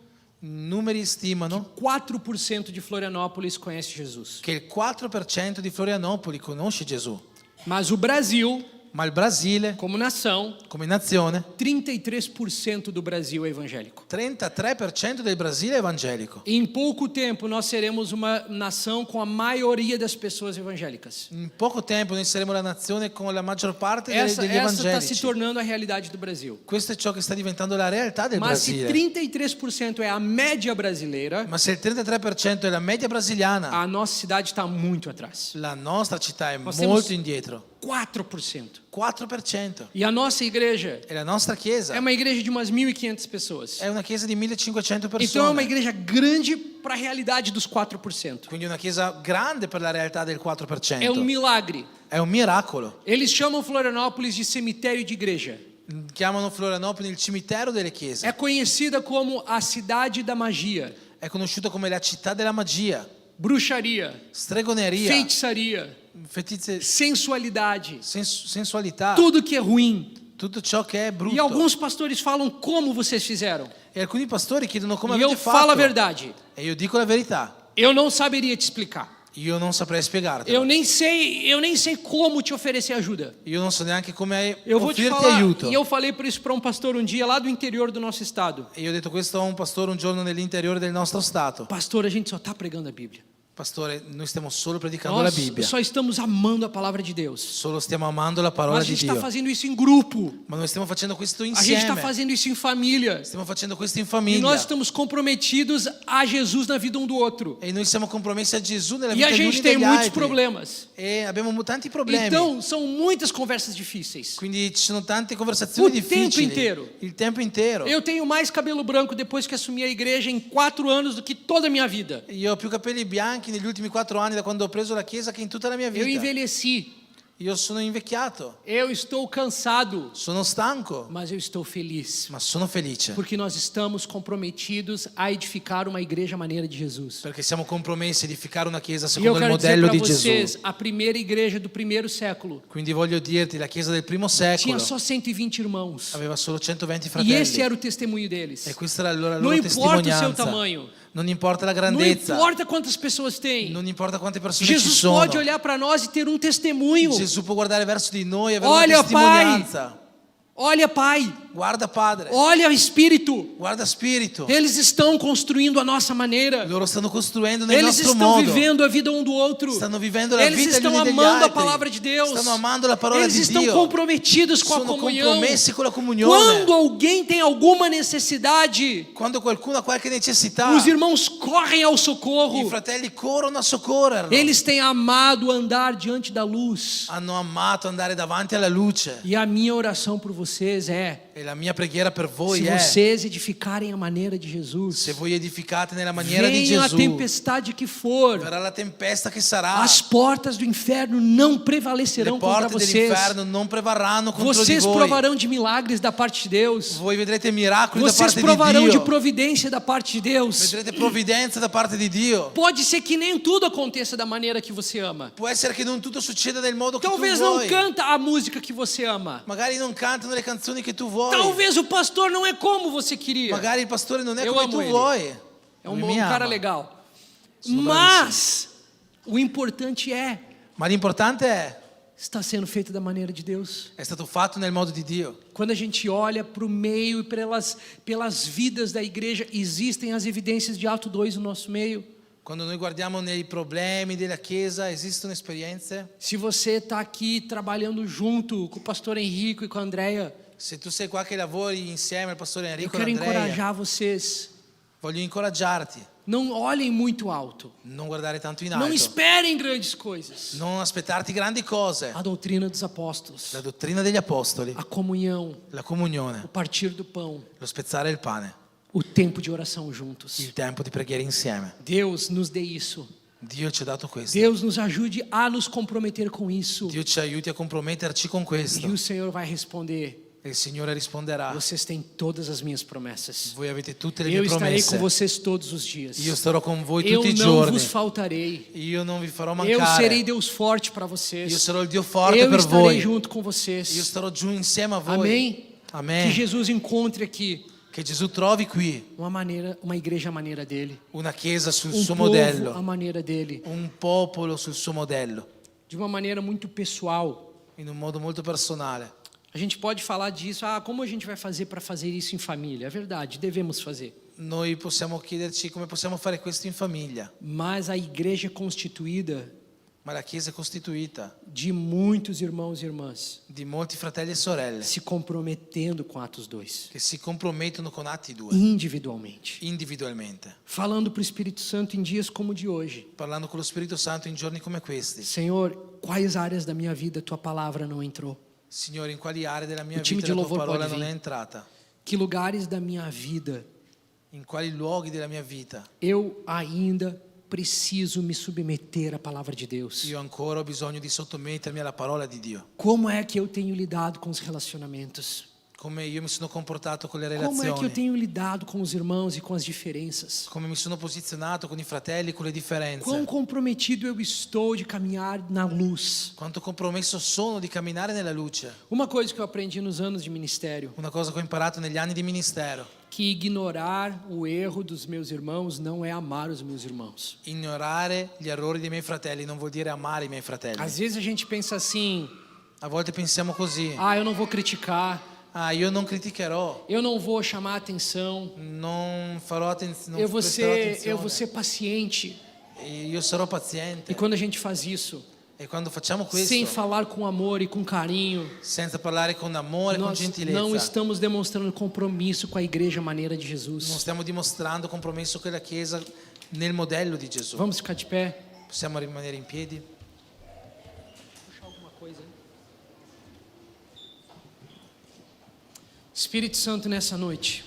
A: Numeri stimano
E: 4% de Florianópolis conhece Jesus.
A: che il 4% di Florianopoli conosce Gesù.
E: Mas o Brasil,
A: Ma il Brasile,
E: como nação,
A: come nazione,
E: 33% do Brasil é evangélico.
A: 33% del Brasile è evangelico.
E: Em pouco tempo nós seremos uma nação com a maioria das pessoas evangélicas.
A: In poco tempo noi saremo la nazione con la maggior parte degli
E: Essa está se
A: evangelici.
E: tornando a realidade do Brasil.
A: Questo è ciò che sta diventando la realtà del
E: Mas se
A: Brasile.
E: 33% é a média brasileira,
A: Ma se il 33% è la media brasiliana,
E: a nossa cidade está muito atrás.
A: la nostra città è
E: Nós
A: molto
E: temos-
A: indietro.
E: 4%.
A: 4%.
E: E a nossa igreja
A: E la nostra chiesa
E: é uma igreja de umas 1.500 pessoas.
A: è una chiesa di 1500
E: Então é uma
A: persone.
E: igreja grande para a realidade dos 4%.
A: Quindi una chiesa grande per la realtà del 4%.
E: É um milagre.
A: È un miracolo.
E: Eles chamam Florianópolis de cemitério de igreja.
A: Chiamano Florianopoli il cimitero delle chiese.
E: É conhecida como a cidade da magia,
A: È conosciuto come la città della magia,
E: bruxaria,
A: stregoneria,
E: feitiçaria, sensualidade,
A: sensualità,
E: tudo que é ruim.
A: tutto ciò che è brutto.
E: E alguns pastores falam como vocês fizeram.
A: E alcuni pastori chiedono come
E: E eu
A: avete
E: falo a
A: fatto.
E: verdade.
A: E io dico la verità.
E: Eu não saberia te explicar.
A: Io non saprei spiegartelo.
E: Eu nem sei como te oferecer ajuda.
A: Io non so neanche come
E: Eu vou te
A: offrirti
E: falar,
A: aiuto.
E: e eu falei por isso para um pastor um dia lá do interior do nosso estado.
A: E io ho detto questo a un pastore un giorno nell'interiore del nostro stato.
E: Pastor, a gente só está pregando a Bíblia.
A: Pastore, noi stiamo solo predicando la
E: Nós
A: Bibbia.
E: só estamos amando a palavra de Deus.
A: Solo stiamo amando la parola
E: Mas a
A: di
E: gente está
A: Dio.
E: fazendo isso em grupo.
A: Ma noi stiamo facendo questo
E: A gente está
A: insieme.
E: fazendo isso em família.
A: Stiamo facendo questo in
E: E
A: famiglia.
E: nós estamos comprometidos a Jesus na vida um do outro.
A: E noi siamo compromessi a Gesù nella
E: E
A: vita
E: a
A: di
E: gente
A: uni
E: tem
A: degli
E: muitos
A: altri.
E: problemas.
A: E abbiamo tanti problemi.
E: Então, são muitas conversas difíceis.
A: Quindi ci sono tante conversazioni
E: O tempo
A: difficili.
E: inteiro.
A: Il tempo intero.
E: Eu tenho mais cabelo branco depois que assumi a igreja em 4 anos do que toda a minha vida.
A: Io ho più capelli bianchi negli ultimi 4 anni da quando ho preso la chiesa che in tutta la mia
E: Eu
A: vita.
E: envelheci.
A: Io sono invecchiato.
E: Eu estou cansado.
A: Sono stanco.
E: Mas eu estou feliz.
A: Ma sono felice.
E: Porque nós estamos comprometidos a edificar uma igreja à maneira de Jesus.
A: Perché siamo compromessi a edificare una chiesa
E: E eu
A: secondo il
E: quero dizer
A: modello
E: para
A: di
E: vocês,
A: Gesù.
E: a primeira igreja do primeiro século
A: Quindi voglio dirti, la chiesa del primo
E: tinha
A: secolo
E: só 120 irmãos.
A: aveva solo 120
E: E
A: fratelli.
E: esse era o testemunho deles.
A: E questa era la
E: Não
A: loro
E: importa o seu
A: testimonianza.
E: tamanho.
A: Non importa la
E: Não
A: grandezza.
E: importa quantas pessoas tem.
A: Non importa quante persone ci
E: Jesus
A: sono.
E: pode olhar para nós e ter um testemunho.
A: Gesù può guardare verso di noi e avere
E: Olha,
A: una testimonianza.
E: Olha, Pai.
A: Guarda Padre.
E: Olha, Espírito.
A: Guarda Spirito.
E: Eles estão construindo a nossa maneira.
A: Loro stanno costruendo nel
E: Eles
A: nostro
E: estão
A: modo.
E: vivendo a vida um do outro.
A: Stanno vivendo la
E: Eles
A: vita gli
E: estão
A: uni degli
E: amando a
A: altri.
E: palavra de Deus.
A: Stanno amando la parola
E: Eles
A: di
E: estão
A: Dio.
E: comprometidos com a
A: Sono
E: comunhão.
A: compromessi con la comunione.
E: Quando alguém tem alguma necessidade,
A: Quando qualcuno ha qualche necessità,
E: os irmãos correm ao
A: i
E: socorro.
A: fratelli corrono a soccorrerlo.
E: Eles têm amado andar diante da luz.
A: Hanno amato andare davanti alla luce.
E: E a minha oração por vocês é:
A: E la mia preghiera per voi
E: se
A: è:
E: vocês edificarem a maneira de Jesus,
A: se voi edificate nella maniera di
E: venha a
A: Gesù,
E: tempestade que for,
A: verrà la tempesta che sarà.
E: as portas do inferno não
A: Le
E: prevalecerão contra
A: porte
E: vocês.
A: dell'inferno non prevarranno contro di
E: Vocês
A: voi.
E: provarão de milagres da parte de Deus.
A: Voi vedrete miracoli da
E: Vocês
A: parte
E: provarão
A: di
E: de
A: Dio.
E: providência da parte de Deus.
A: Vedrete provvidenza da parte di Dio.
E: Pode ser que nem tudo aconteça da maneira que você ama.
A: Può essere che non tutto succeda nel modo che
E: Talvez
A: tu
E: não
A: vuoi.
E: canta a música que você ama.
A: Magari non cantano le canzoni che tu vuoi.
E: Talvez o pastor não é como você queria.
A: Magari il pastore non è
E: Eu
A: come
E: amo
A: tu
E: ele.
A: vuoi.
E: É
A: Lui
E: um
A: mi
E: cara
A: ama.
E: legal.
A: Sono
E: Mas o importante é:
A: Ma l'importante
E: está sendo feito da maneira de Deus.
A: è stato fatto nel modo di Dio.
E: Quando a gente olha para o meio e pelas vidas da igreja, existem as evidências de Atos 2 no nosso meio.
A: Quando noi guardiamo nei problemi della Chiesa, esistono esperienze.
E: Se você está aqui trabalhando junto com o pastor Henrico e com a Andrea,
A: Se tu sei qua che lavori insieme al pastore
E: eu
A: Enrico e
E: quero
A: Andrea,
E: encorajar vocês.
A: voglio incoraggiarti.
E: Não olhem muito alto.
A: Non guardare tanto in
E: Não
A: alto.
E: esperem grandes coisas.
A: Non aspettarti grandi cose.
E: A doutrina dos apóstolos,
A: La dottrina degli apostoli,
E: a comunhão,
A: la
E: o
A: comunione,
E: partir do pão,
A: lo spezzare il pane,
E: o tempo de oração juntos.
A: il tempo di preghiera insieme.
E: Deus nos dê isso.
A: Dio ci ha dato questo.
E: Deus nos ajude a nos comprometer com isso.
A: Dio ci aiuti a comprometterci con questo.
E: E o Senhor vai responder:
A: E il Signore risponderà.
E: vocês têm todas as minhas promessas.
A: Voi avete tutte le
E: Eu
A: mie
E: estarei com
A: promesse.
E: vocês todos os dias.
A: Io starò con voi
E: Eu
A: tutti i
E: não
A: giorni.
E: vos faltarei.
A: Io non vi farò
E: Eu serei
A: mancare.
E: Deus forte para
A: Io
E: vocês.
A: sarò il Dio forte
E: Eu
A: per
E: estarei
A: voi.
E: junto com
A: Io
E: vocês.
A: starò giù insieme a voi.
E: Amém? Que
A: Amen.
E: Jesus encontre aqui
A: Che Gesù trovi qui
E: uma igreja à maneira dele,
A: una chiesa sul
E: um
A: suo
E: povo à
A: modello,
E: maneira dele,
A: un popolo sul suo modello,
E: de uma maneira muito pessoal.
A: in un modo molto personale.
E: A gente pode falar disso, como a gente vai fazer para fazer isso em família? É verdade, devemos fazer.
A: Noi possiamo chiederci come possiamo fare questo in famiglia,
E: Mas a igreja é constituída
A: ma la chiesa è costituita
E: de muitos irmãos e irmãs
A: di molti fratelli e sorelle
E: se comprometendo com Atos 2,
A: che si compromettono con Atti 2
E: individualmente,
A: individualmente,
E: falando para o Espírito Santo em dias como o de hoje:
A: parlando con lo Spirito Santo in giorni come questi.
E: Senhor, quais áreas da minha vida tua palavra não entrou?
A: Signore, in quali aree della mia
E: Il time
A: vita
E: di
A: la tua
E: louvor
A: parola
E: pode
A: non è
E: vir.
A: entrata?
E: Que lugares da minha vida
A: In quali luoghi della mia vita
E: eu ainda preciso me submeter à palavra de Deus?
A: io ancora ho bisogno di sottomettermi alla parola di Dio?
E: Como é que eu tenho lidado com os relacionamentos?
A: Come io mi sono comportato con le
E: Como é que eu
A: relazioni?
E: tenho lidado com os irmãos e com as diferenças?
A: Come mi sono posizionato con i fratelli, con le differenze?
E: Quão comprometido eu estou de caminhar na luz?
A: Quanto compromesso sono di camminare nella luce?
E: Uma coisa que eu aprendi nos anos de ministério,
A: Una cosa che ho imparato negli anni di ministero:
E: que ignorar o erro dos meus irmãos não é amar os meus irmãos.
A: ignorare gli errori dei miei fratelli non vuol dire amare i miei fratelli.
E: Às vezes a gente pensa assim:
A: A volte pensiamo così:
E: eu não vou criticar,
A: io non criticherò,
E: eu não vou chamar atenção,
A: non farò attenzione,
E: eu vou ser paciente.
A: E io sarò paziente.
E: E quando a gente faz isso,
A: E quando facciamo questo,
E: sem falar com amor e com carinho,
A: senza parlare con amore e con
E: nós
A: gentilezza,
E: não estamos demonstrando compromisso com a igreja maneira de
A: non
E: Jesus.
A: stiamo dimostrando compromesso con la Chiesa nel modello di Gesù.
E: Vamos ficar de pé?
A: Possiamo rimanere in piedi?
E: Espírito Santo, nessa noite,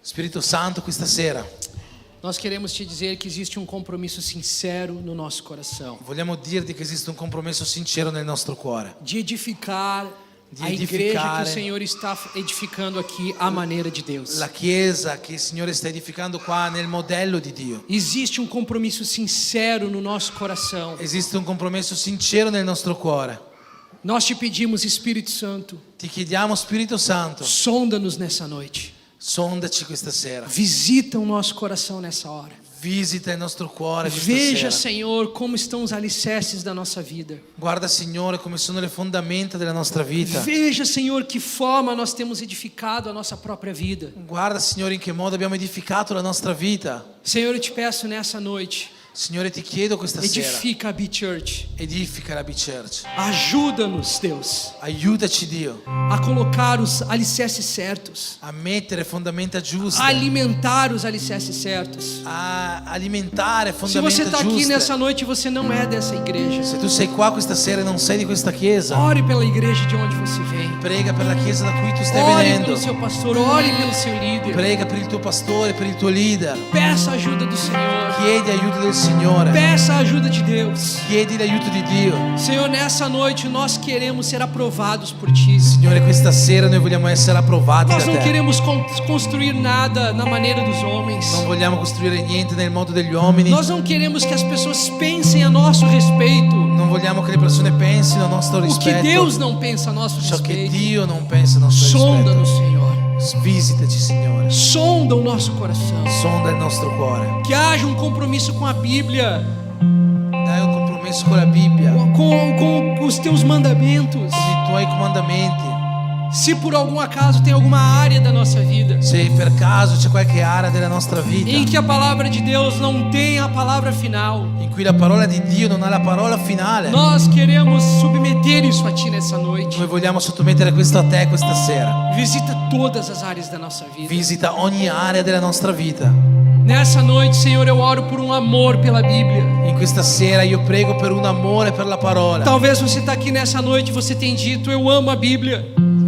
A: Spirito Santo, questa sera
E: nós queremos te dizer que existe um compromisso sincero no nosso coração
A: vogliamo dirti che esiste un compromesso sincero nel nostro cuore,
E: de edificar
A: De
E: a igreja que
A: edificare
E: o Senhor está edificando aqui à maneira de Deus.
A: la Chiesa che il Signore sta edificando qua nel modello di Dio.
E: Existe um compromisso sincero no nosso coração.
A: Esiste un compromesso sincero nel nostro cuore.
E: Nós te pedimos, Espírito Santo,
A: Ti chiediamo, Spirito Santo,
E: sonda-nos nessa noite.
A: sondaci questa sera,
E: Visita o nosso coração nessa hora.
A: visita il nostro cuore questa
E: Veja,
A: sera.
E: Senhor, como estão os alicerces da nossa vida.
A: Guarda, Signore, come sono le fondamenta della nostra vita.
E: Veja, Senhor, que forma nós temos edificado a nossa própria vida.
A: Guarda, Signore, in che modo abbiamo edificato la nostra vita.
E: Senhor, eu te peço nessa noite,
A: Signore, ti chiedo questa sera,
E: edifica a B-Church.
A: edifica la B-Church.
E: Ajuda-nos, Deus,
A: Aiutaci, Dio,
E: a colocar os alicerces certos,
A: a mettere fondamenta giuste,
E: a alimentar os alicerces certos.
A: a alimentare
E: Se você
A: fondamenta
E: está aqui
A: giuste.
E: nessa noite e você não é dessa igreja,
A: Se tu sei qua questa sera e non sei di questa chiesa,
E: ore pela igreja de onde você vem.
A: prega per la chiesa da cui tu stai
E: Ore
A: venendo.
E: pelo seu pastor, ore pelo seu líder.
A: Prega per il tuo pastore, per il tuo leader.
E: Peça a ajuda do Senhor.
A: Chiedi aiuto del Signore.
E: Peça a ajuda de Deus.
A: Chiedi l'aiuto di Dio.
E: Senhor, nessa noite nós queremos ser aprovados por Ti.
A: Signore, questa sera noi vogliamo essere approvati
E: Nós
A: da
E: não
A: te.
E: queremos construir nada na maneira dos homens.
A: Non vogliamo costruire niente nel modo degli uomini.
E: Nós não queremos que as pessoas pensem a nosso respeito
A: Non vogliamo che le persone pensino a nostro
E: o que
A: rispetto.
E: Deus não pensa a nosso
A: Ciò che
E: respeito.
A: Dio non pensa a nostro
E: Sonda-nos,
A: rispetto.
E: Senhor.
A: Visitaci, Signore.
E: Sonda o nosso coração.
A: Sonda il nostro cuore.
E: Que haja um compromisso com a Bíblia,
A: Dai un compromesso con la Bibbia, con
E: com os Teus mandamentos.
A: i tuoi comandamenti.
E: Se por algum acaso tem alguma área da nossa vida
A: Se per caso c'è qualche area della nostra vita
E: em que a palavra de Deus não tem a palavra final,
A: in cui la parola di Dio non ha la parola finale,
E: nós queremos submeter isso a Ti nessa noite.
A: noi vogliamo sottomettere questo a te questa sera.
E: Visita todas as áreas da nossa vida.
A: Visita ogni area della nostra vita.
E: Nessa noite, Senhor, eu oro por um amor pela Bíblia.
A: In questa sera io prego per un amore per la parola.
E: Talvez você está aqui nessa noite e você tem dito, eu amo a Bíblia.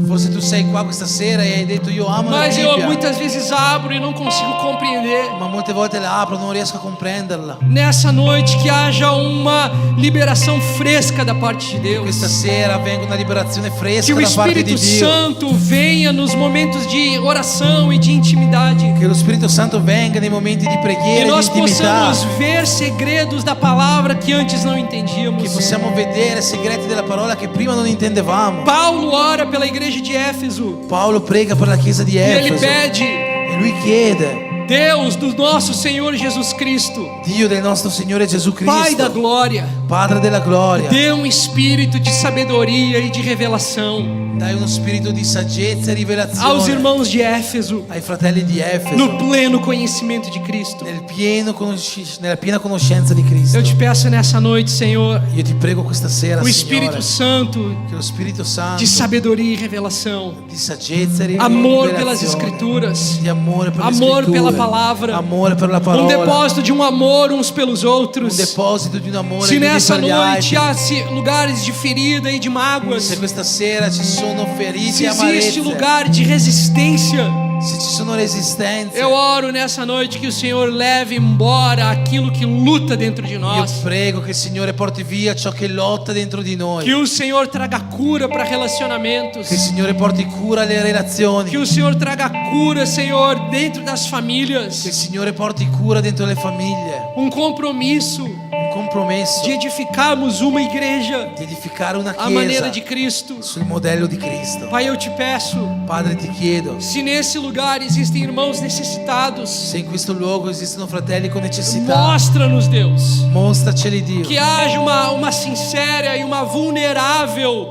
A: Forse tu sei qua questa sera e hai detto io amo la
E: Mas eu
A: Bibbia,
E: muitas vezes abro e não consigo compreender.
A: ma molte volte la apro, non riesco a comprenderla.
E: Nessa noite que haja uma liberação fresca da parte de Deus.
A: Questa sera avvenga una liberazione
E: Que
A: fresca
E: o
A: da parte di
E: Espírito
A: Dio.
E: Santo venha nos momentos de oração e de intimidade.
A: Che lo Spirito Santo venga nei momenti di
E: E
A: preghiera e di
E: nós
A: intimità.
E: possamos ver segredos da palavra que antes não
A: Che
E: entendíamos.
A: possiamo vedere segreti della parola che prima non intendevamo.
E: Paulo ora pela igreja de Éfeso.
A: Paolo prega per la chiesa di
E: E ele
A: Efeso
E: pede,
A: e lui chiede:
E: Deus do nosso Senhor Jesus Cristo,
A: Dio del nostro Signore Gesù
E: Pai da
A: Cristo,
E: glória,
A: Padre della gloria,
E: dê um espírito de sabedoria e de revelação
A: dai uno spirito di saggezza e
E: aos
A: rivelazione
E: irmãos de Éfeso,
A: ai fratelli di Efeso
E: no pleno conhecimento de Cristo.
A: nella piena conoscenza di Cristo.
E: Eu te peço nessa noite, Senhor,
A: Io ti prego questa sera,
E: o
A: Signore,
E: Espírito Santo
A: che lo Spirito Santo
E: de sabedoria e revelação,
A: di saggezza e
E: amor pelas
A: rivelazione,
E: Escrituras,
A: di amore per le
E: amor
A: scritture,
E: pela palavra,
A: amore per la parola,
E: depósito de um amor uns pelos
A: un
E: outros.
A: deposito di un amore
E: Se
A: gli uni
E: nessa
A: per gli
E: noite
A: altri.
E: há lugares de ferida e de mágoas,
A: Se questa sera ci sono ferite
E: se
A: e
E: existe
A: amarezze,
E: lugar de resistência,
A: se ci sono resistenze,
E: eu oro nessa noite que o Senhor leve embora aquilo que luta dentro de
A: io
E: nós.
A: prego che il Signore porti via ciò che lotta dentro di noi,
E: Que o Senhor traga cura para
A: che
E: relacionamentos.
A: il Signore porti cura alle relazioni,
E: Que o Senhor traga cura, Senhor, dentro das
A: che il
E: famílias.
A: Signore porti cura dentro le famiglie,
E: Um compromisso
A: un compromesso
E: de edificarmos uma igreja
A: di edificare una
E: à maneira
A: chiesa
E: de Cristo.
A: sul modello di Cristo.
E: Pai, eu te peço,
A: Padre, ti chiedo,
E: se nesse lugar existem irmãos necessitados,
A: se in questo luogo esistono fratelli con necessità,
E: mostra-nos, Deus.
A: mostraceli, Dio,
E: Que haja uma sincera e uma vulnerável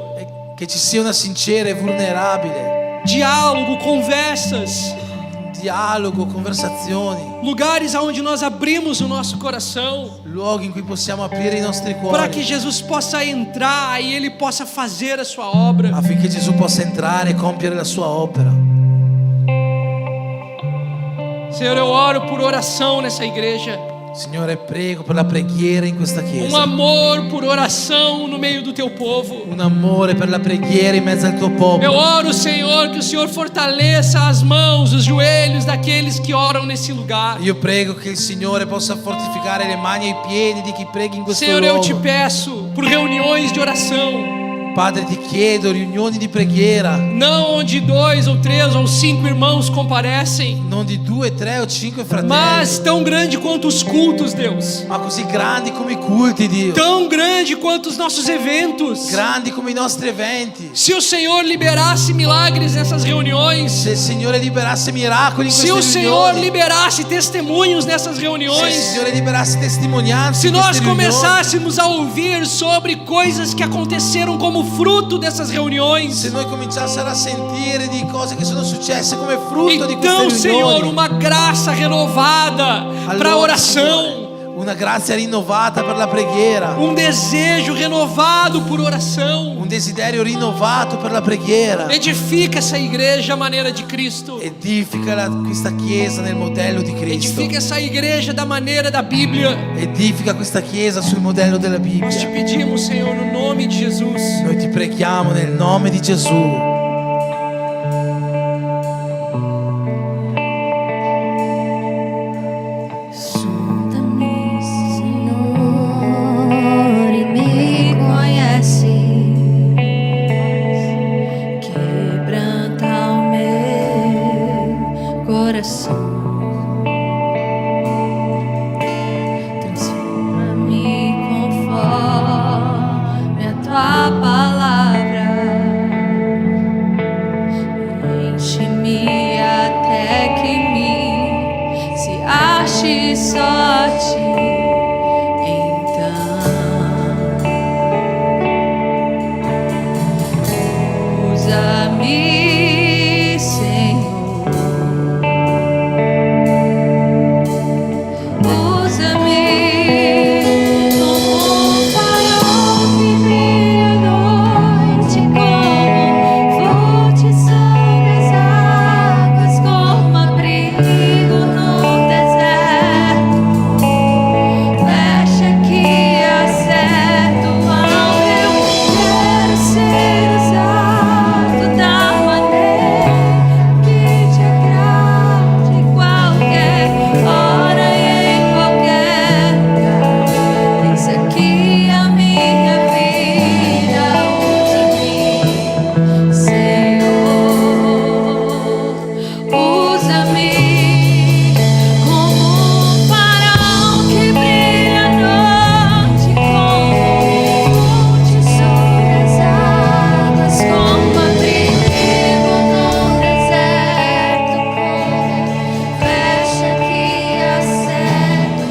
A: che ci sia una sincera e vulnerabile
E: diálogo, conversas,
A: dialogo, conversazioni,
E: lugares aonde nós abrimos o nosso coração
A: luoghi in cui possiamo aprire i nostri
E: para que
A: cuori
E: Jesus possa entrar e Ele possa fazer a sua obra.
A: affinché Gesù possa entrare e compiere la sua opera.
E: Senhor, eu oro por oração nessa igreja,
A: Signore, prego per la preghiera in questa chiesa,
E: amor por oração no meio do teu povo.
A: un amore per la preghiera in mezzo al tuo
E: Eu
A: popolo.
E: oro, Senhor, que o Senhor fortaleça as mãos, os joelhos daqueles que oram nesse lugar.
A: Io prego che il Signore possa fortificare le mani e i piedi di chi preghi in questo
E: Senhor, eu te
A: luogo.
E: peço por reuniões de oração,
A: Padre, ti chiedo riunioni di preghiera,
E: não onde 2 ou 3 ou 5 irmãos comparecem,
A: non di 2, 3 o 5 fratelli,
E: mas tão grande quanto os cultos, Deus,
A: ma così grandi come i culti, Dio,
E: tão grande quanto os nossos eventos.
A: grandi come i nostri eventi.
E: Se o Senhor liberasse milagres nessas reuniões,
A: Se il Signore liberasse miracoli in
E: se o
A: queste
E: Senhor
A: riunioni,
E: liberasse testemunhos nessas
A: se il
E: reuniões,
A: Signore liberasse testimonianze
E: se
A: in
E: nós
A: queste riunioni,
E: começássemos a ouvir sobre coisas que aconteceram como fruto dessas reuniões,
A: se noi cominciassero a sentire di cose che sono successe come frutto di
E: então,
A: queste
E: Senhor,
A: riunioni,
E: uma graça renovada para a
A: allora,
E: oração,
A: Signore, una grazia rinnovata per la preghiera,
E: desejo renovado por oração.
A: un desiderio rinnovato per la preghiera.
E: Edifica essa igreja à maneira de Cristo.
A: Edifica questa chiesa nel modello di Cristo.
E: Edifica essa igreja da maneira da Bíblia.
A: Edifica questa chiesa sul modello della
E: Nós te
A: Bibbia.
E: pedimos, Senhor, no nome de Jesus.
A: Noi ti preghiamo nel nome di Gesù.
B: Sonda-me, Senhor, e me conhece. Quebranta o meu coração. Transforma-me conforme a tua palavra. Enche-me até que me se ache só ti. Então usa-me, Senhor, usa-me como um farol que brilha à noite, como fonte sobre as águas, como abrigo no deserto. Fecha que acerto ao eu quero ser usado da maneira que te agrade, em qualquer hora e em qualquer lugar. Eis aqui a minha vida, usa-me, Senhor, usa-me como um farol que brilha à noite, como fonte sobre as águas, como abrigo no deserto, como flecha que acerta.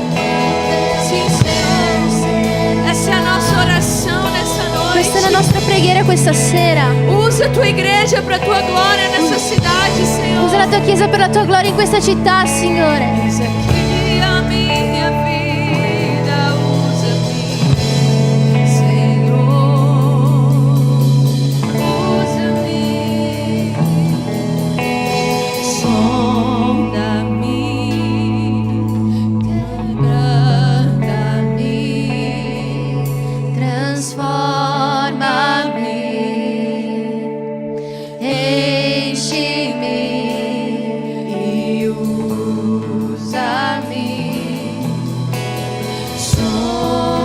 B: Sim, Senhor, essa é a nossa oração nessa
C: Questa è la
B: noite.
C: nostra preghiera questa sera.
B: Usa a tua igreja para a tua glória nessa cidade, Senhor.
C: Usa la tua chiesa per la tua gloria in questa città, Signore.
B: Eis aqui a minha vida, usa-me, Senhor, usa-me, sonda-me, quebranta-me, transforma-me, enche-me e usa-me,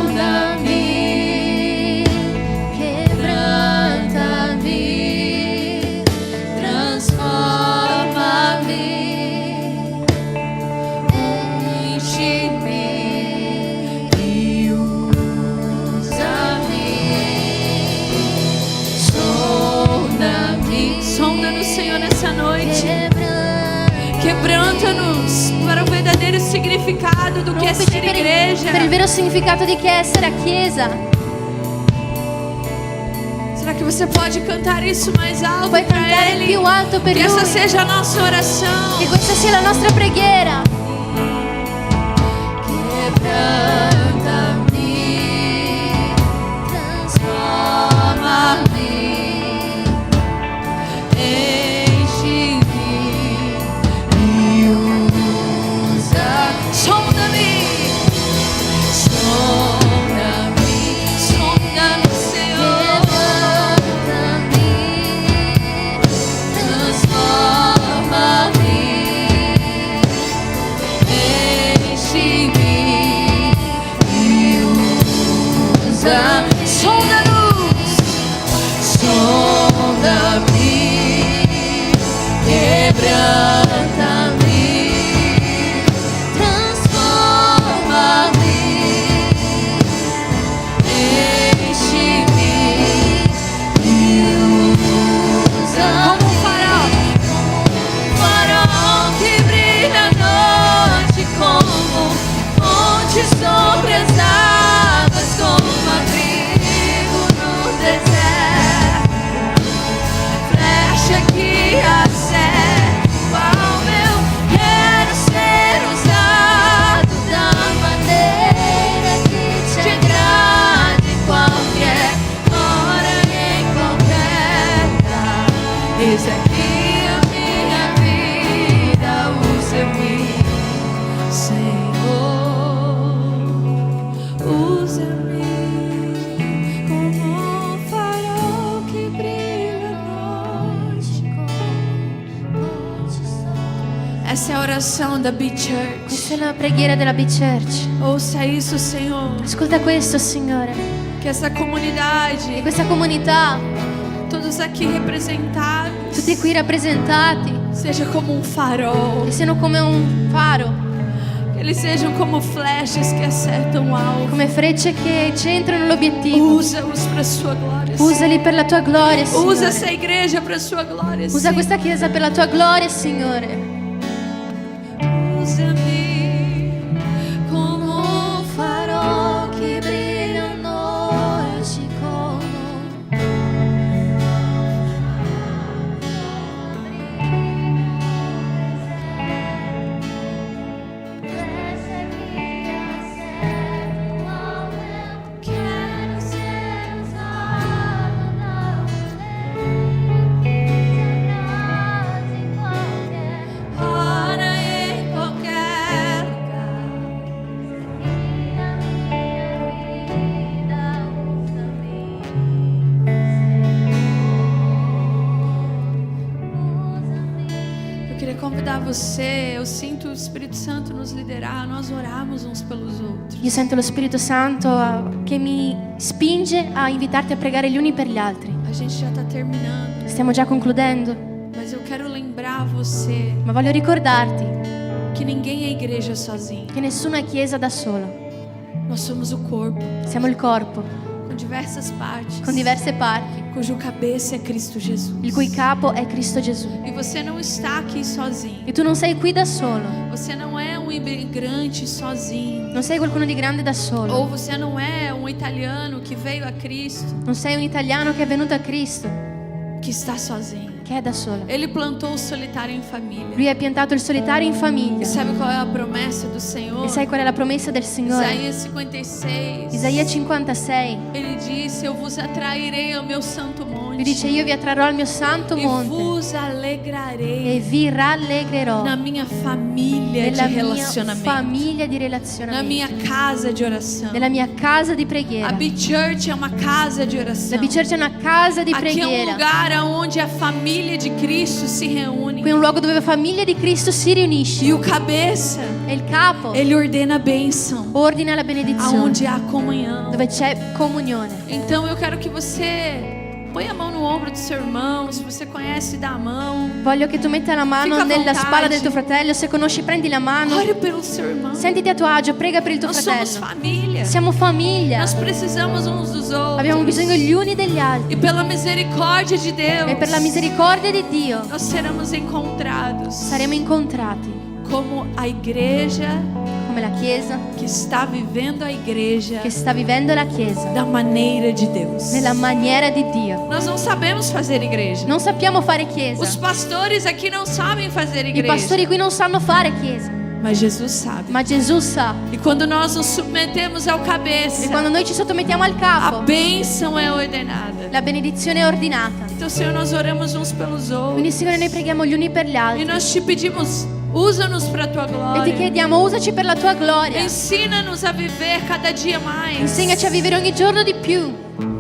B: sonda-me, quebranta-me, transforma-me, enche-me e usa-me, sonda-me. Sonda-nos, Senhor, nessa noite. Quebranta-nos para o verdadeiro significado do que é ser igreja.
C: Per il vero significato di che è essere a chiesa.
B: Será que Que você pode cantar isso mais alto
C: Puoi
B: para
C: cantare
B: Ele.
C: più alto per
B: Que essa
C: Lui.
B: seja a nossa oração.
C: Che questa sia la nostra preghiera.
B: Quebranta-me, transforma-me, enche-me e usa. Sonda-me, sonda-me, sonda-me, Senhor. Transforma-me, enche-me e usa. Sonda-nos, sonda-me, quebranta-me, transforma-me, enche-me e usa. Como um farol que brilha à noite, como fonte sobre as águas, como abrigo no deserto, flecha que acerta. Eu quero ser usado da maneira que te agrade, em qualquer hora, em qualquer lugar. Eis aqui a minha vida, usa-me, Senhor, usa-me como um farol que brilha à noite. Essa é a oração da Big Church.
C: Questa è la preghiera della Big Church.
B: Ouça isso, Senhor.
C: Ascolta questo, Signore.
B: Que essa
C: E
B: comunidade,
C: questa comunità,
B: todos aqui representados,
C: tutti qui rappresentati,
B: seja como um farol.
C: che siano come un faro,
B: Que eles sejam como flechas que acertam o alvo.
C: come frecce che centrano l'obiettivo.
B: Usa-os para sua glória.
C: Usali per la tua gloria,
B: Usa
C: Signore.
B: essa igreja para sua glória.
C: Usa
B: Sim.
C: questa chiesa per la tua gloria, Signore.
B: Usa-me como um farol que brilha à noite, como quero ser usado da hora, em qualquer lugar. Eu queria convidar você, eu sinto o Espírito Santo nos liderar, nós orarmos uns pelos outros.
C: Io sento lo Spirito Santo che mi spinge a invitarti a pregare gli uni per gli altri.
B: A gente já está terminando,
C: Stiamo già concludendo,
B: mas eu quero lembrar você
C: ma voglio ricordarti
B: que ninguém é igreja sozinho.
C: che nessuna è chiesa da solo.
B: Nós somos o corpo,
C: Siamo il corpo,
B: com diversas partes,
C: con diverse parti,
B: cujo cabeça é Cristo Jesus.
C: il cui capo è Cristo Gesù.
B: E você não está aqui sozinho.
C: E tu non sei qui da solo,
B: Você não é um imigrante sozinho.
C: non sei qualcuno di grande da solo,
B: Ou você não é um italiano que veio a Cristo,
C: non sei un italiano che è venuto a Cristo,
B: que está sozinho.
C: che è da solo.
B: Ele plantou o solitário em família.
C: Lui ha piantato il solitario in
B: E
C: famiglia.
B: sabe qual é a promessa do Senhor?
C: E sai qual è la promessa del Signore?
B: Isaías 56.
C: Isaia 56.
B: Ele disse: Eu vos atrairei ao meu santo monte.
C: Lui dice: io vi attrarrò al mio santo
B: E
C: monte
B: vos
C: e
B: alegrarei
C: vi rallegrerò
B: na minha família
C: nella
B: de
C: mia
B: relacionamento,
C: famiglia di
B: na
C: relazionamento,
B: minha casa de oração.
C: nella mia casa di
B: A
C: preghiera.
B: Big Church é uma casa de
C: La
B: oração.
C: Big Church è una casa di
B: Aqui é um
C: preghiera.
B: lugar onde a família de Cristo se reúne.
C: Qui è un luogo dove la famiglia di Cristo si riunisce
B: E o cabeça,
C: e il capo
B: ele ordena a bênção,
C: ordina la benedizione,
B: aonde há comunhão.
C: dove c'è comunione.
B: Então eu quero que você põe a mão no ombro do seu irmão, se você conhece, dá a mão.
C: Voglio che tu metta la mano
B: Fica a
C: nella
B: vontade.
C: spalla del tuo fratello, se conosci prendi la mano,
B: Ore pelo seu irmão.
C: sentiti a tuo agio, prega per il tuo
B: Nós somos
C: fratello.
B: família.
C: Siamo famiglia,
B: Nós precisamos uns dos outros.
C: abbiamo bisogno gli uni degli altri
B: E pela misericórdia de Deus,
C: e per la misericordia di Dio
B: nós seremos encontrados
C: saremo incontrati
B: como a igreja
C: come la Chiesa
B: que está vivendo a igreja
C: che sta vivendo la Chiesa
B: da maneira de Deus.
C: nella maniera di Dio.
B: Nós não sabemos fazer igreja.
C: Non sappiamo fare
B: Os
C: Chiesa.
B: pastores aqui não sabem fazer
C: I
B: igreja.
C: pastori qui non sanno fare Chiesa,
B: Mas Jesus sabe.
C: ma Gesù sa.
B: E quando nós nos submetemos ao
C: E
B: cabeça,
C: quando noi ci sottomettiamo al
B: a
C: capo,
B: bênção é ordenada.
C: la benedizione è ordinata.
B: Então, Senhor, nós oramos uns pelos outros.
C: Quindi Signore, noi preghiamo gli uni per gli
B: E
C: altri
B: nós te pedimos, usa-nos para a tua
C: e ti
B: glória.
C: chiediamo, usaci per la tua gloria.
B: Ensina-nos a viver cada dia mais.
C: Insegnaci a vivere ogni giorno di più.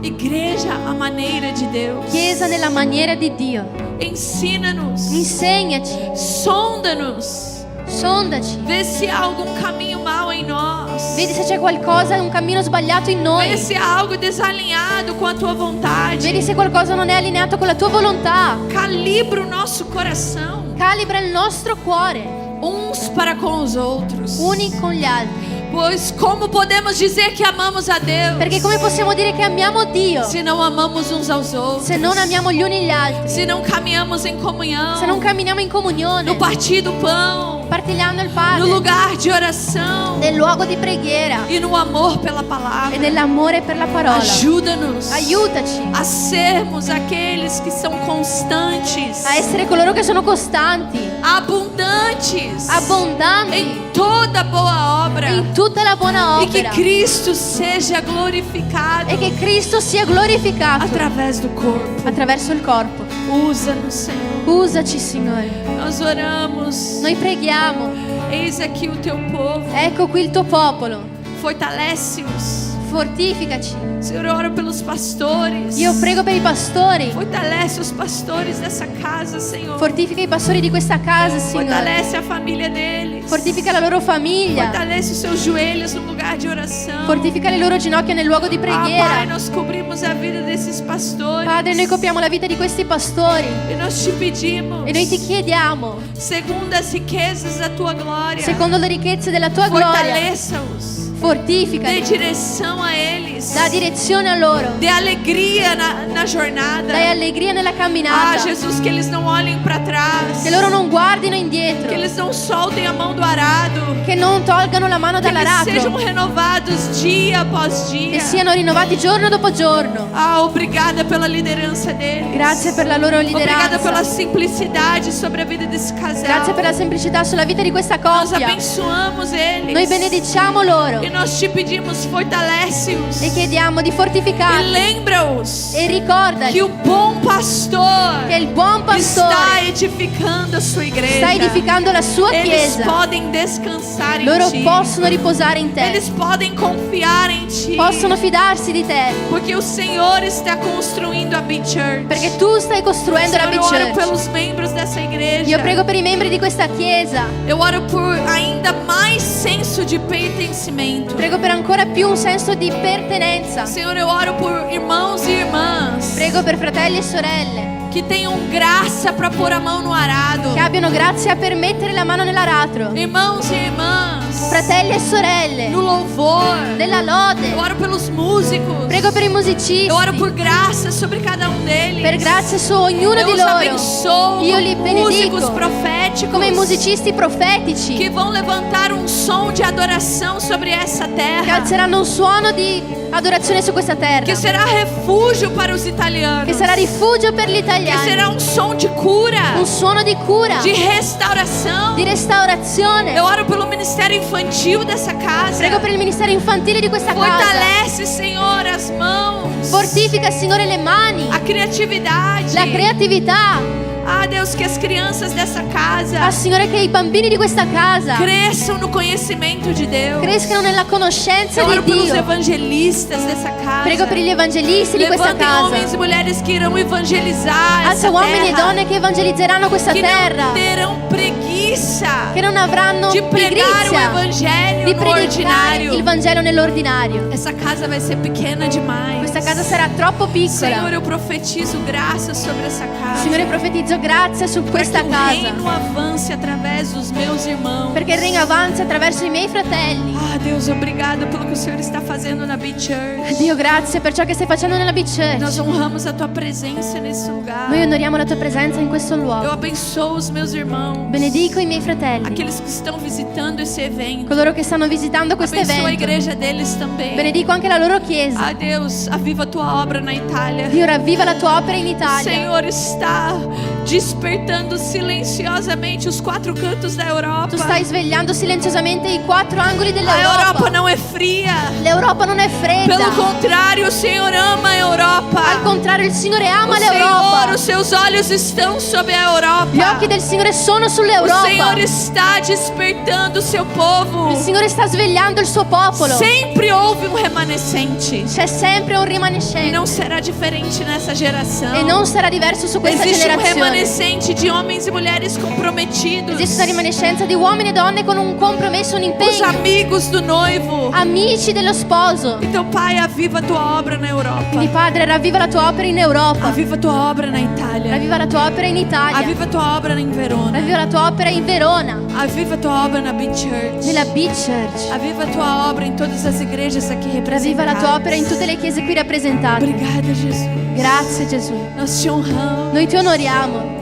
B: Igreja, a maneira de Deus.
C: Chiesa nella maniera di Dio.
B: Ensina-nos.
C: Insegnaci,
B: Sonda-nos.
C: sondaci.
B: Vê se há algum caminho mau em nós.
C: Vedi se c'è qualcosa, un cammino sbagliato in
B: Vê
C: noi.
B: se há algo desalinhado com a tua vontade.
C: Vedi se qualcosa non è allineato con la tua volontà.
B: Calibra o nosso coração
C: Calibra il nostro cuore,
B: uns para com os outros.
C: uni con gli altri.
B: Pois como podemos dizer que amamos a Deus
C: Perché come possiamo dire che amiamo Dio
B: se não amamos uns aos outros?
C: se non amiamo gli uni gli altri?
B: Se não caminhamos em comunhão,
C: Se non camminiamo in comunione,
B: no partir do pão,
C: partilhando il
B: no
C: pane,
B: lugar de oração
C: nel luogo di preghiera
B: e no amor pela
C: e
B: palavra.
C: nell'amore per la parola.
B: Ajuda-nos
C: Aiutaci
B: a sermos aqueles que são constantes,
C: a essere coloro che sono costanti,
B: abundantes
C: abbondanti
B: em toda boa obra
C: in tutta la buona
B: e que
C: opera
B: Cristo seja glorificado
C: e che Cristo sia glorificato
B: através do corpo.
C: attraverso il corpo.
B: Usa-nos, Senhor.
C: Usaci, Signore.
B: Nós oramos.
C: Noi preghiamo.
B: Eis aqui o teu povo.
C: Ecco qui il tuo popolo.
B: Fortalece-os.
C: Fortificaci.
B: Senhor, eu oro pelos pastores.
C: Io prego per i pastori.
B: Fortalece os pastores dessa casa, Senhor.
C: Fortifica i pastori di questa casa, Signore.
B: Fortalece a família deles.
C: Fortifica la loro famiglia.
B: Fortalece os seus joelhos no lugar de oração.
C: Fortifica le loro ginocchia nel luogo di
B: Pai,
C: preghiera.
B: nós cobrimos a vida desses pastores.
C: Padre, noi copriamo la vita di questi pastori
B: E nós te pedimos,
C: e noi ti chiediamo,
B: segundo as riquezas da tua glória,
C: secondo le ricchezze della tua gloria,
B: fortaleça-os. Dê
C: fortificali,
B: direção a eles.
C: dà direzione a loro,
B: Dê alegria na jornada.
C: dai allegria nella
B: Ah,
C: camminata,
B: Jesus, que eles não olhem para trás.
C: che loro non guardino
B: Que
C: indietro,
B: eles não soltem a mão do arado.
C: che non tolgano la mano
B: Que eles sejam
C: dall'aratro,
B: renovados dia após
C: che
B: dia.
C: siano rinnovati giorno dopo giorno.
B: Ah, obrigada pela liderança deles.
C: Grazie per la loro
B: Obrigada pela
C: lideranza,
B: simplicidade sobre a vida desse casal.
C: grazie per la semplicità sulla vita di questa
B: Nós
C: coppia.
B: abençoamos eles.
C: Noi benediciamo loro
B: E nós te pedimos, fortalece-os.
C: e chiediamo di
B: E
C: fortificarli
B: lembra-os
C: e ricordali
B: que o bom pastor
C: che il buon
B: está
C: pastore
B: edificando a sua igreja.
C: sta edificando la sua
B: Eles
C: chiesa.
B: podem descansar em
C: Loro
B: ti.
C: possono riposare in te,
B: Eles podem confiar em ti.
C: possono fidarsi di te,
B: Porque o Senhor está construindo a Big Church.
C: perché tu stai costruendo la
B: Senhor,
C: Big
B: eu oro
C: Church.
B: pelos membros dessa igreja.
C: Io prego per i membri di questa chiesa,
B: Eu oro por ainda mais senso de pertencimento.
C: prego per ancora più un senso di pertenenza,
B: Senhor, eu oro por irmãos e irmãs
C: prego per fratelli e sorelle
B: que tenham graça para pôr a mão no arado.
C: che abbiano grazia per mettere la mano nell'aratro,
B: Irmãos e irmãs,
C: fratelli e sorelle
B: no louvor.
C: della lode,
B: Eu oro pelos músicos.
C: prego per i musicisti,
B: Eu oro por graça sobre cada um deles.
C: per grazia su ognuno
B: Eu
C: di
B: os
C: loro,
B: abençoo
C: Io li
B: como músicos
C: benedico
B: proféticos
C: come i musicisti profetici
B: que vão levantar um som de adoração sobre essa
C: che
B: terra,
C: alzeranno un suono di adorazione su questa terra,
B: que será refúgio para os italianos,
C: che sarà rifugio per gli
B: que
C: italiani,
B: será um som de cura,
C: un suono di cura,
B: de restauração.
C: di restaurazione.
B: Eu oro pelo ministério infantil dessa casa.
C: Prego per il ministero infantile di questa casa.
B: Fortalece, Senhor, as mãos,
C: Fortifica, Signore, le mani,
B: a criatividade.
C: la creatività.
B: Ah, Deus, que as crianças dessa casa
C: Ah, Signore, che i bambini di questa casa
B: cresçam no conhecimento de Deus.
C: crescano nella conoscenza
B: Eu oro
C: di
B: pelos
C: Dio.
B: evangelistas dessa casa.
C: Prego per gli evangelisti di questa
B: Levantem homens
C: casa.
B: e mulheres que irão evangelizar
C: Alza
B: essa
C: uomini e
B: terra,
C: donne che evangelizzeranno questa
B: que
C: terra,
B: não terão preguiça
C: che non avranno
B: de pregar o
C: pigrizia
B: evangelho
C: di
B: no
C: predicare
B: ordinário.
C: il Vangelo nell'ordinario.
B: Essa casa vai ser pequena demais.
C: Questa casa sarà troppo
B: Senhor,
C: piccola.
B: eu profetizo graça sobre essa casa.
C: Signore, profetizzo grazia su
B: Para
C: questa
B: que o
C: casa,
B: reino avance através dos meus irmãos.
C: perché il regno avanza attraverso i miei fratelli.
B: Ah, Deus, obrigada pelo que o Senhor está fazendo na Big Church.
C: Dio, grazie per ciò che stai facendo nella Big
B: Nós
C: Church.
B: honramos a tua presença nesse lugar.
C: Noi onoriamo la tua presenza in questo
B: Eu
C: luogo.
B: abençoo os meus irmãos.
C: Benedico i miei fratelli,
B: aqueles que estão visitando esse evento.
C: coloro che stanno visitando questo
B: Abençoa a
C: evento.
B: igreja deles também.
C: Benedico anche la loro chiesa.
B: Ah, Deus, aviva a tua obra na Itália.
C: Dio, ravviva la tua opera in
B: O
C: Italia.
B: Senhor está despertando silenciosamente os quatro cantos da Europa.
C: Tu stai svegliando silenziosamente i quattro angoli
B: A Europa
C: dell'Europa.
B: não é fria.
C: L'Europa non è fredda.
B: Pelo contrário, o Senhor ama a Europa.
C: Al contrario, il Signore ama
B: O Senhor,
C: l'Europa.
B: os seus olhos estão sobre a Europa.
C: Gli occhi del Signore sono
B: O
C: sull'Europa.
B: Senhor está despertando o seu povo.
C: Il Signore sta svegliando il suo popolo.
B: Sempre houve um remanescente.
C: C'è sempre un
B: E
C: rimanescente.
B: não será diferente nessa geração.
C: E non sarà diverso su questa
B: Existe um
C: generazione.
B: remanescente de homens e mulheres comprometidos.
C: Esiste una rimanescenza di uomini e donne con un compromesso, un
B: Os
C: impegno.
B: amigos do noivo.
C: Amici dello sposo.
B: Então, Pai, aviva a tua obra na Europa.
C: Quindi Padre, ravviva la tua opera in Europa.
B: Aviva a tua obra na Itália.
C: Ravviva la tua opera in Italia.
B: Aviva a tua obra em Verona.
C: Ravviva la tua opera in Verona.
B: Aviva a tua obra na Beach Church.
C: Nella Beach Church.
B: Aviva a tua obra em todas as igrejas aqui representadas.
C: Ravviva la tua opera in tutte le chiese qui rappresentate.
B: Obrigada, Jesus.
C: Grazie Gesù.
B: Nós te honramos.
C: Noi ti onoriamo.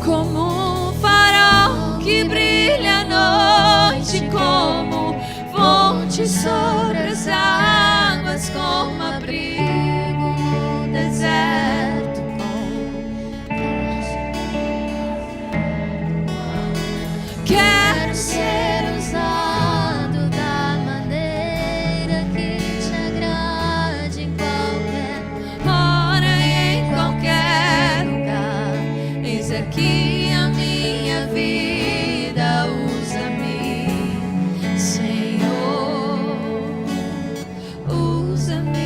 B: Como um farol que brilha à noite, como fonte sobre as águas, como abrigo no deserto. Quero ser
C: usado da maneira que te agrade em qualquer
B: hora e em qualquer
C: lugar.
B: Eis aqui a minha vida, usa-me, Senhor, usa-me.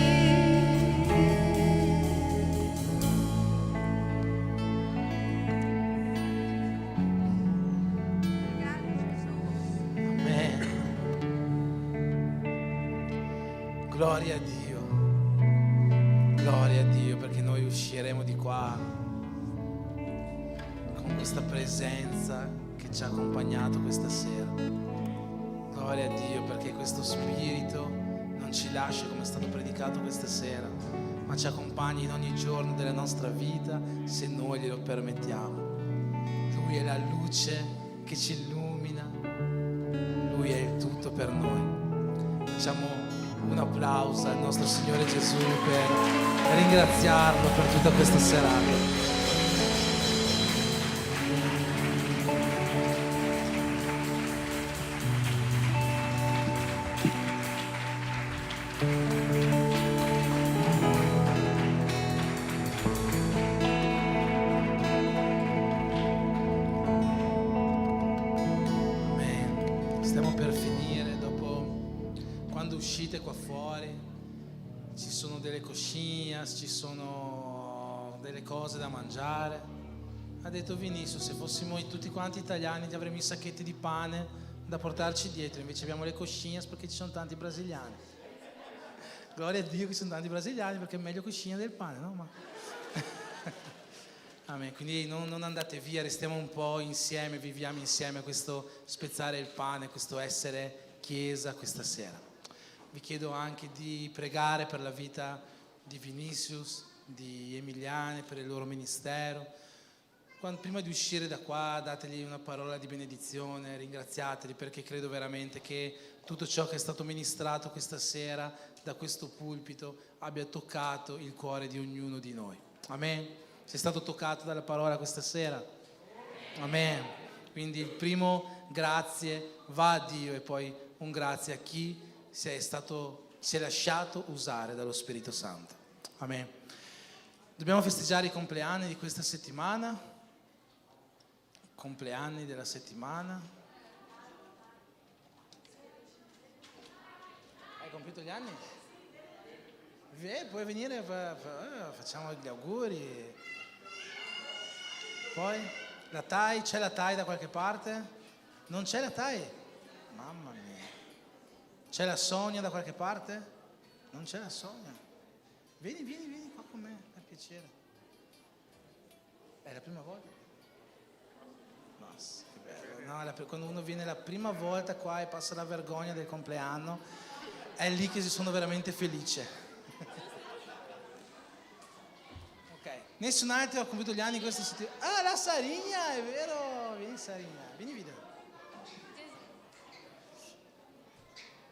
A: Amen. Gloria a Dio. Gloria a Dio, perché noi usciremo di qua con questa presenza che ci ha accompagnato questa sera. Gloria a Dio, perché questo Spirito non ci lascia, come è stato predicato questa sera, ma ci accompagna in ogni giorno della nostra vita se noi glielo permettiamo. Lui è la luce che ci illumina, Lui è il tutto per noi. Facciamo un applauso al nostro Signore Gesù per ringraziarlo per tutta questa serata. Amen. Stiamo per finire. Dopo, quando uscite qua fuori, ci sono delle coxinhas, ci sono delle cose da mangiare. Ha detto Vinicius, se fossimo tutti quanti italiani ti avremmo i sacchetti di pane da portarci dietro, invece abbiamo le coxinhas perché ci sono tanti brasiliani. Gloria a Dio che ci sono tanti brasiliani, perché è meglio coxinha del pane, no? Ma... Amen. Quindi non andate via, restiamo un po' insieme, viviamo insieme questo spezzare il pane, questo essere chiesa questa sera. Vi chiedo anche di pregare per la vita di Vinicius, di Emiliane, per il loro ministero. Prima di uscire da qua dategli una parola di benedizione, ringraziateli, perché credo veramente che tutto ciò che è stato ministrato questa sera da questo pulpito abbia toccato il cuore di ognuno di noi. Amen. Sei stato toccato dalla parola questa sera? Amen. Quindi il primo grazie va a Dio e poi un grazie a chi si è lasciato usare dallo Spirito Santo. Amen. Dobbiamo festeggiare i compleanni di questa settimana. Compleanni della settimana. Hai compiuto gli anni? Puoi venire, facciamo gli auguri. Poi la TAI, c'è la TAI da qualche parte? Non c'è la TAI? Mamma mia. C'è la Sonia da qualche parte? Non c'è la Sonia. Vieni qua con me, per piacere. È la prima volta? Che bello. No, quando uno viene la prima volta qua e passa la vergogna del compleanno, è lì che sono veramente felice. Ok, Nessun altro ha compiuto gli anni in questa settimana. Ah, la Sarina, è vero. Vieni Sarina, vieni video.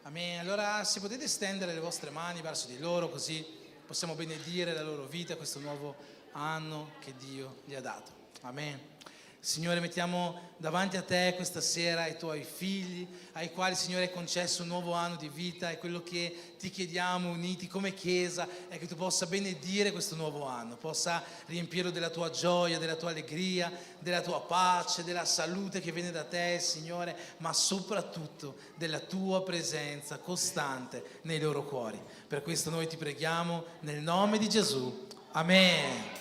A: Amen. Allora, se potete stendere le vostre mani verso di loro, così possiamo benedire la loro vita, questo nuovo anno che Dio gli ha dato. Amen. Signore, mettiamo davanti a te questa sera i tuoi figli, ai quali, Signore, hai concesso un nuovo anno di vita, e quello che ti chiediamo uniti come Chiesa è che tu possa benedire questo nuovo anno, possa riempirlo della tua gioia, della tua allegria, della tua pace, della salute che viene da te, Signore, ma soprattutto della tua presenza costante nei loro cuori. Per questo noi ti preghiamo nel nome di Gesù. Amen.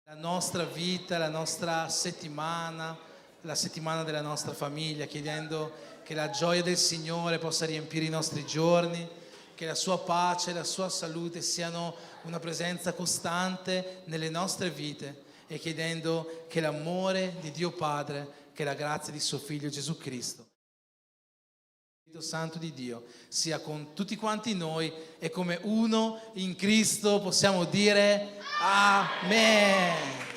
A: La nostra vita, la nostra settimana, la settimana della nostra famiglia, chiedendo che la gioia del Signore possa riempire i nostri giorni, che la sua pace e la sua salute siano una presenza costante nelle nostre vite, e chiedendo che l'amore di Dio Padre, che la grazia di suo Figlio Gesù Cristo, lo Spirito Santo di Dio sia con tutti quanti noi, e come uno in Cristo possiamo dire Amen.